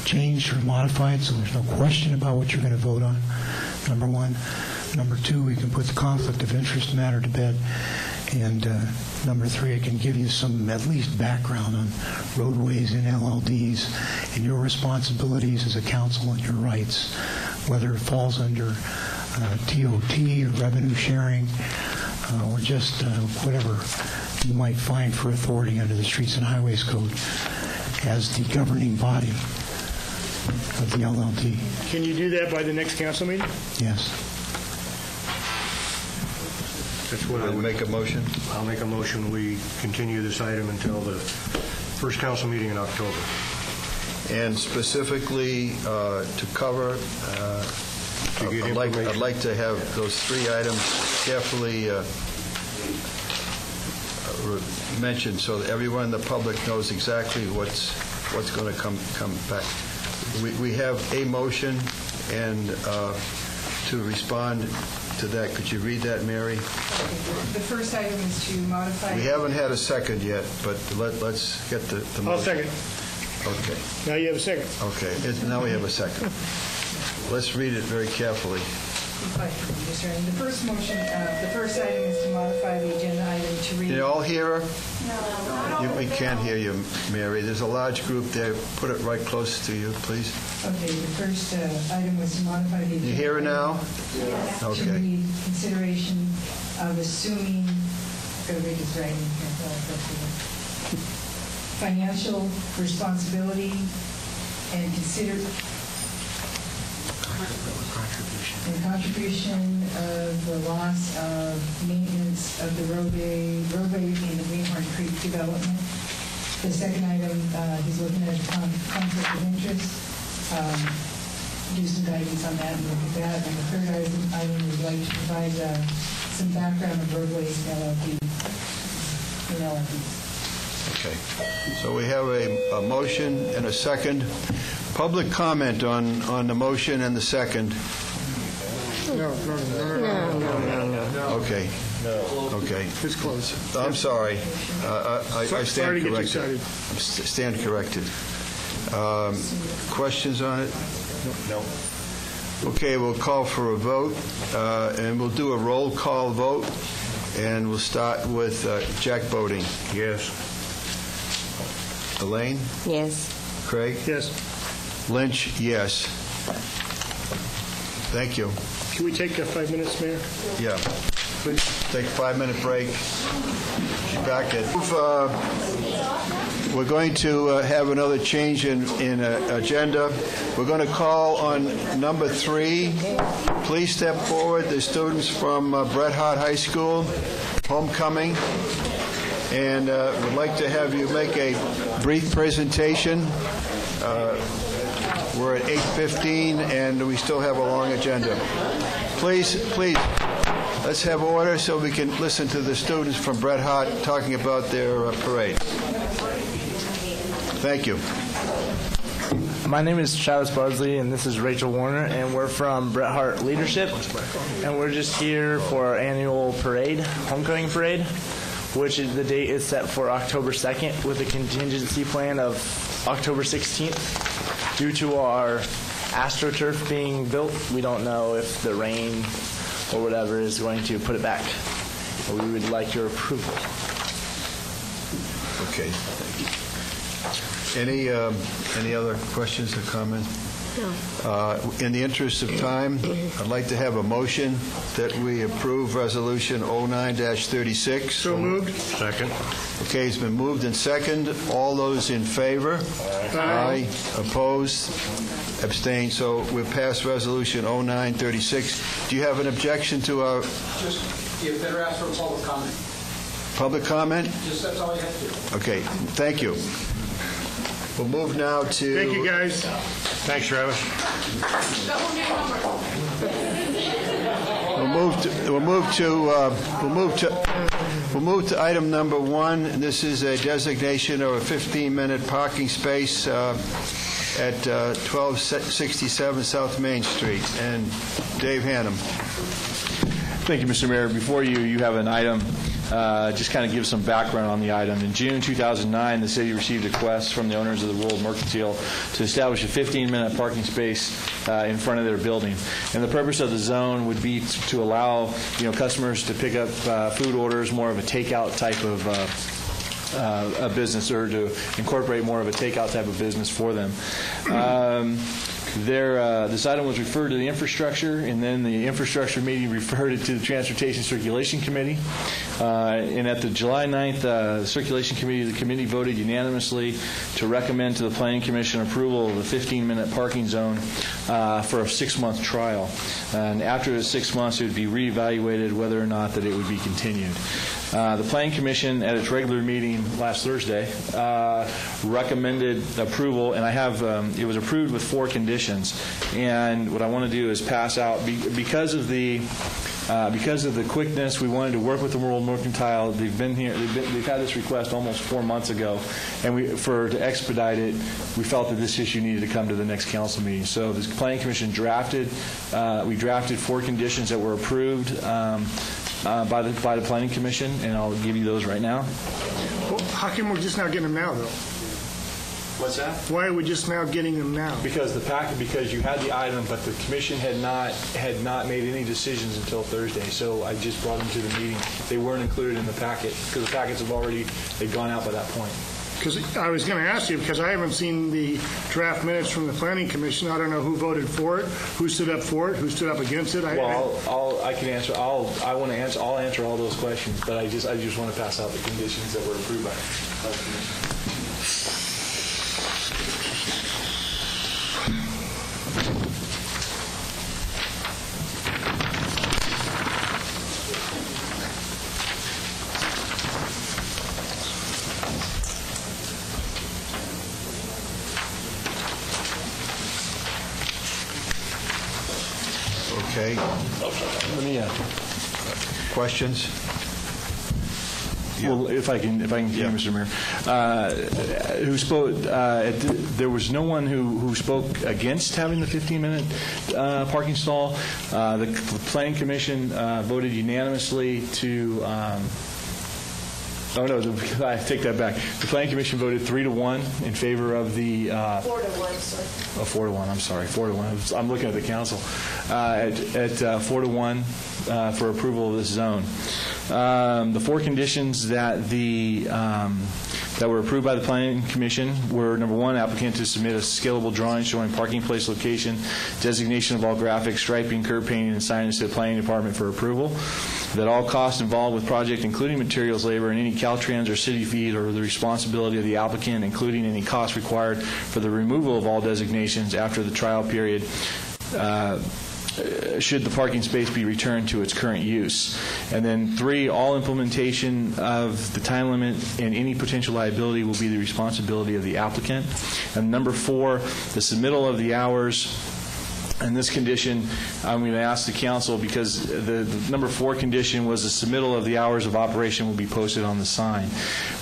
changed or modified so there's no question about what you're going to vote on, number one. Number two, we can put the conflict of interest matter to bed. And number three, I can give you some at least background on roadways and LLDs and your responsibilities as a council and your rights, whether it falls under TOT or revenue sharing or just whatever you might find for authority under the Streets and Highways Code as the governing body. of the LLD. Can you do that by the next council meeting? Yes. That's what I would make a motion. I'll make a motion. We continue this item until the first council meeting in October. And specifically to cover, I'd like to have those three items carefully mentioned so that everyone in the public knows exactly what's going to come back. We have a motion, and to respond to that, could you read that, Mary? The first item is to modify... We haven't had a second yet, but let's get the motion. I'll second. Okay. Now you have a second. Okay. Now we have a second. Let's read it very carefully. The first motion, the first item is to modify the agenda item to read... Can you all hear her? No. We can't hear you, Mary. There's a large group there. Put it right close to you, please. Okay, the first item was to modify the agenda... You hear her now? Yes. Okay. To read consideration of assuming... I've got to read this right in here. Financial responsibility and contribution of the loss of maintenance of the roadway in the Greenhorn Creek development. The second item, he's looking at conflict of interest. Do some guidance on that and look at that. And the third item we'd like to provide some background of roadways LLP. Okay. So we have a motion and a second. Public comment on the motion and the second. No. Okay. Okay. It's close. I'm sorry. I stand Sorry to get you corrected. excited. Stand corrected. Questions on it? No. Okay, we'll call for a vote, and we'll do a roll call vote, and we'll start with Jack Boating. Yes. Elaine? Yes. Craig? Yes. Lynch? Yes. Thank you. Can we take 5 minutes, Mayor? Yeah. Please take a 5-minute break. She's back at... We're going to have another change in agenda. We're going to call on number 3. Please step forward. The students from Bret Harte High School, homecoming. And we'd like to have you make a brief presentation. We're at 8:15, and we still have a long agenda. Please, let's have order so we can listen to the students from Bret Harte talking about their parade. Thank you. My name is Travis Bardsley, and this is Rachel Warner, and we're from Bret Harte Leadership, and we're just here for our annual parade, homecoming parade, which is, the date is set for October 2nd with a contingency plan of October 16th. Due to our AstroTurf being built, we don't know if the rain or whatever is going to put it back. But we would like your approval. Okay. Any other questions or comments? No. In the interest of time, I'd like to have a motion that we approve Resolution 09-36. So moved. Second. Okay, it's been moved and second. All those in favor? Aye. Opposed? Abstained. So we've passed Resolution 09-36. Do you have an objection to our... Just, you better ask for public comment. Public comment? Just that's all you have to do. Okay, thank you. We'll move now to... Thank you, guys. Thanks, Travis. We'll move to item number 1. And this is a designation of a 15-minute parking space at 1267 South Main Street. And Dave Hannum. Thank you, Mr. Mayor. Before you, you have an item. Just kind of give some background on the item. In June 2009, the city received a request from the owners of the World Mercantile to establish a 15-minute parking space in front of their building. And the purpose of the zone would be to allow customers to pick up food orders, more of a takeout type of a business, or to incorporate more of a takeout type of business for them. This item was referred to the infrastructure, and then the infrastructure meeting referred it to the Transportation Circulation Committee. And at the July 9th Circulation Committee, the committee voted unanimously to recommend to the Planning Commission approval of the 15-minute parking zone for a 6-month trial. And after the 6 months, it would be reevaluated whether or not that it would be continued. The Planning Commission, at its regular meeting last Thursday, recommended approval, and I have it was approved with 4 conditions. And what I want to do is pass out because of the quickness. We wanted to work with the World Mercantile. They've been here. They've had this request almost 4 months ago, and to expedite it, we felt that this issue needed to come to the next council meeting. So the Planning Commission drafted 4 conditions that were approved by the Planning Commission, and I'll give you those right now. Well, how come we're just now getting them now, though? What's that? Why are we just now getting them now? Because you had the item, but the commission had not made any decisions until Thursday. So I just brought them to the meeting. They weren't included in the packet because the packets they'd gone out by that point. Because I was going to ask you, because I haven't seen the draft minutes from the Planning Commission. I don't know who voted for it, who stood up for it, who stood up against it. I can answer. I'll answer all those questions, but I just want to pass out the conditions that were approved by the commission. Okay. Let me. Questions? Well, if I can continue, Mr. Mayor, who spoke? There was no one who spoke against having the 15-minute parking stall. The Planning Commission voted unanimously to. Oh no! I take that back. The Planning Commission voted 3-1 in favor of the. 4-1, sir. Oh, 4-1. I'm sorry, 4-1. I'm looking at the council at 4-1 for approval of this zone. The 4 conditions that that were approved by the Planning Commission were: number 1, applicant to submit a scalable drawing showing parking place location, designation of all graphics, striping, curb painting, and signage to the Planning Department for approval. That all costs involved with project, including materials, labor, and any Caltrans or city fees, are the responsibility of the applicant, including any costs required for the removal of all designations after the trial period, should the parking space be returned to its current use. And then 3, all implementation of the time limit and any potential liability will be the responsibility of the applicant. And number 4, the submittal of the hours. And this condition, I'm going to ask the council, because the number 4 condition was the submittal of the hours of operation will be posted on the sign.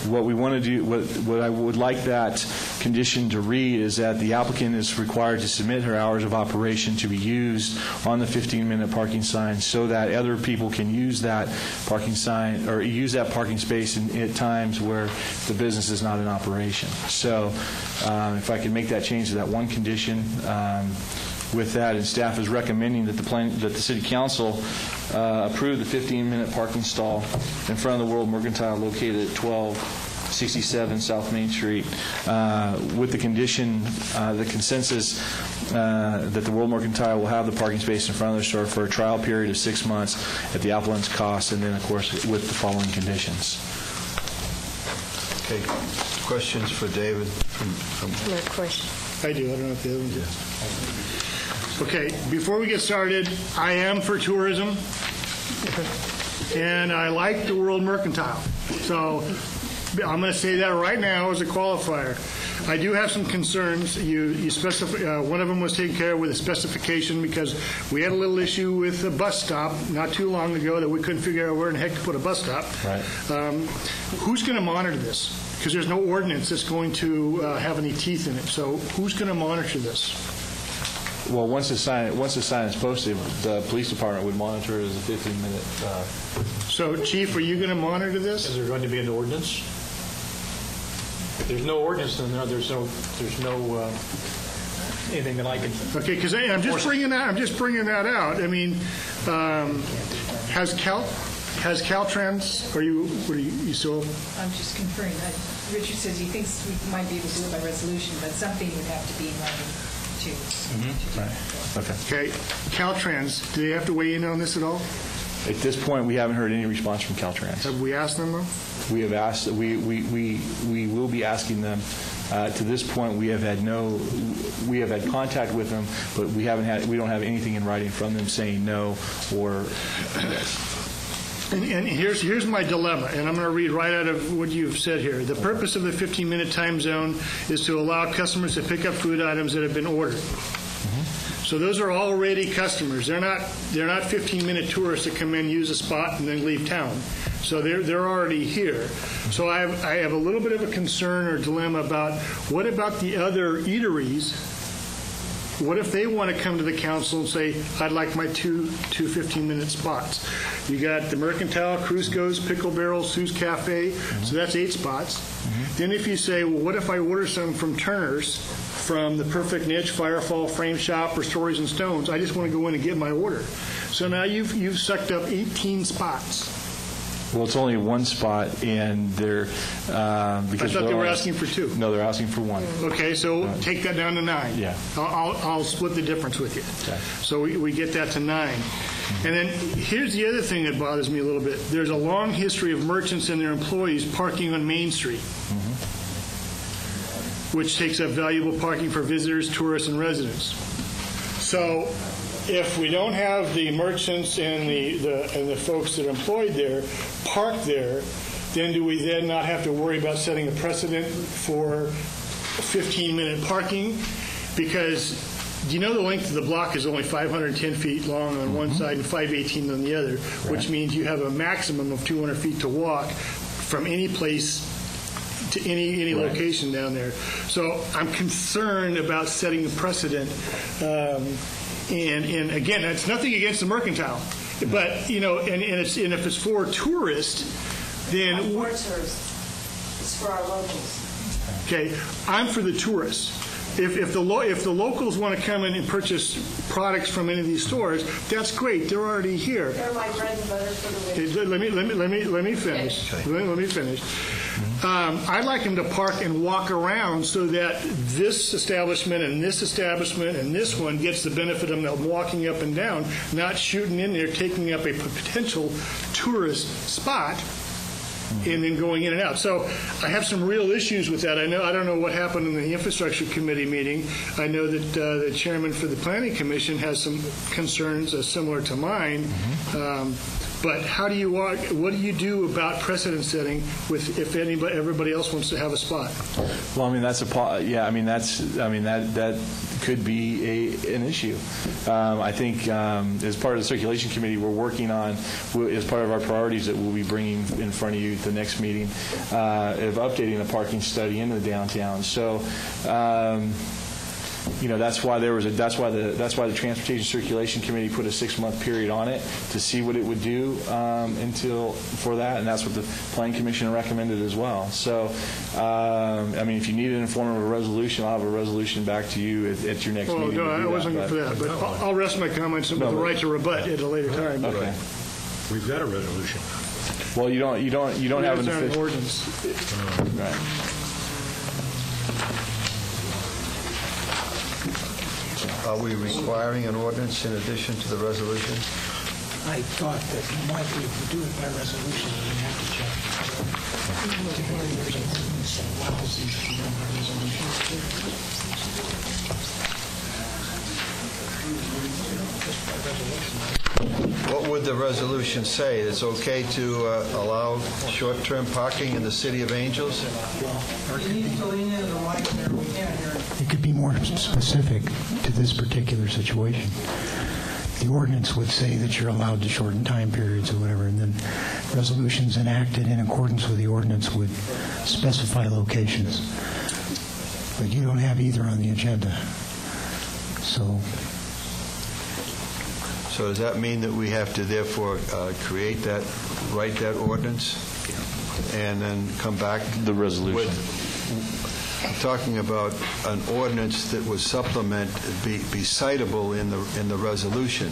What we want to do, what I would like that condition to read is that the applicant is required to submit her hours of operation to be used on the 15-minute parking sign, so that other people can use that parking sign or use that parking space at times where the business is not in operation. So if I can make that change to that one condition. With that, and staff is recommending that the City Council approve the 15-minute parking stall in front of the World Mercantile located at 1267 South Main Street, with the condition, the consensus that the World Mercantile will have the parking space in front of the store for a trial period of 6 months at the applicant's cost, and then, of course, with the following conditions. Okay. Questions for David? No question. I do. I don't know if the other one does. Okay, before we get started, I am for tourism, and I like the World Mercantile. So I'm going to say that right now as a qualifier. I do have some concerns. You specify, one of them was taken care of with a specification, because we had a little issue with a bus stop not too long ago that we couldn't figure out where in the heck to put a bus stop. Right. Who's going to monitor this? Because there's no ordinance that's going to have any teeth in it. So who's going to monitor this? Well, once the sign is posted, the police department would monitor it as a 15-minute. So, Chief, are you going to monitor this? Is there going to be an ordinance? If there's no ordinance, then there's no anything that I can. Okay, because I'm just bringing that out. I mean, has Caltrans? Are you still? I'm just conferring. Richard says he thinks we might be able to do it by resolution, but something would have to be in writing. too. Okay. Caltrans, do they have to weigh in on this at all? At this point, we haven't heard any response from Caltrans. Have we asked them, though? We have asked. We will be asking them. To this point, we have had contact with them, but we don't have anything in writing from them saying no or yes. And here's my dilemma, and I'm going to read right out of what you've said here. The purpose of the 15-minute time zone is to allow customers to pick up food items that have been ordered. So those are already customers. They're not 15-minute tourists that come in, use a spot, and then leave town. So they're already here. So I have a little bit of a concern or dilemma about what about the other eateries? What if they want to come to the council and say, I'd like my two 15-minute spots? You got the Mercantile, Cruzco's, Pickle Barrel, Sue's Cafe, so that's 8 spots. Then if you say, well, what if I order some from Turner's, from the Perfect Niche, Firefall, Frame Shop, or Stories and Stones? I just want to go in and get my order. So now you've sucked up 18 spots. Well, it's only 1 spot, and they're because I thought they were asking for 2. No, they're asking for 1. Okay, so take that down to 9. Yeah. I'll split the difference with you. Okay. So we get that to 9. And then here's the other thing that bothers me a little bit. There's a long history of merchants and their employees parking on Main Street, which takes up valuable parking for visitors, tourists, and residents. So if we don't have the merchants and the folks that are employed there parked there, then do we then not have to worry about setting a precedent for 15-minute parking? Because do you know the length of the block is only 510 feet long on one side and 518 on the other, which means you have a maximum of 200 feet to walk from any place to any location down there. So I'm concerned about setting a precedent. And again, it's nothing against the Mercantile, but and if it's for tourists, then it's for tourists. It's for our locals. Okay, I'm for the tourists. If the locals want to come in and purchase products from any of these stores, that's great. They're already here. They're my bread and butter for the week. Okay, let me finish. Let me finish. I'd like them to park and walk around so that this establishment and this establishment and this one gets the benefit of them walking up and down, not shooting in there, taking up a potential tourist spot, and then going in and out. So I have some real issues with that. I don't know what happened in the infrastructure committee meeting. I know that the chairman for the planning commission has some concerns similar to mine. But what do you do about precedent setting if everybody else wants to have a spot? Well, I mean that could be an issue. I think as part of the circulation committee, we're working on as part of our priorities that we'll be bringing in front of you at the next meeting of updating the parking study into the downtown. So. That's why the Transportation Circulation Committee put a 6-month period on it to see what it would do for that, and that's what the Planning Commission recommended as well. So, if you need it in the form of a resolution, I'll have a resolution back to you at your next meeting. No, I wasn't for that, but I'll rest my comments with the right to rebut at a later time. Okay. We've got a resolution. Well, you don't have an official ordinance. Right. Are we requiring an ordinance in addition to the resolution? I thought that you might be able to do it by resolution, and you have to check. Typically, there's an ordinance that allows these to be done by resolution. What would the resolution say? It's okay to allow short-term parking in the City of Angels? It could be more specific to this particular situation. The ordinance would say that you're allowed to shorten time periods or whatever, and then resolutions enacted in accordance with the ordinance would specify locations. But you don't have either on the agenda. So does that mean that we have to therefore write that ordinance and then come back? The resolution. I'm talking about an ordinance that would supplement, be citable in the resolution.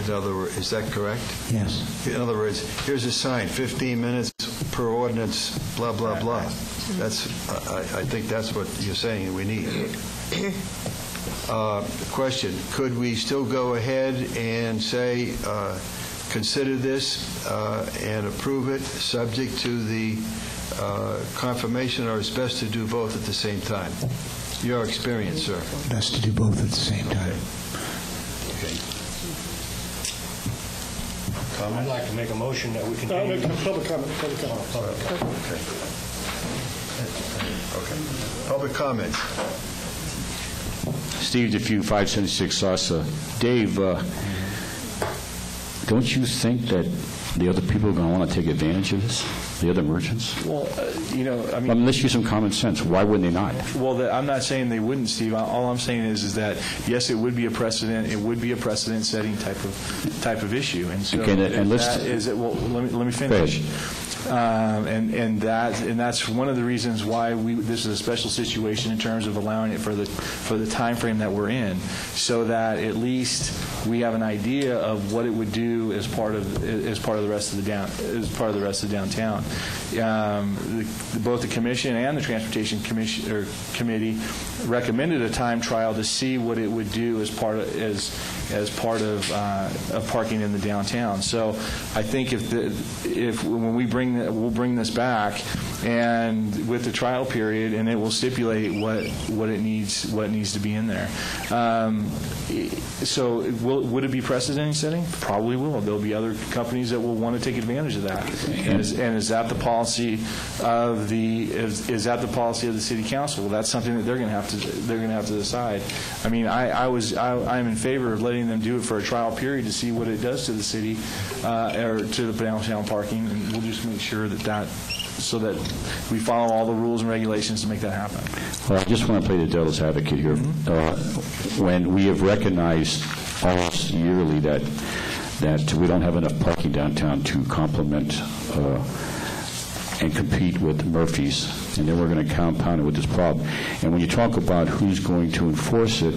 In other words, is that correct? Yes. In other words, here's a sign, 15 minutes per ordinance, blah, blah, blah. I think that's what you're saying we need. Question, could we still go ahead and say, consider this and approve it, subject to the confirmation, or it's best to do both at the same time? Your experience, sir. Best to do both at the same time. Okay. I'd like to make a motion that we continue. Public comment. Okay. Public comments. Steve DeFew, 576 Sasa. Dave, don't you think that the other people are going to want to take advantage of this? The other merchants? Well, I mean, let's use some common sense. Why wouldn't they not? Well, I'm not saying they wouldn't, Steve. All I'm saying is that yes, it would be a precedent. It would be a precedent-setting type of issue. And so, okay, let me finish. And that's one of the reasons why this is a special situation in terms of allowing it for the time frame that we're in, so that at least we have an idea of what it would do as part of the rest of the downtown. Both the commission and the transportation committee recommended a time trial to see what it would do as part of parking in the downtown. So I think when we'll bring this back, and with the trial period, and it will stipulate what it needs to be in there. So would it be precedent setting? Probably will. There'll be other companies that will want to take advantage of that. And is that the policy of the city council? Well, that's something that they're going to have to decide. I mean, I'm in favor of letting them do it for a trial period to see what it does to the city or to the downtown parking, and we'll just make sure so that we follow all the rules and regulations to make that happen. Well, I just want to play the devil's advocate here. When we have recognized almost yearly that we don't have enough parking downtown to complement and compete with Murphy's, and then we're going to compound it with this problem. And when you talk about who's going to enforce it,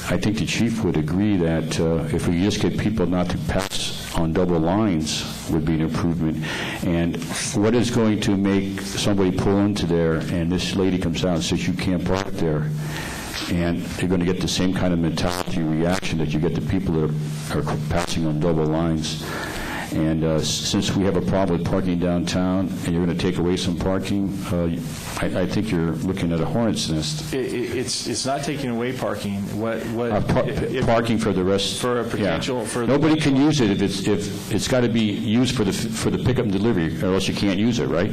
I think the chief would agree that if we just get people not to pass on double lines would be an improvement. And what is going to make somebody pull into there and this lady comes out and says you can't park there, and they're going to get the same kind of mentality reaction that you get the people that are passing on double lines. And since we have a problem with parking downtown and you're going to take away some parking, I think you're looking at a hornet's nest. It's not taking away parking. Parking for the rest. For a potential. Yeah. Nobody can use it if it's got to be used for the pickup and delivery, or else you can't use it, right?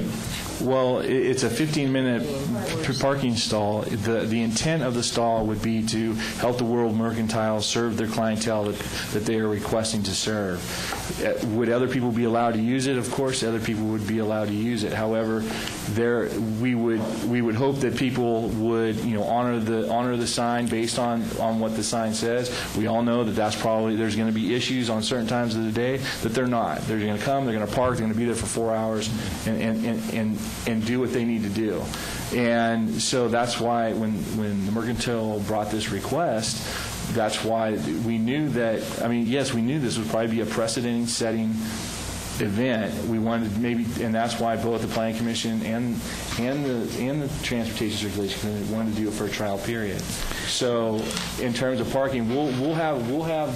Well, it's a 15-minute parking stall. The intent of the stall would be to help the World Mercantile serve their clientele that they are requesting to serve. Would other people be allowed to use it? Of course, other people would be allowed to use it. However, we would hope that people would honor the sign based on what the sign says. We all know that's probably there's going to be issues on certain times of the day that they're not. They're going to come. They're going to park. They're going to be there for 4 hours and do what they need to do. And so that's why when the Mercantile brought this request, that's why we knew that, yes, we knew this would probably be a precedent-setting event. We wanted and that's why both the Planning Commission and the Transportation Circulation Committee wanted to do it for a trial period. So in terms of parking, we'll have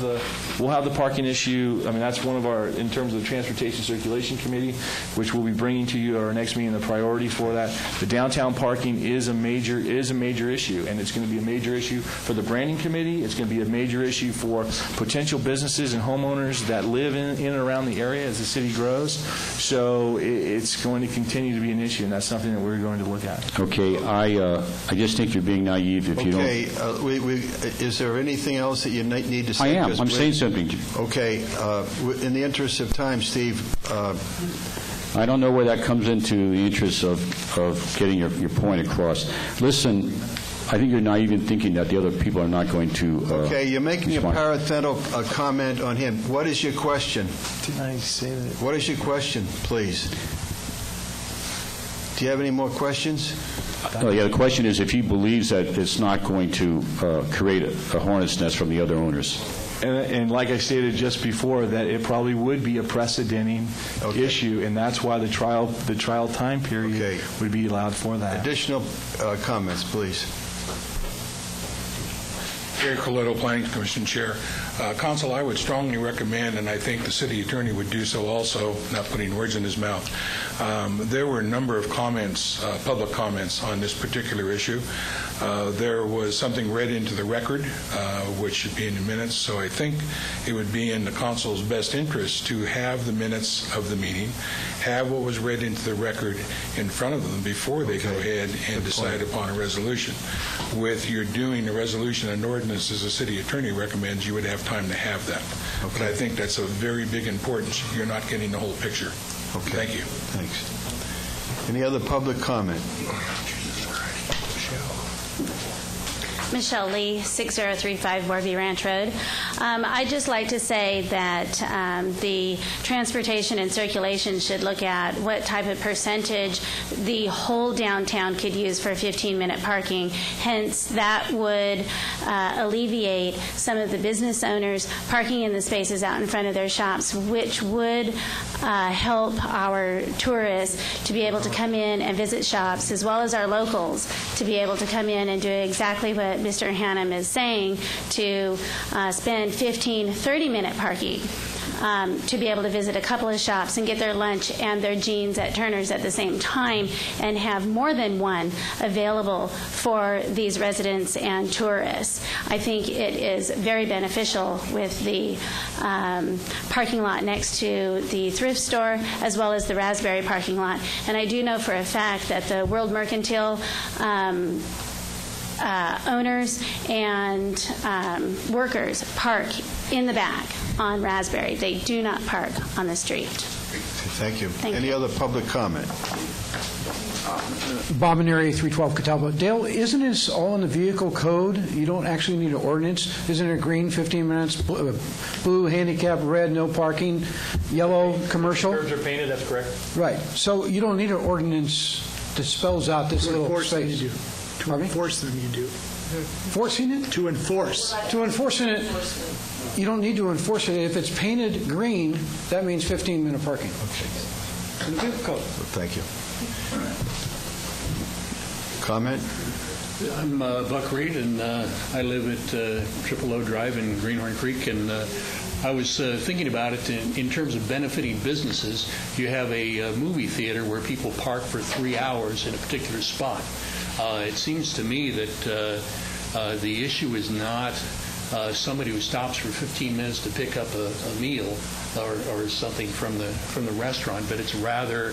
the parking issue. That's one of our, in terms of the Transportation Circulation Committee, which we'll be bringing to you at our next meeting, the priority for that. The downtown parking is a major issue, and it's going to be a major issue for the Branding Committee. It's going to be a major issue for potential businesses and homeowners that live in and around the area as the city grows. So it's going to continue to be an issue, and that's something that we're going to look at. Okay, I just think you're being naive if you don't. Is there anything else that you need to say? I am. I'm saying something. Okay. In the interest of time, Steve. I don't know where that comes into the interest of getting your point across. Listen, I think you're naive in thinking that the other people are not going to Okay, you're making respond. A parenthetical comment on him. What is your question? Didn't I say that? What is your question, please? Do you have any more questions? The question is if he believes that it's not going to create a hornet's nest from the other owners. And like I stated just before, that it probably would be a precedenting issue, and that's why the trial time period would be allowed for that. Additional comments, please. Gary Coletto, Planning Commission Chair. Council, I would strongly recommend, and I think the city attorney would do so also, not putting words in his mouth. There were a number of comments, public comments on this particular issue. There was something read into the record, which should be in the minutes, so I think it would be in the council's best interest to have the minutes of the meeting, have what was read into the record in front of them before they go ahead and decide upon a resolution. With your doing a resolution and ordinance, as the city attorney recommends, you would have time to have that. But I think that's of very big importance. You're not getting the whole picture. Okay. Thank you. Thanks. Any other public comment? Michelle Lee, 6035 Warby Ranch Road. I'd just like to say that the transportation and circulation should look at what type of percentage the whole downtown could use for 15-minute parking. Hence, that would alleviate some of the business owners parking in the spaces out in front of their shops, which would help our tourists to be able to come in and visit shops, as well as our locals to be able to come in and do exactly what Mr. Hannum is saying, to spend 15, 30-minute parking to be able to visit a couple of shops and get their lunch and their jeans at Turner's at the same time, and have more than one available for these residents and tourists. I think it is very beneficial with the parking lot next to the thrift store, as well as the Raspberry parking lot. And I do know for a fact that the World Mercantile owners and workers park in the back on Raspberry. They do not park on the street. Thank you. Any other public comment? Bob Maneri, 312 Catawba. Dale, isn't this all in the vehicle code? You don't actually need an ordinance? Isn't it green, 15 minutes, blue, handicap, red, no parking, yellow, commercial? Curbs are painted, that's correct. Right. So you don't need an ordinance that spells out this little space. You do. To enforce them, you do. Forcing it? To enforce. To enforcing it, you don't need to enforce it. If it's painted green, that means 15-minute parking. Okay. In the vehicle code. Thank you. Comment? I'm Buck Reed, and I live at Triple O Drive in Greenhorn Creek, and I was thinking about it in terms of benefiting businesses. You have a movie theater where people park for 3 hours in a particular spot. It seems to me that the issue is not somebody who stops for 15 minutes to pick up a meal or something from the restaurant, but it's rather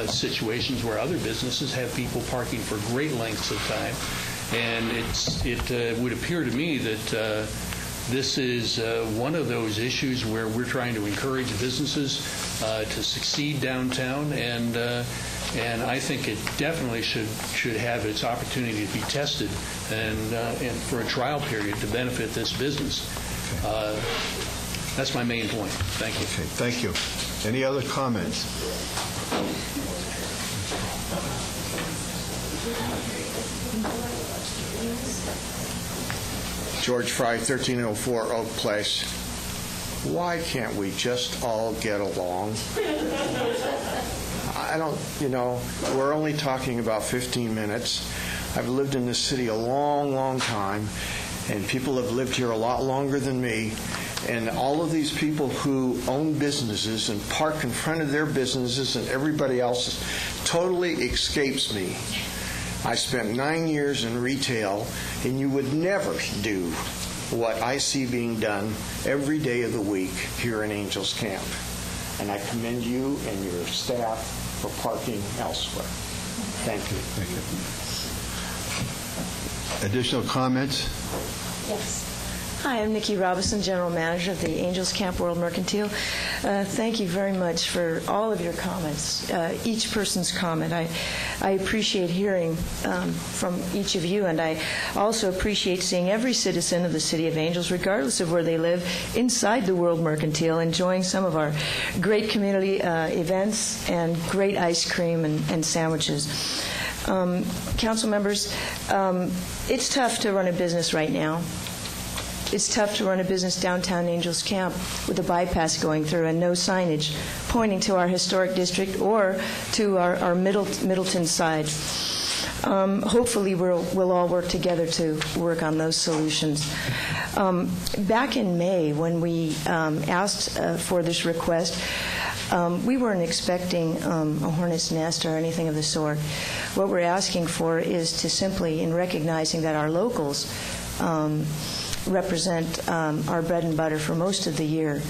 situations where other businesses have people parking for great lengths of time. And it would appear to me that this is one of those issues where we're trying to encourage businesses to succeed downtown, and I think it definitely should have its opportunity to be tested and for a trial period to benefit this business. That's my main point. Thank you. Okay, thank you. Any other comments? George Fry, 1304 Oak Place. Why can't we just all get along? I don't, we're only talking about 15 minutes. I've lived in this city a long, long time, and people have lived here a lot longer than me. And all of these people who own businesses and park in front of their businesses and everybody else's totally escapes me. I spent 9 years in retail, and you would never do what I see being done every day of the week here in Angels Camp. And I commend you and your staff for parking elsewhere. Thank you. Thank you. Additional comments? Yes. Hi, I'm Nikki Robinson, General Manager of the Angels Camp World Mercantile. Thank you very much for all of your comments, each person's comment. I appreciate hearing from each of you, and I also appreciate seeing every citizen of the City of Angels, regardless of where they live, inside the World Mercantile, enjoying some of our great community events and great ice cream and sandwiches. Council members, it's tough to run a business right now. It's tough to run a business downtown Angels Camp with a bypass going through and no signage pointing to our historic district or to our Middleton side. Hopefully, we'll all work together to work on those solutions. Back in May, when we asked for this request, we weren't expecting a hornet's nest or anything of the sort. What we're asking for is to simply, in recognizing that our locals represent our bread and butter for most of the year,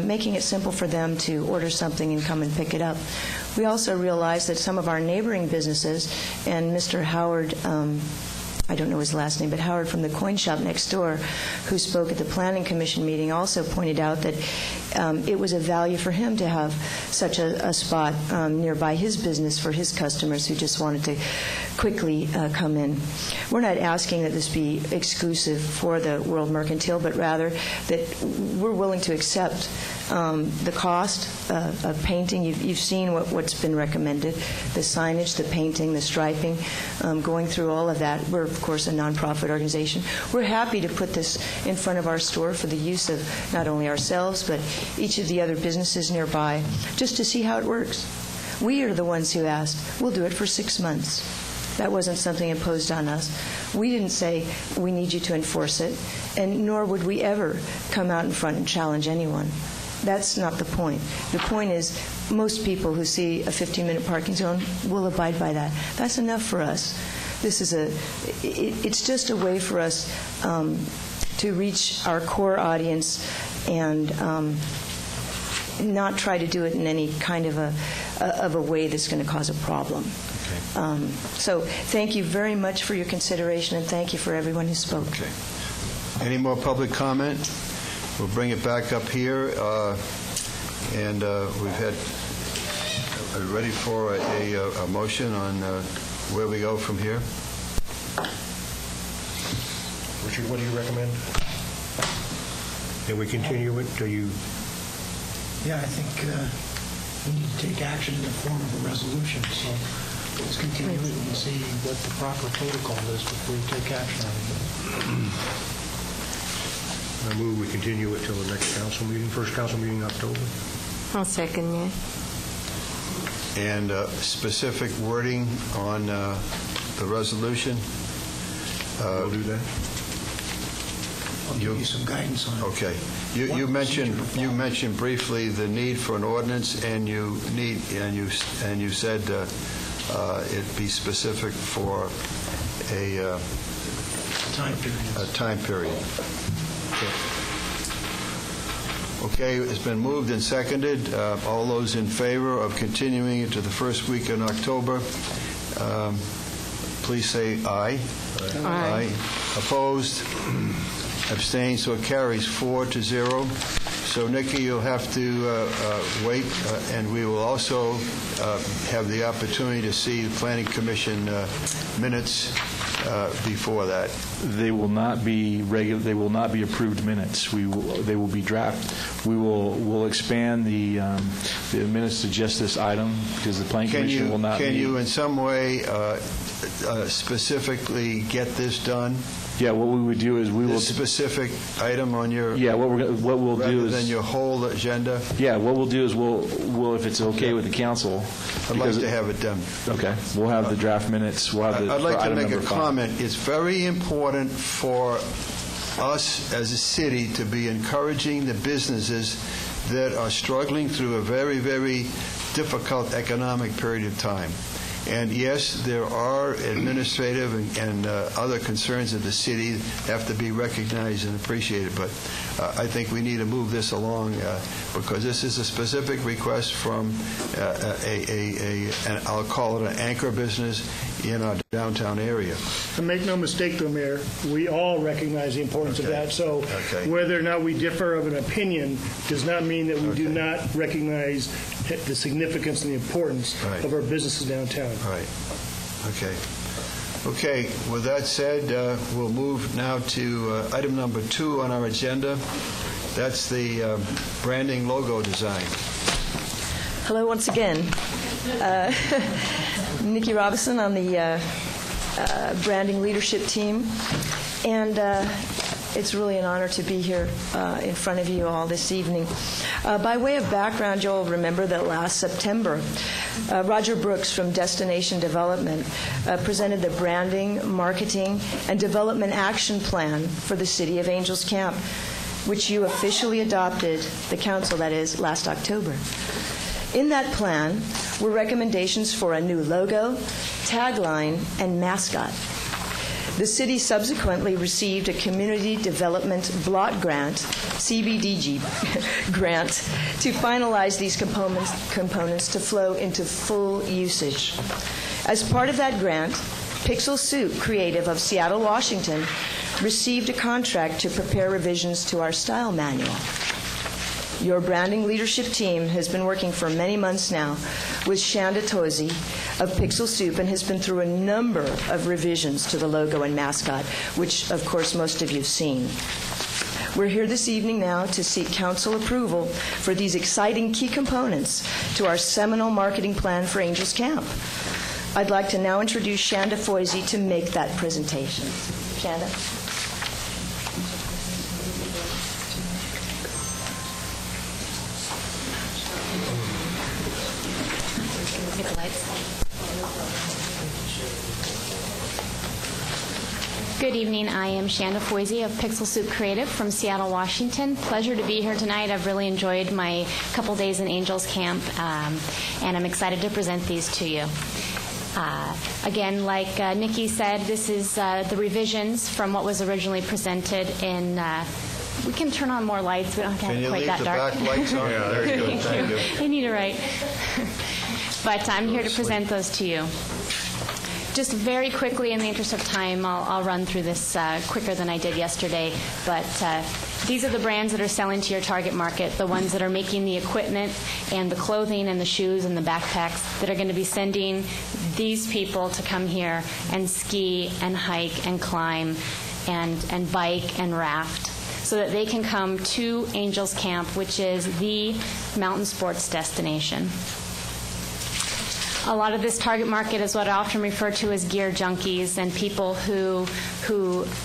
making it simple for them to order something and come and pick it up. We also realize that some of our neighboring businesses, and Mr. Howard, I don't know his last name, but Howard from the coin shop next door, who spoke at the Planning Commission meeting, also pointed out that it was a value for him to have such a spot nearby his business for his customers who just wanted to quickly come in. We're not asking that this be exclusive for the World Mercantile, but rather that we're willing to accept the cost of painting. You've seen what's been recommended, the signage, the painting, the striping, going through all of that. We're, of course, a nonprofit organization. We're happy to put this in front of our store for the use of not only ourselves, but each of the other businesses nearby, just to see how it works. We are the ones who asked. We'll do it for 6 months. That wasn't something imposed on us. We didn't say, we need you to enforce it, and nor would we ever come out in front and challenge anyone. That's not the point. The point is most people who see a 15-minute parking zone will abide by that. That's enough for us. It's just a way for us to reach our core audience and not try to do it in any kind of a way that's going to cause a problem. So thank you very much for your consideration, and thank you for everyone who spoke. Okay. Any more public comment? We'll bring it back up here, and we've had ready for a motion on where we go from here. Richard, what do you recommend? That we continue it till you... Yeah, I think we need to take action in the form of a resolution, so let's continue it and see what the proper protocol is before we take action on it. I move we continue it till the next council meeting, first council meeting in October. I'll second that. And specific wording on the resolution. We'll do that. I'll give you some guidance on it. Okay. You mentioned briefly the need for an ordinance, and you said it be specific for a time period. Okay, it's been moved and seconded. All those in favor of continuing it to the first week in October, please say aye. Aye. Opposed? Abstained? So it carries 4-0. So, Nikki, you'll have to wait, and we will also have the opportunity to see the Planning Commission minutes before that. They will not be regular. They will not be approved minutes. They will be draft. We'll expand the minutes to just this item because the Planning Commission will not. Can you in some way specifically get this done? Yeah, what we would do is we will specific item on your. Yeah, what we'll do is rather than your whole agenda. Yeah, what we'll do is we'll if it's okay with the council. I'd like to have it done. Okay, we'll have the draft minutes. We'll have the. I'd like to make a 5. comment. It's very important for us as a city to be encouraging the businesses that are struggling through a very, very difficult economic period of time. And yes, there are administrative and other concerns of the city have to be recognized and appreciated, but I think we need to move this along because this is a specific request from and I'll call it an anchor business in our downtown area. And make no mistake, though, Mayor, we all recognize the importance of that. So whether or not we differ of an opinion does not mean that we do not recognize the significance and the importance of our businesses downtown. Right. Okay. Okay. With that said, we'll move now to item number 2 on our agenda. That's the branding logo design. Hello once again. Nikki Robinson on the branding leadership team. And it's really an honor to be here in front of you all this evening. By way of background, you'll remember that last September Roger Brooks from Destination Development presented the branding, marketing, and development action plan for the City of Angels Camp, which you officially adopted, the council that is, last October. In that plan were recommendations for a new logo, tagline, and mascot. The city subsequently received a Community Development Block Grant, CBDG grant, to finalize these components to flow into full usage. As part of that grant, Pixel Soup Creative of Seattle, Washington, received a contract to prepare revisions to our style manual. Your branding leadership team has been working for many months now with Shanda Tozy of Pixel Soup and has been through a number of revisions to the logo and mascot, which, of course, most of you have seen. We're here this evening now to seek council approval for these exciting key components to our seminal marketing plan for Angels Camp. I'd like to now introduce Shanda Tozy to make that presentation. Shanda? Good evening. I am Shanda Foisey of Pixel Soup Creative from Seattle, Washington. Pleasure to be here tonight. I've really enjoyed my couple days in Angels Camp, and I'm excited to present these to you. Again, like Nikki said, this is the revisions from what was originally presented in we can turn on more lights. We don't have to have it quite that dark. Can you leave the back lights on? Yeah, there you go. Thank you. I need it right. But I'm here to present those to you. Just very quickly, in the interest of time, I'll run through this quicker than I did yesterday. But these are the brands that are selling to your target market, the ones that are making the equipment and the clothing and the shoes and the backpacks that are going to be sending these people to come here and ski and hike and climb and bike and raft so that they can come to Angels Camp, which is the mountain sports destination. A lot of this target market is what I often refer to as gear junkies and people who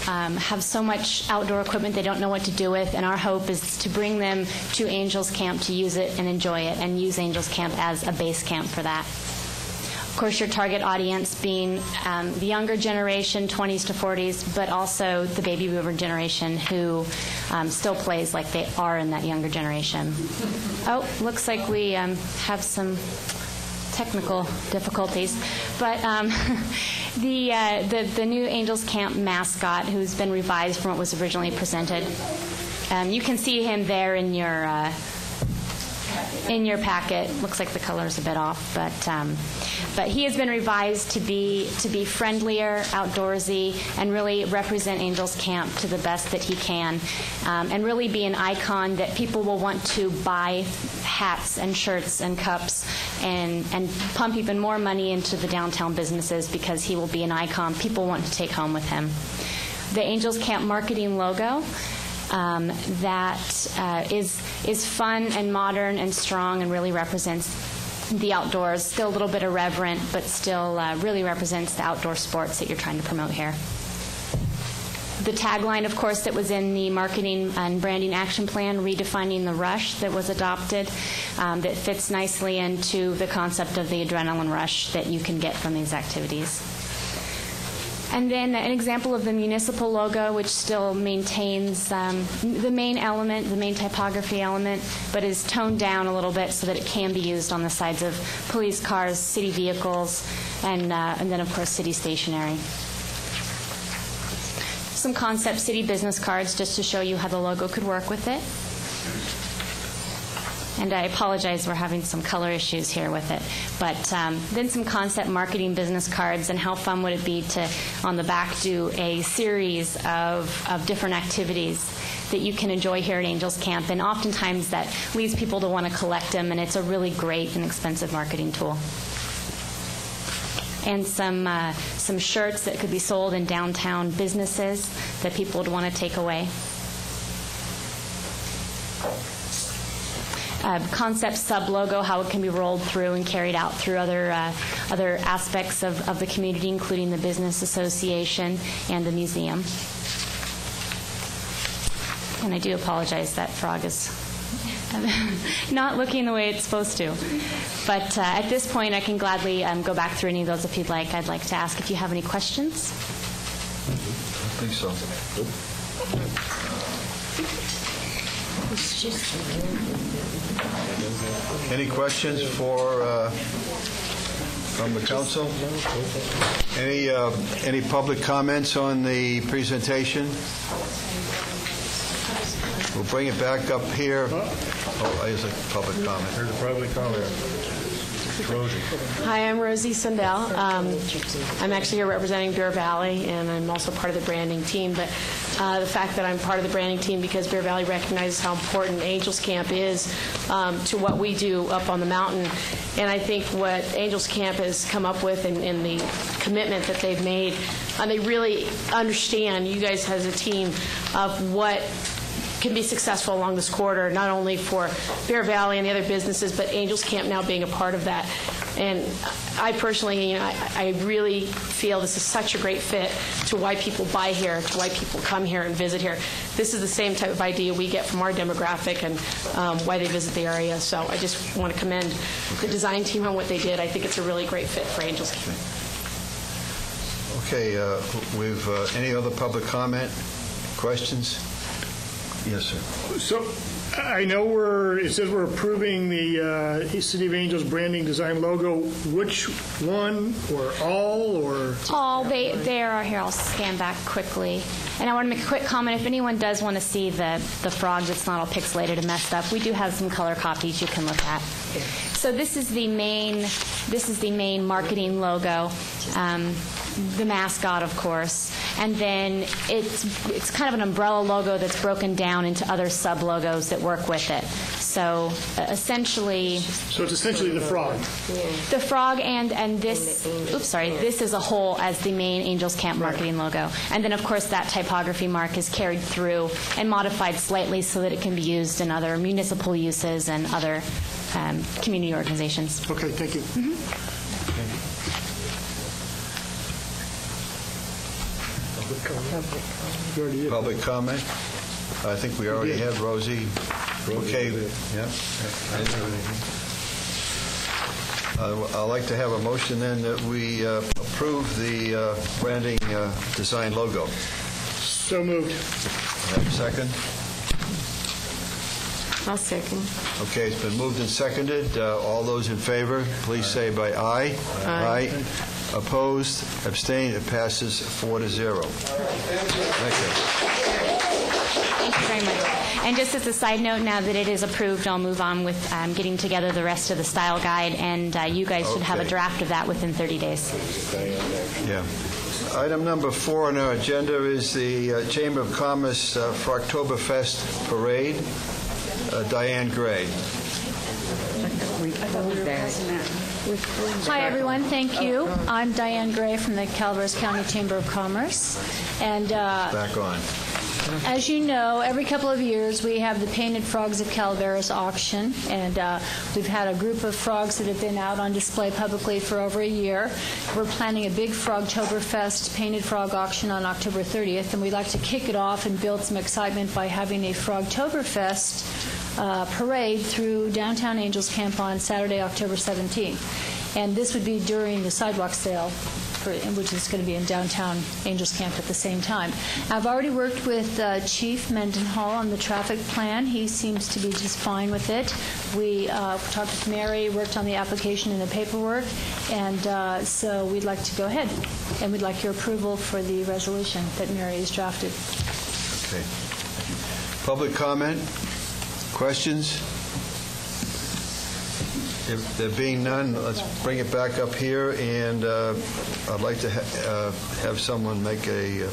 have so much outdoor equipment they don't know what to do with, and our hope is to bring them to Angels Camp to use it and enjoy it and use Angels Camp as a base camp for that. Of course, your target audience being the younger generation, 20s to 40s, but also the baby boomer generation who still plays like they are in that younger generation. Oh, looks like we have some technical difficulties, but the new Angels Camp mascot, who's been revised from what was originally presented, you can see him there in your packet. Looks like the color's a bit off, but he has been revised to be friendlier, outdoorsy, and really represent Angels Camp to the best that he can, and really be an icon that people will want to buy hats and shirts and cups and pump even more money into the downtown businesses because he will be an icon people want to take home with him. The Angels Camp marketing logo that is fun and modern and strong and really represents the outdoors, still a little bit irreverent, but still really represents the outdoor sports that you're trying to promote here. The tagline, of course, that was in the marketing and branding action plan, redefining the rush, that was adopted, that fits nicely into the concept of the adrenaline rush that you can get from these activities. And then an example of the municipal logo, which still maintains the main element, the main typography element, but is toned down a little bit so that it can be used on the sides of police cars, city vehicles, and then, of course, city stationery. Some concept city business cards just to show you how the logo could work with it. And I apologize, we're having some color issues here with it. But then some concept marketing business cards, and how fun would it be to, on the back, do a series of different activities that you can enjoy here at Angels Camp. And oftentimes that leads people to want to collect them, and it's a really great and expensive marketing tool. And some shirts that could be sold in downtown businesses that people would want to take away. Concept sub-logo, how it can be rolled through and carried out through other aspects of the community, including the business association and the museum. And I do apologize, that frog is not looking the way it's supposed to. But at this point, I can gladly go back through any of those if you'd like. I'd like to ask if you have any questions. I think so. Any questions from the council? Any public comments on the presentation? We'll bring it back up here. Oh, there's a public comment. There's a public comment. Rosie. Hi, I'm Rosie Sundell. I'm actually here representing Bear Valley, and I'm also part of the branding team. But the fact that I'm part of the branding team because Bear Valley recognizes how important Angels Camp is to what we do up on the mountain. And I think what Angels Camp has come up with and the commitment that they've made, and they really understand, you guys as a team, of what can be successful along this corridor, not only for Bear Valley and the other businesses, but Angels Camp now being a part of that. And I personally, I really feel this is such a great fit to why people buy here, to why people come here and visit here. This is the same type of idea we get from our demographic and why they visit the area. So I just want to commend the design team on what they did. I think it's a really great fit for Angels Camp. Okay, we've any other public comment, questions? Yes, sir. So I know it says we're approving the City of Angels branding design logo. Which one, or all, or? All. They are here. I'll scan back quickly. And I want to make a quick comment. If anyone does want to see the frog that's not all pixelated and messed up, we do have some color copies you can look at. So this is the main marketing logo. The mascot, of course, and then it's kind of an umbrella logo that's broken down into other sub logos that work with it. So essentially, so it's essentially the frog. The frog and this. Oops, sorry. This as a whole as the main Angels Camp marketing logo, and then of course that typography mark is carried through and modified slightly so that it can be used in other municipal uses and other community organizations. Okay, thank you. Mm-hmm. Public comment? I think we already had Rosie. Okay. Yeah. I'd like to have a motion then that we approve the branding design logo. So moved. Have a second? I'll second. Okay, it's been moved and seconded. All those in favor, please say by aye. Aye. Opposed? Abstained? It passes 4-0. Thank you. Thank you very much. And just as a side note, now that it is approved, I'll move on with getting together the rest of the style guide, and you guys should have a draft of that within 30 days. Yeah. Item number 4 on our agenda is the Chamber of Commerce Frogtoberfest Parade. Diane Gray. Hi, everyone. Thank you. I'm Diane Gray from the Calaveras County Chamber of Commerce. And back on. As you know, every couple of years we have the Painted Frogs of Calaveras auction, and we've had a group of frogs that have been out on display publicly for over a year. We're planning a big Frogtoberfest painted frog auction on October 30th, and we'd like to kick it off and build some excitement by having a Frogtoberfest parade through downtown Angels Camp on Saturday, October 17th. And this would be during the sidewalk sale, which is going to be in downtown Angels Camp at the same time. I've already worked with Chief Mendenhall on the traffic plan. He seems to be just fine with it. We talked with Mary, worked on the application and the paperwork, and so we'd like to go ahead. And we'd like your approval for the resolution that Mary has drafted. Okay. Public comment? Questions? If there being none, let's bring it back up here, and I'd like to have someone make a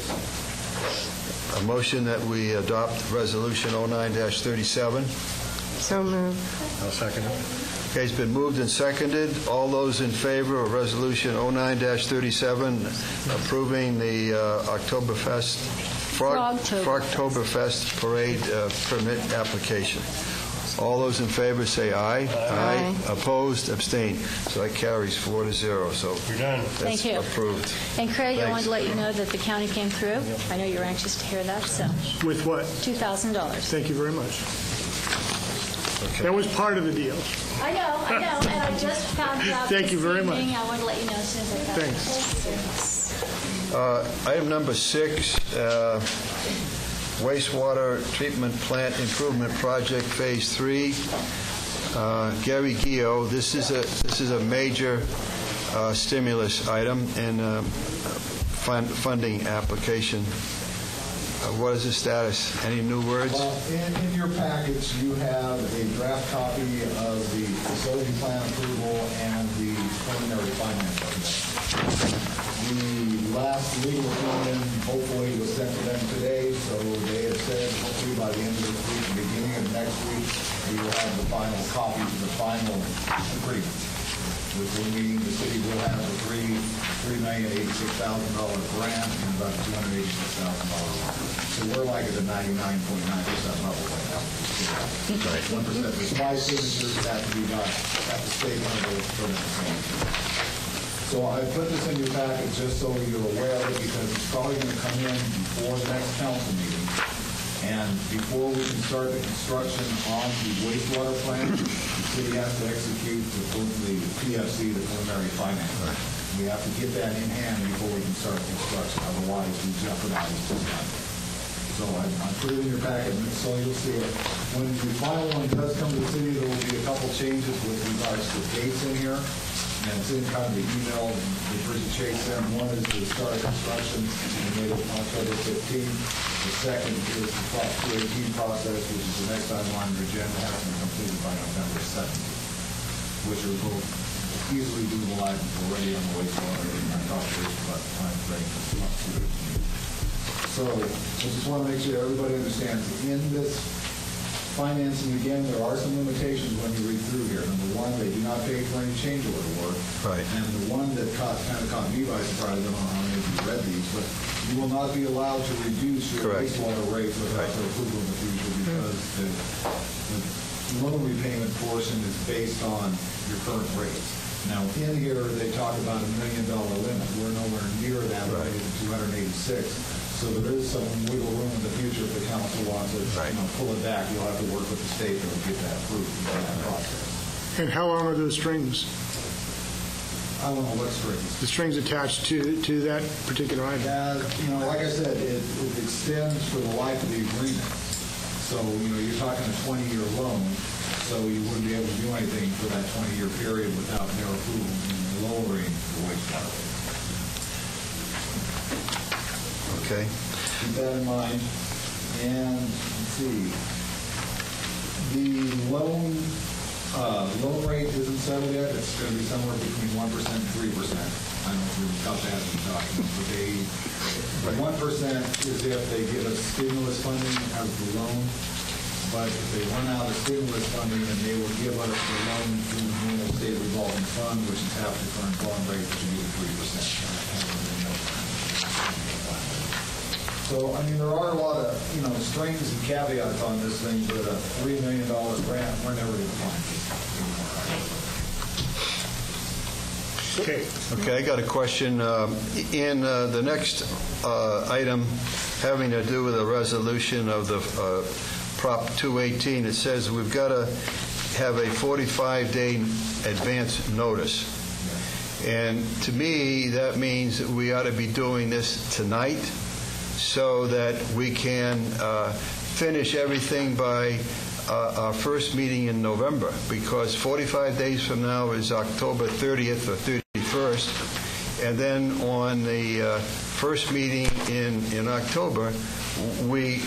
motion that we adopt Resolution 09-37. So moved. I'll second it. Okay, it's been moved and seconded. All those in favor of Resolution 09-37, approving the Frogtoberfest Parade permit application. All those in favor say aye. Aye. Opposed? Abstained. So that carries 4-0. So you're done. That's Thank you. Approved. And Craig, I Thanks. wanted to let you know that the county came through. I know you're anxious to hear that. So with what? $2,000. Thank you very much. That was part of the deal. I know, and I just found out Thank you very much. I want to let you know as soon as I got it. Thanks. Item number 6, wastewater treatment plant improvement project phase 3. Gary Gio, this is a major stimulus item and funding application. What is the status? Any new words? Well, in your package, you have a draft copy of the facility plan approval and the preliminary finance estimate. The last legal opinion hopefully was sent to them today, so they have said hopefully by the end of this week, beginning of next week, we will have the final copies of the final agreement, which will mean the city will have a $3,086,000 grant and about $286,000 loan. So we're like at a 99.9% level right now. 1%. There's 5 signatures that have to be done at the state level for the same. So I put this in your packet just so you're aware of it, because it's probably going to come in before the next council meeting. And before we can start the construction on the wastewater plant, the city has to execute the PFC, the preliminary finance. We have to get that in hand before we can start construction. Otherwise, we jeopardize this time. So I put it in your packet, so you'll see it. When the final one does come to the city, there will be a couple changes with regards to dates in here. And it's in kind of the email that Bridget Chase sent. One is the start of construction and made it October 15th. The second is the Prop 218 process, which is the next item on your agenda, has to be completed by November 7th, which are both easily doable items already on the wastewater. And I talked to Rich about the time frame for Prop 218. So I just want to make sure everybody understands in this financing, again, there are some limitations when you read through here. Number one, they do not pay for any change order work. Right. And the one that kind of caught me by surprise, I don't know how many of you read these, but you will not be allowed to reduce your wastewater rates without their approval in the future, because the loan repayment portion is based on your current rates. Now, in here, they talk about $1 million limit. We're nowhere near that, right, at 286. So there is some wiggle room in the future if the council wants to pull it back. You'll have to work with the state to get that approved in that process. And how long are those strings? I don't know what strings. The strings attached to that particular item? Like I said, it extends for the life of the agreement. So, you're talking a 20-year loan, so you wouldn't be able to do anything for that 20-year period without their approval and lowering the wastewater rate. Okay. Keep that in mind. And let's see. The loan rate isn't settled yet. It's going to be somewhere between 1% and 3%. I don't know if we've got that in the document, but 1% is if they give us stimulus funding as the loan. But if they run out of stimulus funding, then they will give us the loan through the normal state revolving fund, which is half the current bond rate, which would be 3%. So, there are a lot of, strings and caveats on this thing, but a $3 million grant, we're never going to find it. Okay, I got a question. In the next item having to do with the resolution of the Prop 218, it says we've got to have a 45-day advance notice. And to me, that means that we ought to be doing this tonight, so that we can finish everything by our first meeting in November, because 45 days from now is October 30th or 31st, and then on the first meeting in October, we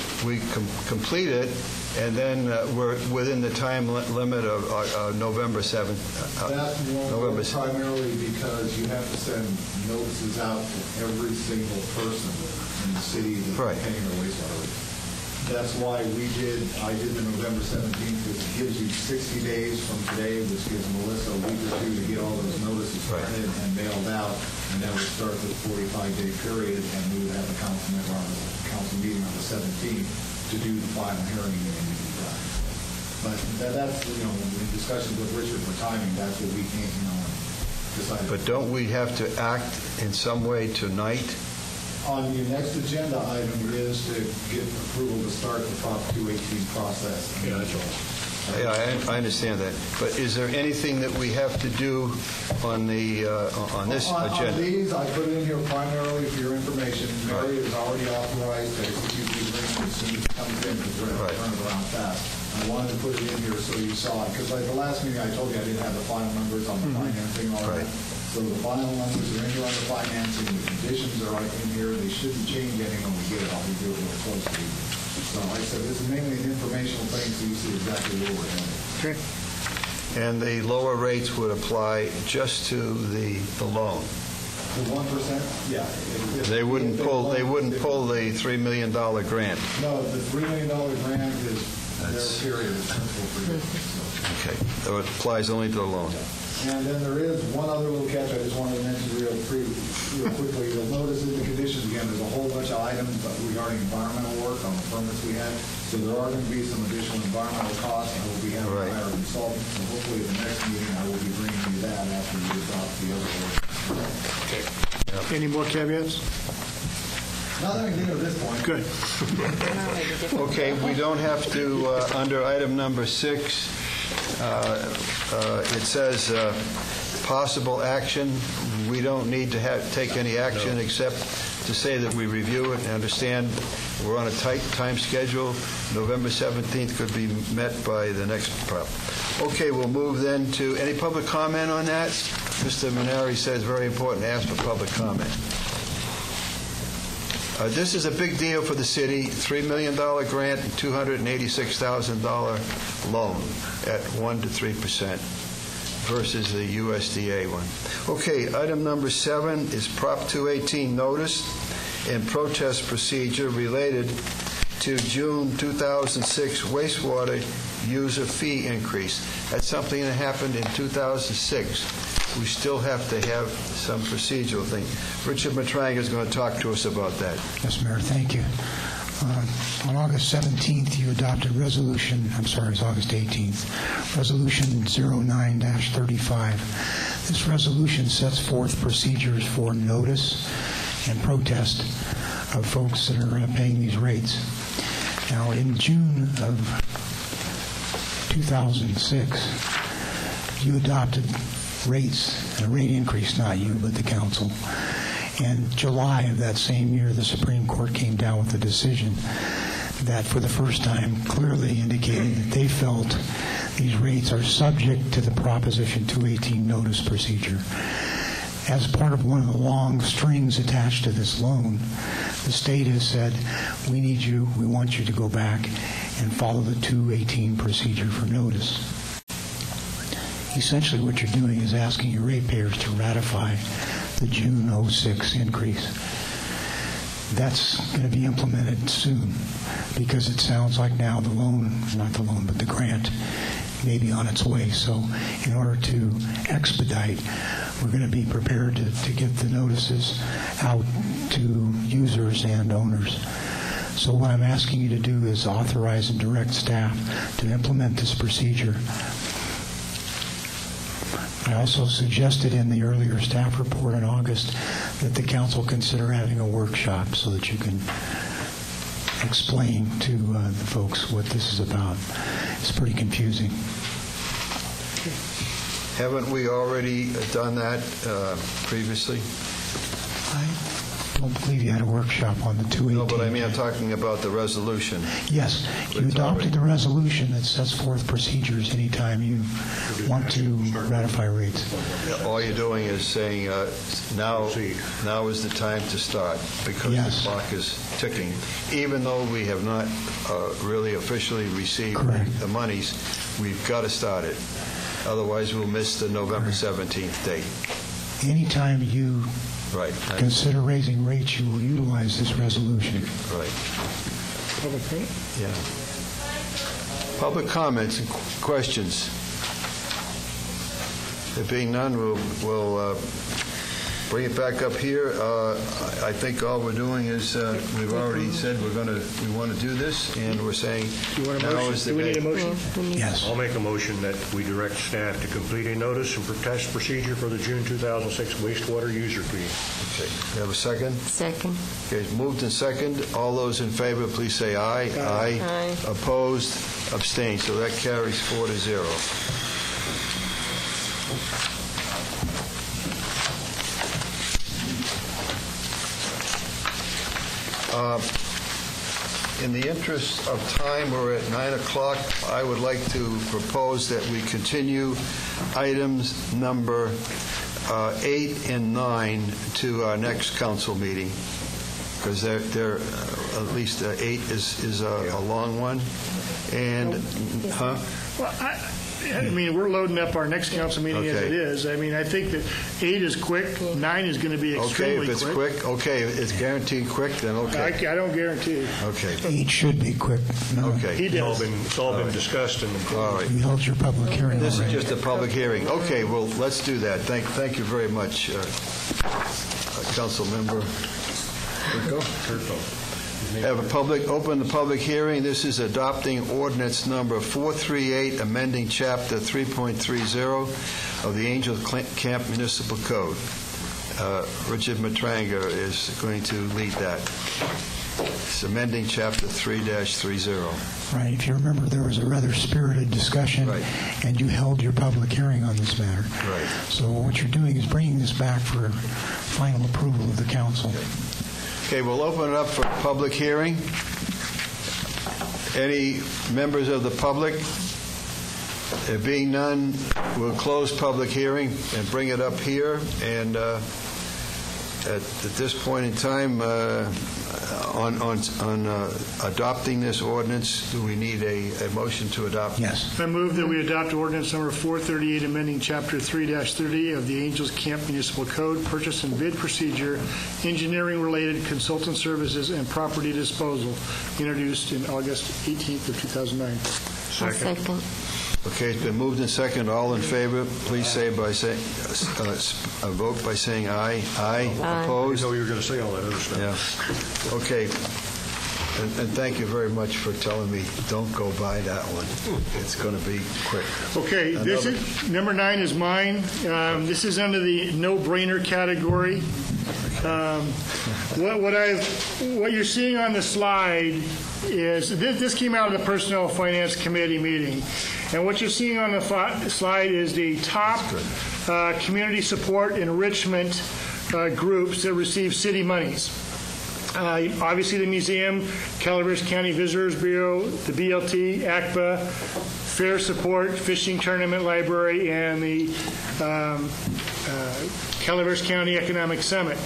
complete it, and then we're within the time limit of November 7th. That won't work primarily because you have to send notices out to every single person in the city that's paying their wastewater rate. That's why I did the November 17th, because it gives you 60 days from today, which gives Melissa a week or two to get all those notices printed and mailed out, and then we'll start the 45-day period, and we would have a council meeting on the 17th to do the final hearing and be done. But that's, in discussions with Richard for timing, that's what we can't, decide. But don't we have to act in some way tonight? On your next agenda item is to get approval to start the Prop 218 process. Yeah, that's all. Yeah, I understand that. But is there anything that we have to do on this On agenda? these, I put it in here primarily for your information. Mary is already authorized to execute the agreement as soon as it comes in, because we're going to turn it around fast. I wanted to put it in here so you saw it, because like the last meeting I told you I didn't have the final numbers on the financing already. So the final numbers are in here on the financing, the conditions are in here, they shouldn't change anything when we get it, I'll review it real closely. So like I said, this is mainly an informational thing, so you see exactly where we're headed. Okay. And the lower rates would apply just to the loan? The 1%? Yeah. They wouldn't pull the $3 million grant? No, the $3 million grant is their period of principal for you. Okay, so it applies only to the loan. And then there is one other little catch I just wanted to mention real quickly. You'll notice in the conditions, again, there's a whole bunch of items regarding environmental work on the permits we had. So there are going to be some additional environmental costs, and we'll be having to hire consultants. So hopefully at the next meeting, I will be bringing you that after you adopt the other order. Okay. Any more caveats? Nothing I can do at this point. Good. Okay, we don't have to, under item number 6, it says possible action. We don't need to take any action except to say that we review it and understand we're on a tight time schedule. November 17th could be met by the next prop. Okay, we'll move then to any public comment on that. Mr. Maneri says very important to ask for public comment. This is a big deal for the city, $3 million grant and $286,000 loan at 1% to 3% versus the USDA one. Okay, item number 7 is Prop 218 notice and protest procedure related to June 2006 wastewater user fee increase. That's something that happened in 2006. We still have to have some procedural thing. Richard Matranga is going to talk to us about that. Yes, Mayor, thank you. On August 17th, you adopted resolution, it was August 18th, resolution 09-35. This resolution sets forth procedures for notice and protest of folks that are paying these rates. Now, in June of 2006, you adopted rates, and a rate increase, not you, but the council. In July of that same year, the Supreme Court came down with a decision that for the first time clearly indicated that they felt these rates are subject to the Proposition 218 notice procedure. As part of one of the long strings attached to this loan, the state has said, we want you to go back and follow the 218 procedure for notice. Essentially what you're doing is asking your ratepayers to ratify the June 06 increase. That's going to be implemented soon because it sounds like now the grant may be on its way. So in order to expedite, we're going to be prepared to get the notices out to users and owners. So what I'm asking you to do is authorize and direct staff to implement this procedure. I also suggested in the earlier staff report in August that the council consider having a workshop so that you can explain to the folks what this is about. It's pretty confusing. Haven't we already done that previously? I don't believe you had a workshop on the 218. No, but I mean I'm talking about the resolution. Yes, you adopted the resolution that sets forth procedures anytime you want to ratify rates. All you're doing is saying now is the time to start because the clock is ticking. Even though we have not really officially received the monies, we've got to start it. Otherwise, we'll miss the November 17th date. Anytime you consider raising rates, you will utilize this resolution. Right. Yeah. Public comments and questions. There being none, we'll bring it back up here. I think all we're doing is, we've already said we want to do this, and we're saying now is the day. Do we need a motion? Yes. I'll make a motion that we direct staff to complete a notice and test procedure for the June 2006 wastewater user fee. Okay. You have a second? Second. Okay, it's moved and second. All those in favor, please say aye. Aye. Aye. Opposed? Abstained. So that carries 4-0. In the interest of time, we're at 9 o'clock. I would like to propose that we continue items number 8 and 9 to our next council meeting, because they're at least 8 is a long one. And, Well, I mean, we're loading up our next council meeting as it is. I mean, I think that 8 is quick, 9 is going to be extremely quick. Okay, if it's quick, okay, it's guaranteed quick, then okay. I don't guarantee. Okay. 8 should be quick. No. Okay. It's all been discussed in the... All right. You held your public hearing This is already. just a public hearing. Okay, well, let's do that. Thank you very much, Council Member. Have open the public hearing. This is adopting ordinance number 438, amending chapter 3.30 of the Angels Camp Municipal Code. Richard Matranga is going to lead that. It's amending chapter 3-30. Right. If you remember, there was a rather spirited discussion, and you held your public hearing on this matter. Right. So what you're doing is bringing this back for final approval of the council. Okay, we'll open it up for public hearing. Any members of the public? There being none, we'll close public hearing and bring it up here. And at this point in time, on adopting this ordinance, do we need a motion to adopt? Yes. I move that we adopt ordinance number 438, amending Chapter 3-30 of the Angels Camp Municipal Code, purchase and bid procedure, engineering-related consultant services, and property disposal, introduced in August 18th of 2009. Second. Okay, it's been moved and second. All in favor, please say by saying vote by saying aye. Aye. Opposed? I know you were going to say all that other stuff. Yeah. Okay. And thank you very much for telling me don't go by that one. It's going to be quick. Okay, this is number 9 is mine. This is under the no-brainer category. What you're seeing on the slide is this came out of the Personnel Finance Committee meeting, and what you're seeing on the slide is the top community support enrichment groups that receive city monies. Obviously, the museum, Calaveras County Visitors Bureau, the BLT, ACPA, Fair Support, Fishing Tournament Library, and the Calaveras County Economic Summit.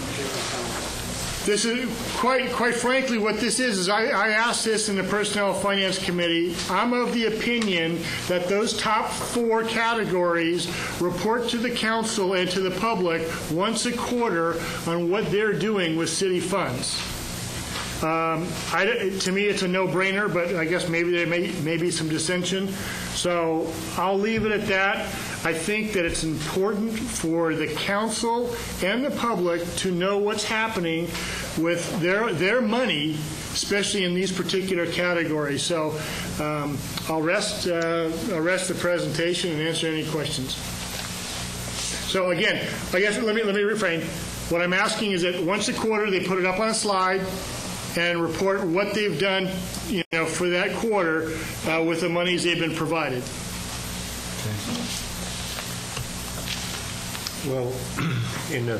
This is quite frankly what this is I asked this in the Personnel Finance Committee. I'm of the opinion that those top 4 categories report to the council and to the public once a quarter on what they're doing with city funds. To me, it's a no-brainer, but I guess maybe there may be some dissension. So I'll leave it at that. I think that it's important for the council and the public to know what's happening with their money, especially in these particular categories. So I'll rest the presentation and answer any questions. So again, I guess let me refrain. What I'm asking is that once a quarter they put it up on a slide and report what they've done, for that quarter with the monies they've been provided. Well, in the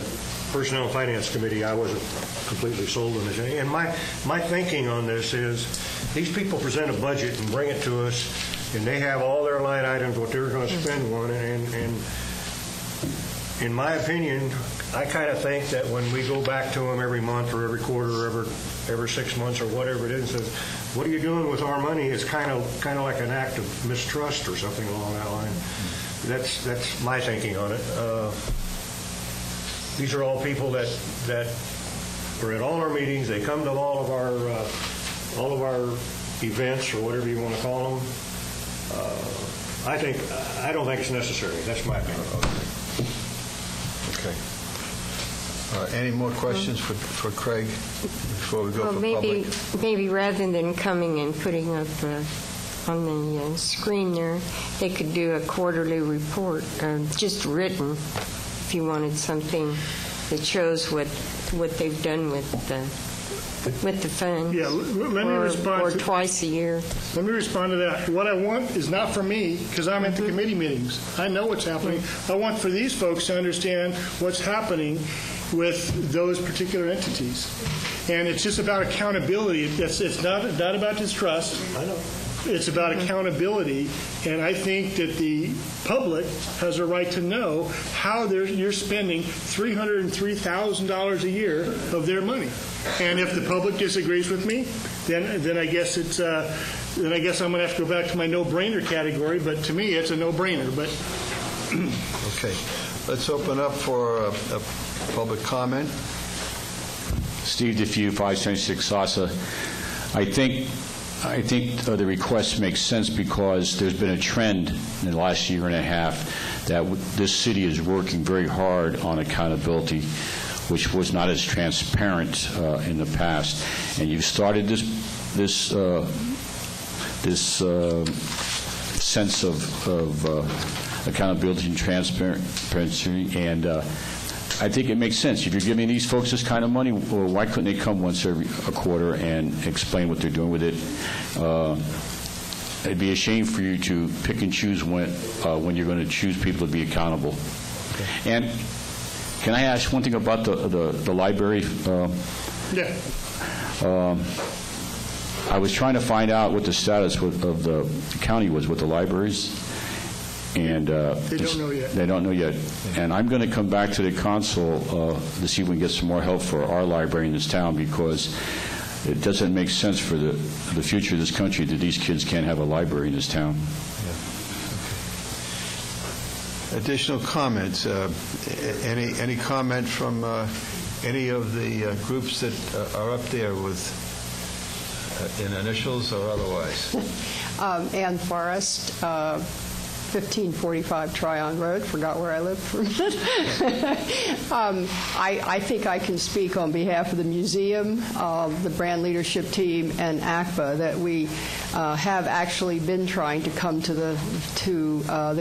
Personnel and Finance Committee, I wasn't completely sold on this. And my thinking on this is these people present a budget and bring it to us, and they have all their line items, what they're going to spend on, and in my opinion, I kind of think that when we go back to them every month or every quarter or every 6 months or whatever it is, says, what are you doing with our money? It's kind of like an act of mistrust or something along that line. That's my thinking on it. These are all people that are at all our meetings. They come to all of our events or whatever you want to call them. I don't think it's necessary. That's my opinion. Okay. Any more questions for Craig before we go Well, for public? maybe rather than coming and putting up on the screen there, they could do a quarterly report, just written, if you wanted something that shows what they've done with the fund. Yeah, let me respond. Or twice a year. Let me respond to that. What I want is not for me, because I'm at the committee meetings. I know what's happening. I want for these folks to understand what's happening with those particular entities. And it's just about accountability. It's not about distrust. I know. It's about accountability, and I think that the public has a right to know how you're spending $303,000 a year of their money. And if the public disagrees with me, then I guess it's then I guess I'm going to have to go back to my no-brainer category. But to me, it's a no-brainer. But okay, let's open up for a public comment. Steve DeFew, 576 Sasa. I think the request makes sense because there's been a trend in the last year and a half that this city is working very hard on accountability, which was not as transparent in the past. And you've started this sense of accountability and transparency, and I think it makes sense. If you're giving these folks this kind of money, well, why couldn't they come once every quarter and explain what they're doing with it? It'd be a shame for you to pick and choose when you're going to choose people to be accountable. Okay. And can I ask one thing about the library? Yeah. I was trying to find out what the status of the county was with the libraries. And they don't know yet. They don't know yet. And I'm going to come back to the council to see if we can get some more help for our library in this town, because it doesn't make sense for the future of this country that these kids can't have a library in this town. Yeah. Okay. Additional comments? Any comment from any of the groups that are up there with in initials or otherwise? Ann Forrest. 1545 Tryon Road. Forgot where I lived for a minute. I think I can speak on behalf of the museum, the brand leadership team, and ACPA that we have actually been trying to come to the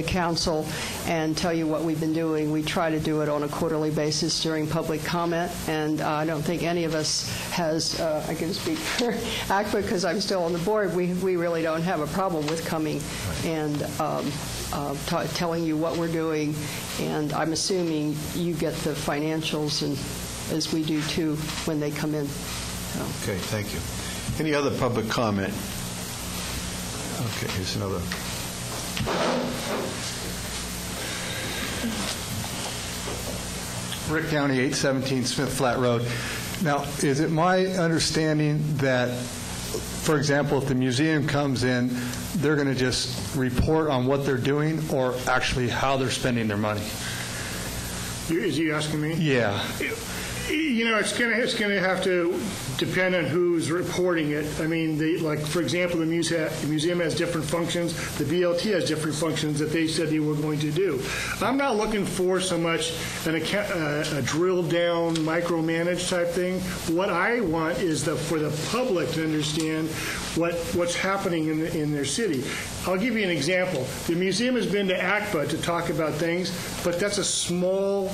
council and tell you what we've been doing. We try to do it on a quarterly basis during public comment, and I don't think any of us has, I can speak for ACPA because I'm still on the board, we really don't have a problem with coming and telling you what we're doing, and I'm assuming you get the financials, and as we do too when they come in. So. Okay, thank you. Any other public comment? Okay, here's another. Rick Downey, 817 Smith Flat Road. Now, is it my understanding that, for example, if the museum comes in, they're going to just report on what they're doing or actually how they're spending their money? Is he asking me? Yeah. You know, it's going to have to depend on who's reporting it. I mean, like for example, the museum has different functions. The BLT has different functions that they said they were going to do. I'm not looking for so much a drill down, micromanage type thing. What I want is for the public to understand what's happening in their city. I'll give you an example. The museum has been to ACPA to talk about things, but that's a small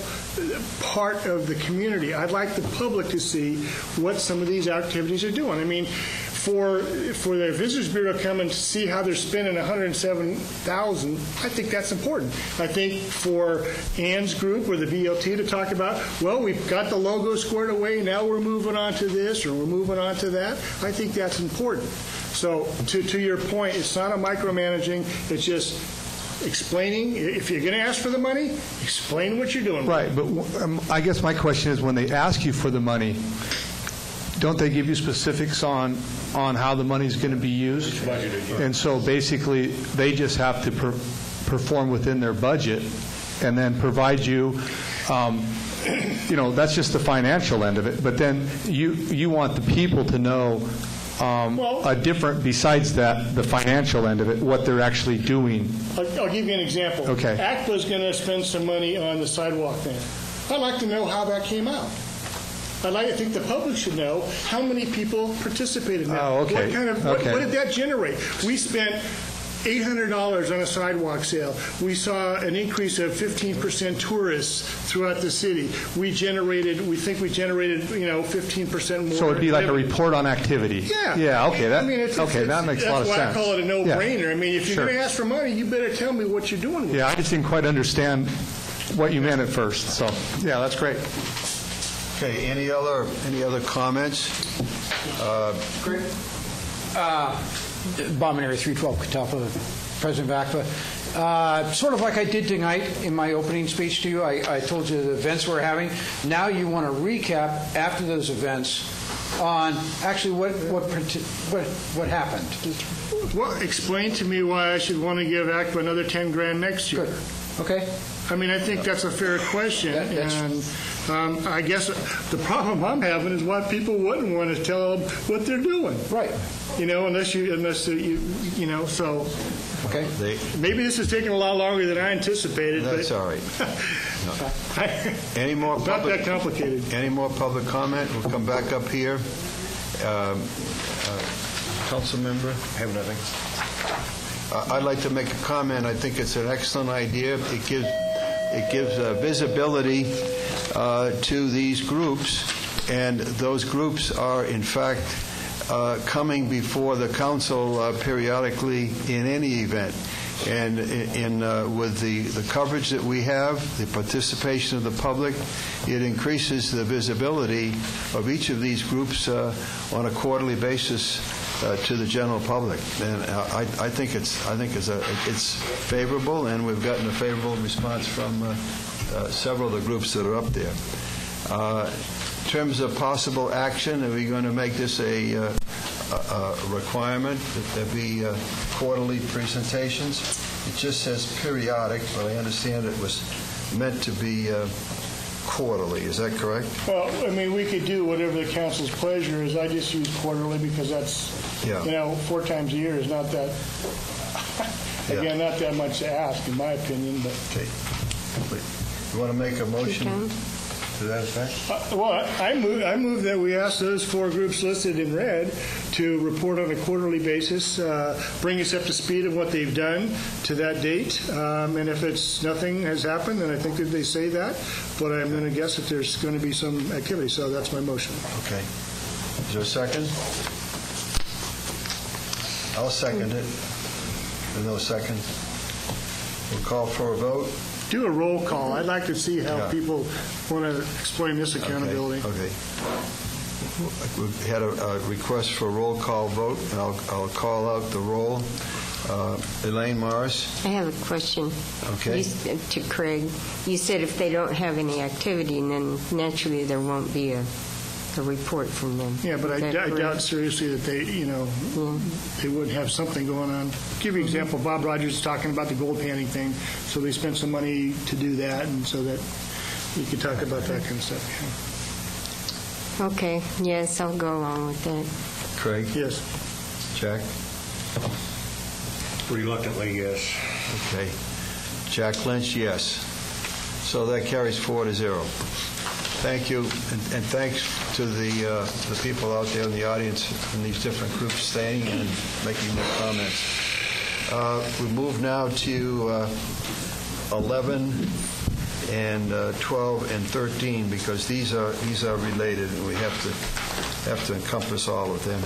part of the community. I'd like the public to see what some of these activities are doing. I mean, for the Visitors Bureau to come and see how they're spending $107,000, I think that's important. I think for Ann's group or the BLT to talk about, well, we've got the logo squared away, now we're moving on to this or we're moving on to that, I think that's important. So to your point, it's not a micromanaging, it's just explaining. If you're going to ask for the money, explain what you're doing. Right, but I guess my question is, when they ask you for the money, don't they give you specifics on how the money is going to be used? It's budgeted, yeah. And so basically, they just have to perform within their budget and then provide you, that's just the financial end of it. But then you want the people to know besides that, the financial end of it, what they're actually doing. I'll give you an example. Okay. ACPA is going to spend some money on the sidewalk thing. I'd like to know how that came out. I think the public should know how many people participated in that. Oh, okay. What did that generate? We spent $800 on a sidewalk sale. We saw an increase of 15% tourists throughout the city. We think we generated 15% more. So it'd be like a report on activity. Yeah. Yeah, okay. That makes a lot of sense. That's why I call it a no-brainer. Yeah. I mean, if you're going to ask for money, you better tell me what you're doing with it. Yeah, I just didn't quite understand what you meant at first. So, yeah, that's great. Okay, any other comments? Great. Bob Maneri, 312 Catalpa, President of ACPA. Sort of like I did tonight in my opening speech to you, I told you the events we're having. Now you want to recap after those events on actually what happened. Well, explain to me why I should want to give ACPA another $10,000 next year. Good. Okay. I mean, I think that's a fair question, and I guess the problem I'm having is why people wouldn't want to tell them what they're doing. Right. Unless you so. Okay. Maybe this is taking a lot longer than I anticipated. That's all right. Any more not that complicated. Any more public comment? We'll come back up here. Council member? I have nothing. I'd like to make a comment. I think it's an excellent idea. It gives visibility to these groups, and those groups are, in fact, coming before the council periodically in any event. And with the coverage that we have, the participation of the public, it increases the visibility of each of these groups on a quarterly basis to the general public. And I think it's favorable, and we've gotten a favorable response from several of the groups that are up there. In terms of possible action, are we going to make this a requirement that there be quarterly presentations? It just says periodic, but I understand it was meant to be quarterly. Is that correct? Well, I mean, we could do whatever the council's pleasure is. I just use quarterly because that's, 4 times a year is not that, again, not that much to ask, in my opinion. But okay. You want to make a motion to that effect? I move that we ask those 4 groups listed in red to report on a quarterly basis, bring us up to speed of what they've done to that date. And if nothing has happened, then I think that they say that. But I'm going to guess that there's going to be some activity. So that's my motion. Okay. Is there a second? I'll second it. There's no second. We'll call for a vote. Do a roll call. I'd like to see how people want to explain this accountability. Okay. We had a request for a roll call vote, and I'll call out the roll. Elaine Morris. I have a question. Okay. To Craig. You said if they don't have any activity, then naturally there won't be a report from them. Yeah, but I doubt seriously that they, they wouldn't have something going on. Give you an example. Bob Rogers is talking about the gold panning thing, so they spent some money to do that, and so that you could talk about that kind of stuff. Yeah. Okay. Yes, I'll go along with that. Craig? Yes. Jack? Reluctantly, yes. Okay. Jack Lynch, yes. So that carries 4-0. Thank you, and thanks to the people out there in the audience in these different groups staying and making their comments. We move now to 11 and 12 and 13 because these are related, and we have to encompass all of them.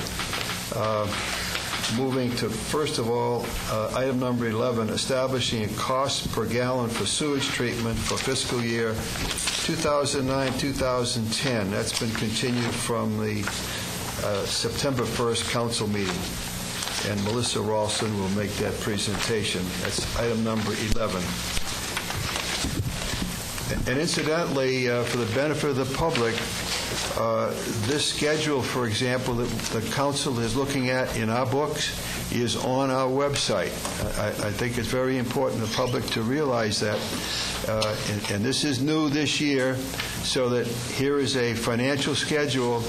Moving to, first of all, item number 11, establishing a cost per gallon for sewage treatment for fiscal year 2009-2010. That's been continued from the September 1st council meeting, and Melissa Ralston will make that presentation. That's item number 11. And incidentally, for the benefit of the public, this schedule, for example, that the council is looking at in our books is on our website. I think it's very important for the public to realize that. And this is new this year, so that here is a financial schedule.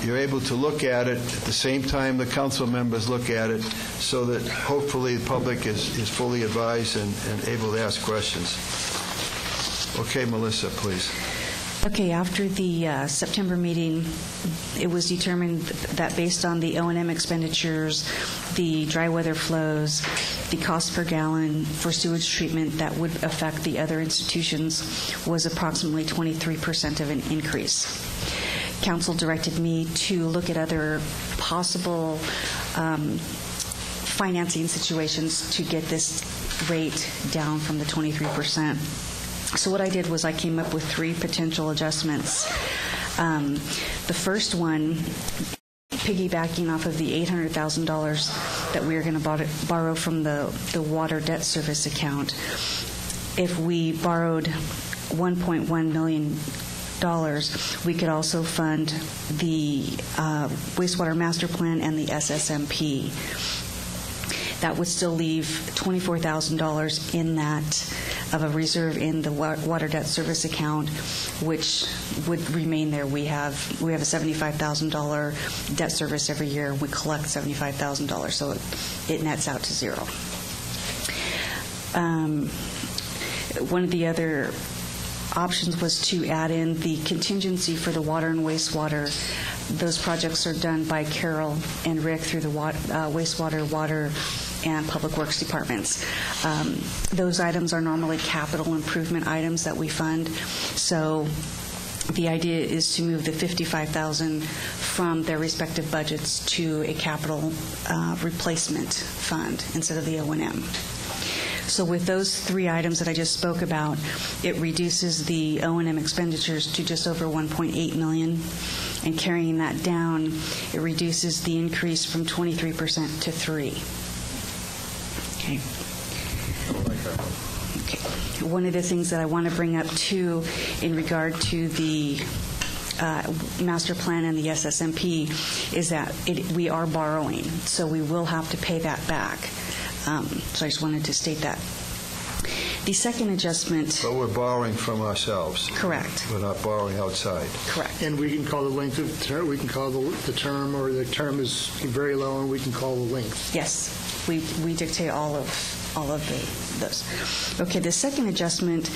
You're able to look at it at the same time the council members look at it, so that hopefully the public is fully advised and able to ask questions. Okay, Melissa, please. Okay, after the September meeting, it was determined that based on the O&M expenditures, the dry weather flows, the cost per gallon for sewage treatment that would affect the other institutions was approximately 23% of an increase. Council directed me to look at other possible financing situations to get this rate down from the 23%. So what I did was I came up with 3 potential adjustments. The first one, piggybacking off of the $800,000 that we are going to borrow from the water debt service account. If we borrowed $1.1 million, we could also fund the wastewater master plan and the SSMP. That would still leave $24,000 in that of a reserve in the water debt service account, which would remain there. We have a $75,000 debt service every year. We collect $75,000, so it nets out to zero. One of the other options was to add in the contingency for the water and wastewater. Those projects are done by Carol and Rick through the wastewater, water, and Public Works departments. Those items are normally capital improvement items that we fund. So the idea is to move the $55,000 from their respective budgets to a capital replacement fund instead of the O&M. So with those 3 items that I just spoke about, it reduces the O&M expenditures to just over $1.8 million. And carrying that down, it reduces the increase from 23% to 3%. Okay. One of the things that I want to bring up, too, in regard to the master plan and the SSMP is that we are borrowing, so we will have to pay that back. So I just wanted to state that. The second adjustment... But we're borrowing from ourselves. Correct. We're not borrowing outside. Correct. And we can call the length of the term, we can call the term, or the term is very low, and we can call the length. Yes. We dictate all of those. Okay, the second adjustment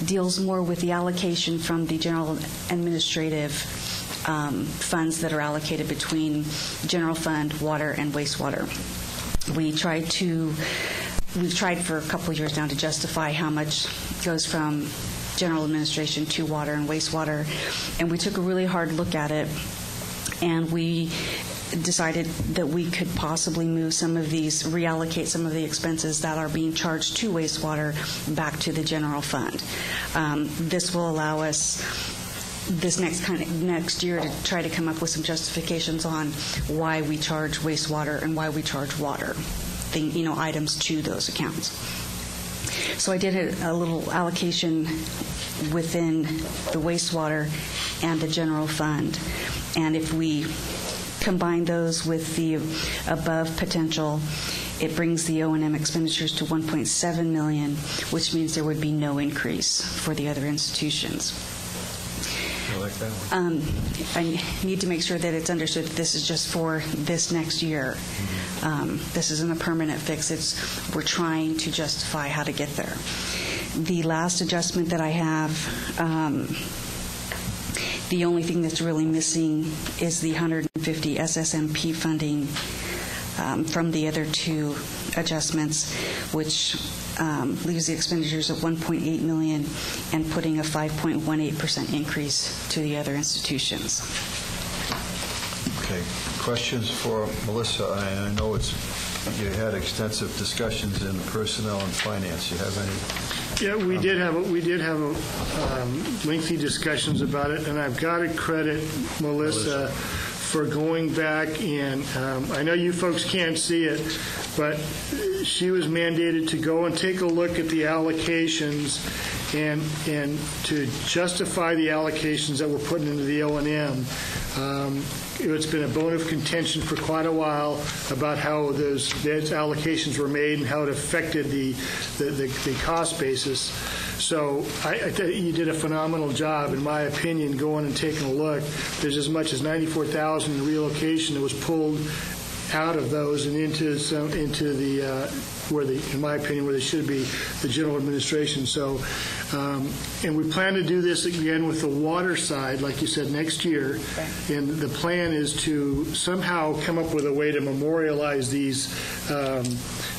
deals more with the allocation from the general administrative funds that are allocated between general fund, water, and wastewater. We've tried for a couple of years now to justify how much goes from general administration to water and wastewater, and we took a really hard look at it, and we decided that we could possibly move some of these, reallocate some of the expenses that are being charged to wastewater back to the general fund. This will allow us this next year to try to come up with some justifications on why we charge wastewater and why we charge water, items to those accounts. So I did a little allocation within the wastewater and the general fund, and if we combine those with the above potential, it brings the O&M expenditures to $1.7 million, which means there would be no increase for the other institutions. I like that one. I need to make sure that it's understood that this is just for this next year. This isn't a permanent fix. We're trying to justify how to get there. The last adjustment that I have, the only thing that's really missing is the 150 SSMP funding from the other 2 adjustments, which leaves the expenditures at $1.8 million and putting a 5.18% increase to the other institutions. Okay. Questions for Melissa? I know you had extensive discussions in personnel and finance. You have any? Yeah, we did have lengthy discussions about it, and I've got to credit Melissa for going back and I know you folks can't see it, but she was mandated to go and take a look at the allocations and to justify the allocations that we're putting into the O&M. It's been a bone of contention for quite a while about how those allocations were made and how it affected the cost basis. So you did a phenomenal job, in my opinion, going and taking a look. There's as much as $94,000 in relocation that was pulled out of those and into the where they, in my opinion, where they should be, the general administration. So, and we plan to do this again with the water side, like you said, next year. And the plan is to somehow come up with a way to memorialize these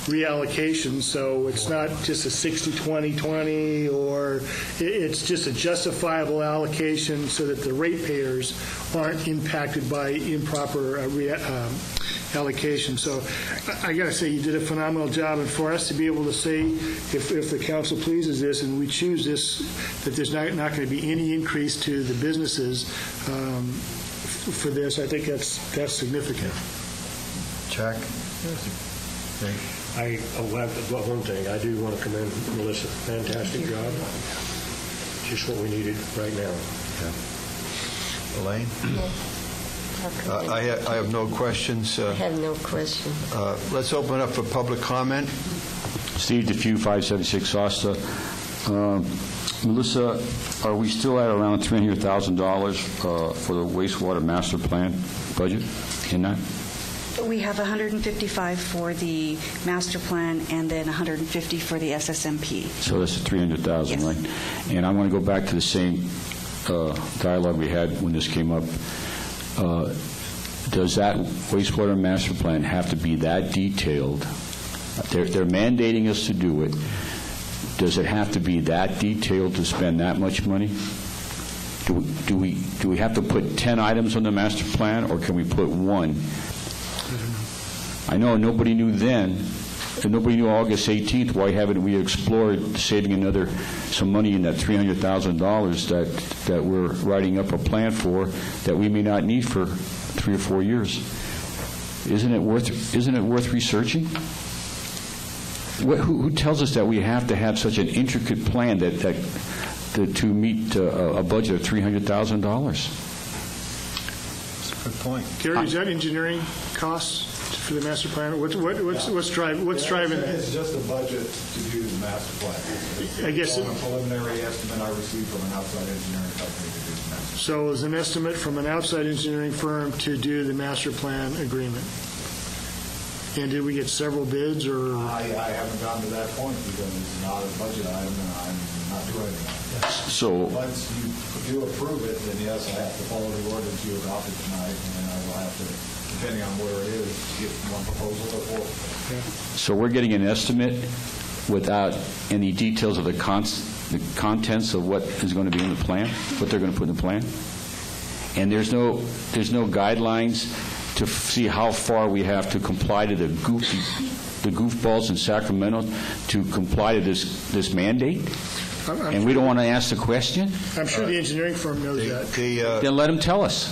reallocations. So it's not just a 60-20-20, or it's just a justifiable allocation so that the ratepayers aren't impacted by improper allocation. So I got to say, you did a phenomenal job. And for us to be able to say, if the council pleases this and we choose this, that there's not going to be any increase to the businesses for this, I think that's significant. Jack? One thing, I do want to commend Melissa. Fantastic job. Just what we needed right now. Elaine? I have no questions. I have no questions. Let's open up for public comment. Steve Defew, 576 Shasta. Melissa, are we still at around $300,000 for the wastewater master plan budget in that? We have 155 for the master plan and then 150 for the SSMP. So that's the 300,000, yes. Right? And I want to go back to the same dialogue we had when this came up. Does that wastewater master plan have to be that detailed? They're mandating us to do it. Does it have to be that detailed to spend that much money? Do we have to put 10 items on the master plan, or can we put one? I know nobody knew then, and nobody knew August 18th. Why haven't we explored saving some money in that $300,000 that we're writing up a plan for that we may not need for 3 or 4 years? Isn't it worth researching? Who tells us that we have to have such an intricate plan to meet a budget of $300,000? Good point. Gary, is that engineering costs for the master plan? What's driving that? It's just a budget to do the master plan. I guess on a preliminary estimate I received from an outside engineering company to do the master plan. So is an estimate from an outside engineering firm to do the master plan agreement. And did we get several bids, or? I haven't gotten to that point because it's not a budget item and I'm not doing it. So once you do approve it, then yes, I have to follow the ordinance you adopted tonight, and then I will have to, depending on where it is, get one proposal or four. So we're getting an estimate without any details of the contents of what is going to be in the plan, what they're going to put in the plan? And there's no guidelines to see how far we have to comply to the goofballs in Sacramento to comply to this mandate? And we don't want to ask the question? I'm sure the engineering firm knows that. Then let them tell us.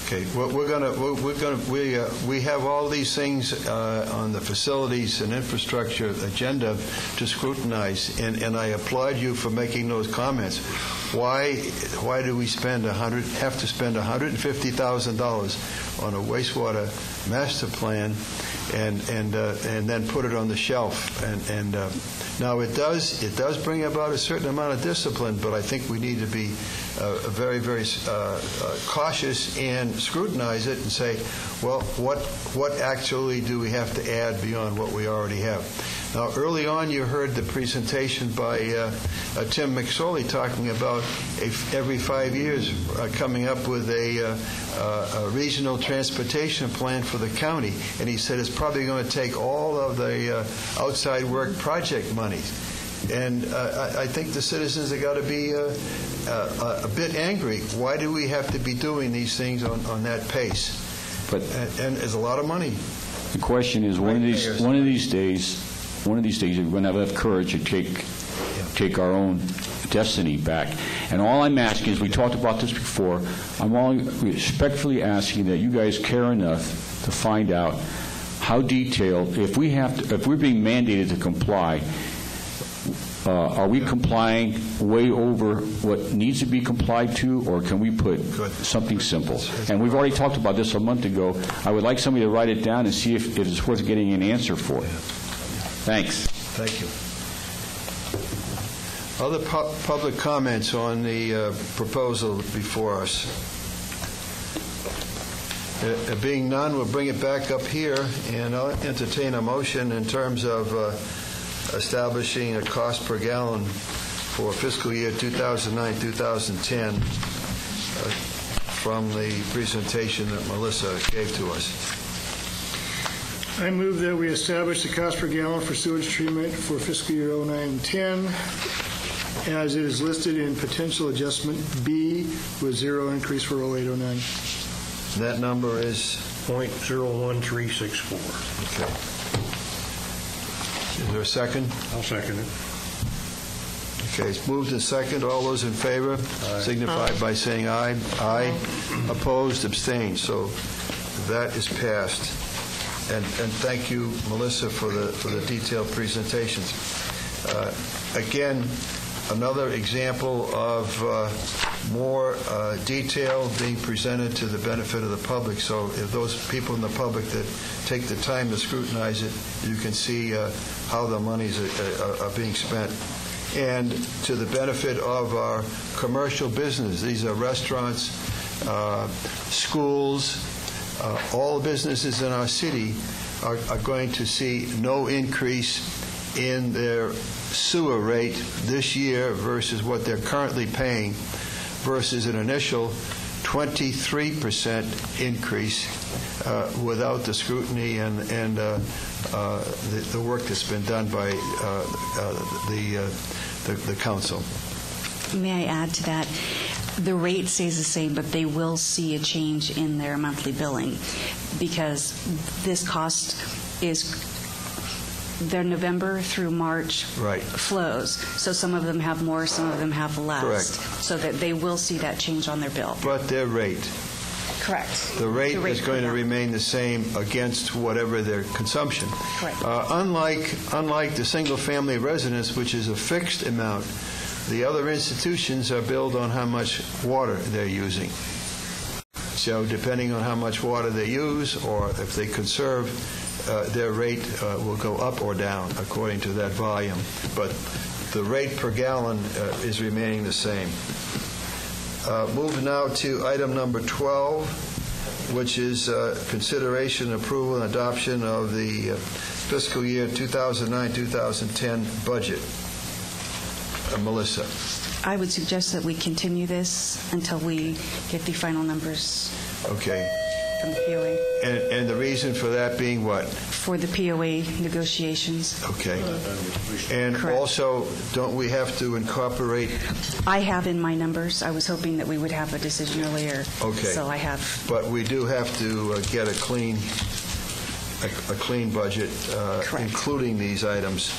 Okay, well, we have all these things on the facilities and infrastructure agenda to scrutinize, and I applaud you for making those comments. Why do we have to spend $150,000 on a wastewater master plan and then put it on the shelf? And now it does bring about a certain amount of discipline, but I think we need to be very, very cautious and scrutinize it and say, well, what actually do we have to add beyond what we already have? Now, early on, you heard the presentation by Tim McSorley talking about every 5 years coming up with a regional transportation plan for the county, and he said it's probably going to take all of the outside work project money. And I think the citizens have got to be a bit angry. Why do we have to be doing these things on that pace? And it's a lot of money. The question is, one of these days, we're going to have enough courage to take our own destiny back. And all I'm asking is, we talked about this before, I'm all respectfully asking that you guys care enough to find out how detailed, if we're being mandated to comply, are we complying way over what needs to be complied to, or can we put something simple? And we've already talked about this a month ago. I would like somebody to write it down and see if it's worth getting an answer for. Thanks. Thank you. Other public comments on the proposal before us? Being none, we'll bring it back up here, and I'll entertain a motion in terms of establishing a cost per gallon for fiscal year 2009-2010 from the presentation that Melissa gave to us. I move that we establish the cost per gallon for sewage treatment for fiscal year 09 and 10 as it is listed in potential adjustment B with zero increase for 08-09. That number is? 0.01364. Okay. Is there a second? I'll second it. Okay, it's moved and second. All those in favor signify by saying aye. Aye. Opposed, abstained. So that is passed. And thank you, Melissa, for the detailed presentations. Again, another example of more detail being presented to the benefit of the public. So if those people in the public that take the time to scrutinize it, you can see how the monies are being spent. And to the benefit of our commercial business. These are restaurants, schools, all the businesses in our city are going to see no increase in their sewer rate this year versus what they're currently paying versus an initial 23% increase without the scrutiny and the work that's been done by the council. May I add to that? The rate stays the same, but they will see a change in their monthly billing because this cost is their November through March flows. So some of them have more, some of them have less. Correct. So that they will see that change on their bill. But their rate. Correct. The rate is going to remain the same against whatever their consumption. Correct. Unlike the single-family residence, which is a fixed amount, the other institutions are billed on how much water they're using. So depending on how much water they use or if they conserve, their rate will go up or down according to that volume. But the rate per gallon is remaining the same. Move now to item number 12, which is consideration, approval, and adoption of the fiscal year 2009-2010 budget. Melissa. I would suggest that we continue this until we get the final numbers. Okay. From the POA. And the reason for that being what? For the POA negotiations. Okay. And Correct. Also, don't we have to incorporate? I have in my numbers. I was hoping that we would have a decision earlier. Okay. So I have. But we do have to get a clean budget, including these items.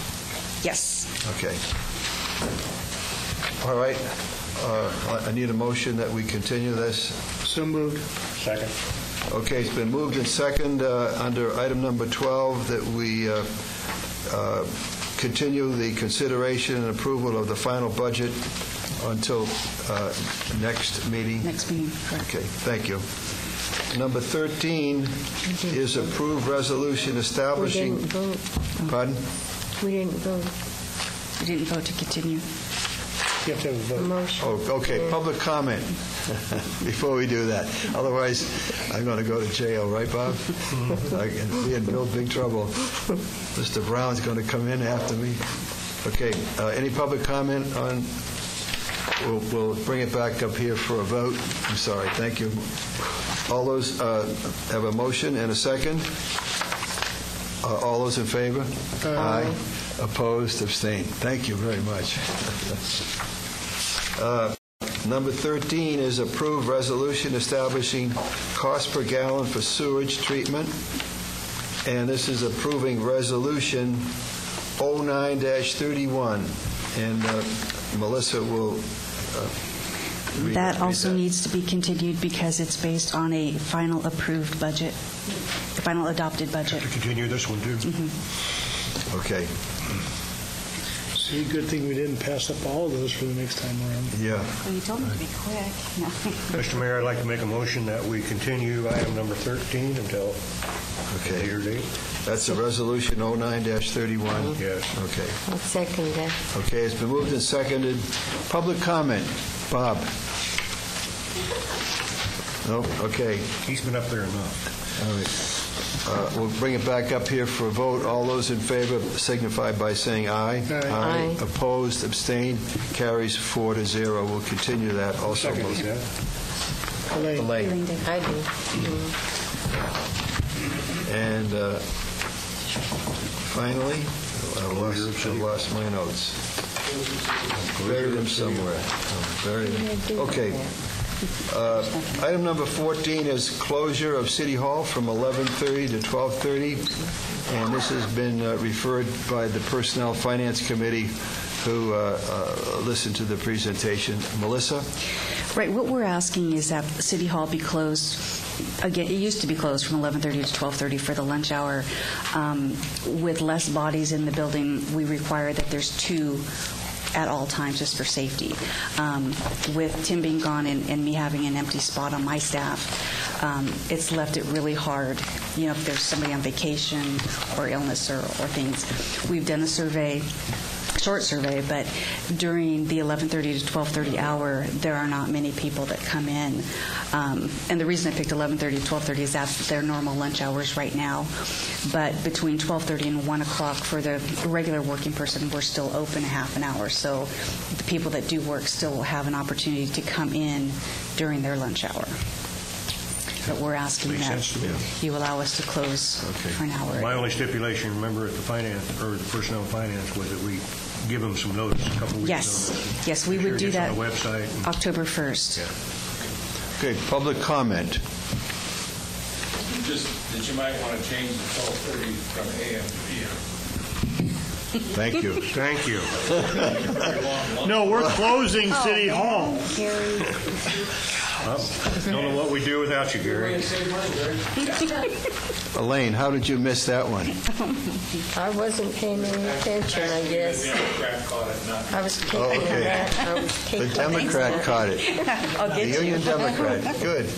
Yes. Okay. All right. I need a motion that we continue this. So moved. Second. Okay, it's been moved and second under item number 12 that we continue the consideration and approval of the final budget until next meeting. Next meeting, correct. Okay, thank you. Number 13 is approved resolution establishing... We didn't vote. Pardon? We didn't vote. We didn't vote to continue. You have to have a vote. Motion. Oh, okay, public comment before we do that. Otherwise, I'm going to go to jail, right, Bob? I can be in real big trouble. Mr. Brown's going to come in after me. Okay, any public comment on... We'll bring it back up here for a vote. I'm sorry, thank you. All those have a motion and a second? All those in favor? Aye. Opposed, abstained. Thank you very much. Number 13 is approved resolution establishing cost per gallon for sewage treatment. And this is approving resolution 09-31. And Melissa will That also needs to be continued because it's based on a final approved budget, the final adopted budget. To continue this one, too. Mm-hmm. Okay. See, good thing we didn't pass up all of those for the next time around. Yeah. Well, you told me to be quick. No. Mr. Mayor, I'd like to make a motion that we continue item number 13 until a later date. That's a resolution 09-31? Yes. Okay. I'll second that. Okay, it's been moved and seconded. Public comment. Bob. Nope, okay. He's been up there enough. All right. We'll bring it back up here for a vote. All those in favor signify by saying aye. Aye. Opposed, abstained, carries 4-0. We'll continue that also. Elaine. I do. And finally, I lost my notes. Buried them somewhere. Okay. Item number 14 is closure of City Hall from 11:30 to 12:30, and this has been referred by the Personnel Finance Committee who listened to the presentation. Melissa? Right. What we're asking is that City Hall be closed. Again, it used to be closed from 11:30 to 12:30 for the lunch hour. With less bodies in the building, we require that there's 2 at all times just for safety. With Tim being gone and me having an empty spot on my staff, it's left it really hard. If there's somebody on vacation or illness or things. We've done a survey, short survey, but during the 11:30 to 12:30 hour, there are not many people that come in. And the reason I picked 11:30 to 12:30 is that's their normal lunch hours right now. But between 12:30 and 1 o'clock for the regular working person, we're still open a half an hour. So the people that do work still will have an opportunity to come in during their lunch hour. But we're asking that you allow us to close for an hour. My only stipulation, remember, at the Personnel Finance was that we give them some notice, a couple weeks notice. Yes, we would do that on the website. October 1st. Okay, public comment. Just that you might want to change the 12:30 from AM to PM. Thank you. Thank you. No, we're closing City Hall. Don't know what we do without you, Gary. Elaine, how did you miss that one? I wasn't paying any attention, I guess. I was taking that. The Democrat caught it. The Union Democrat. Good.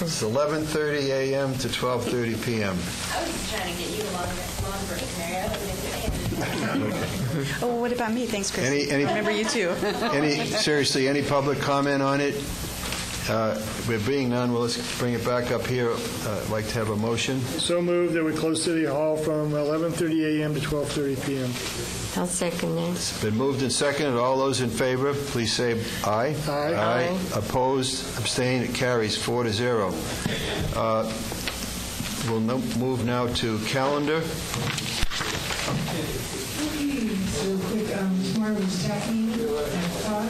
It's 11:30 a.m. to 12:30 p.m. I was trying to get you a long break, Mary. I Oh, what about me? Thanks, Chris. Any- I remember you too. Seriously, any public comment on it? There being none, well, let's bring it back up here. I'd like to have a motion. So moved that we close City Hall from 11:30 a.m. to 12:30 p.m. I'll second that. It's been moved and seconded. All those in favor, please say aye. Aye. Aye. Opposed, abstained, it carries 4-0. We'll move now to calendar. Real quick, tomorrow is staff meeting at 5.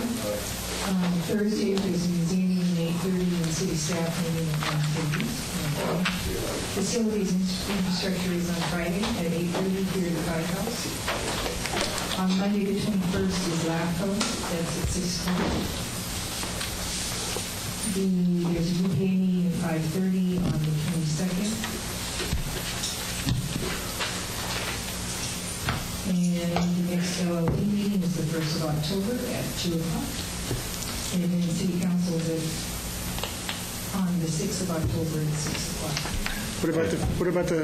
Thursday is museum meeting at 8:30 and city staff meeting at 1:30. Facilities infrastructure is on Friday at 8:30 here at the Fight House. On Monday the 21st is LAFCO, that's at 6 o'clock. There's a group meeting at 5:30 on the 22nd. And the next LLE meeting is the 1st of October at 2 o'clock. And then the City Council is on the 6th of October at 6 o'clock. What about the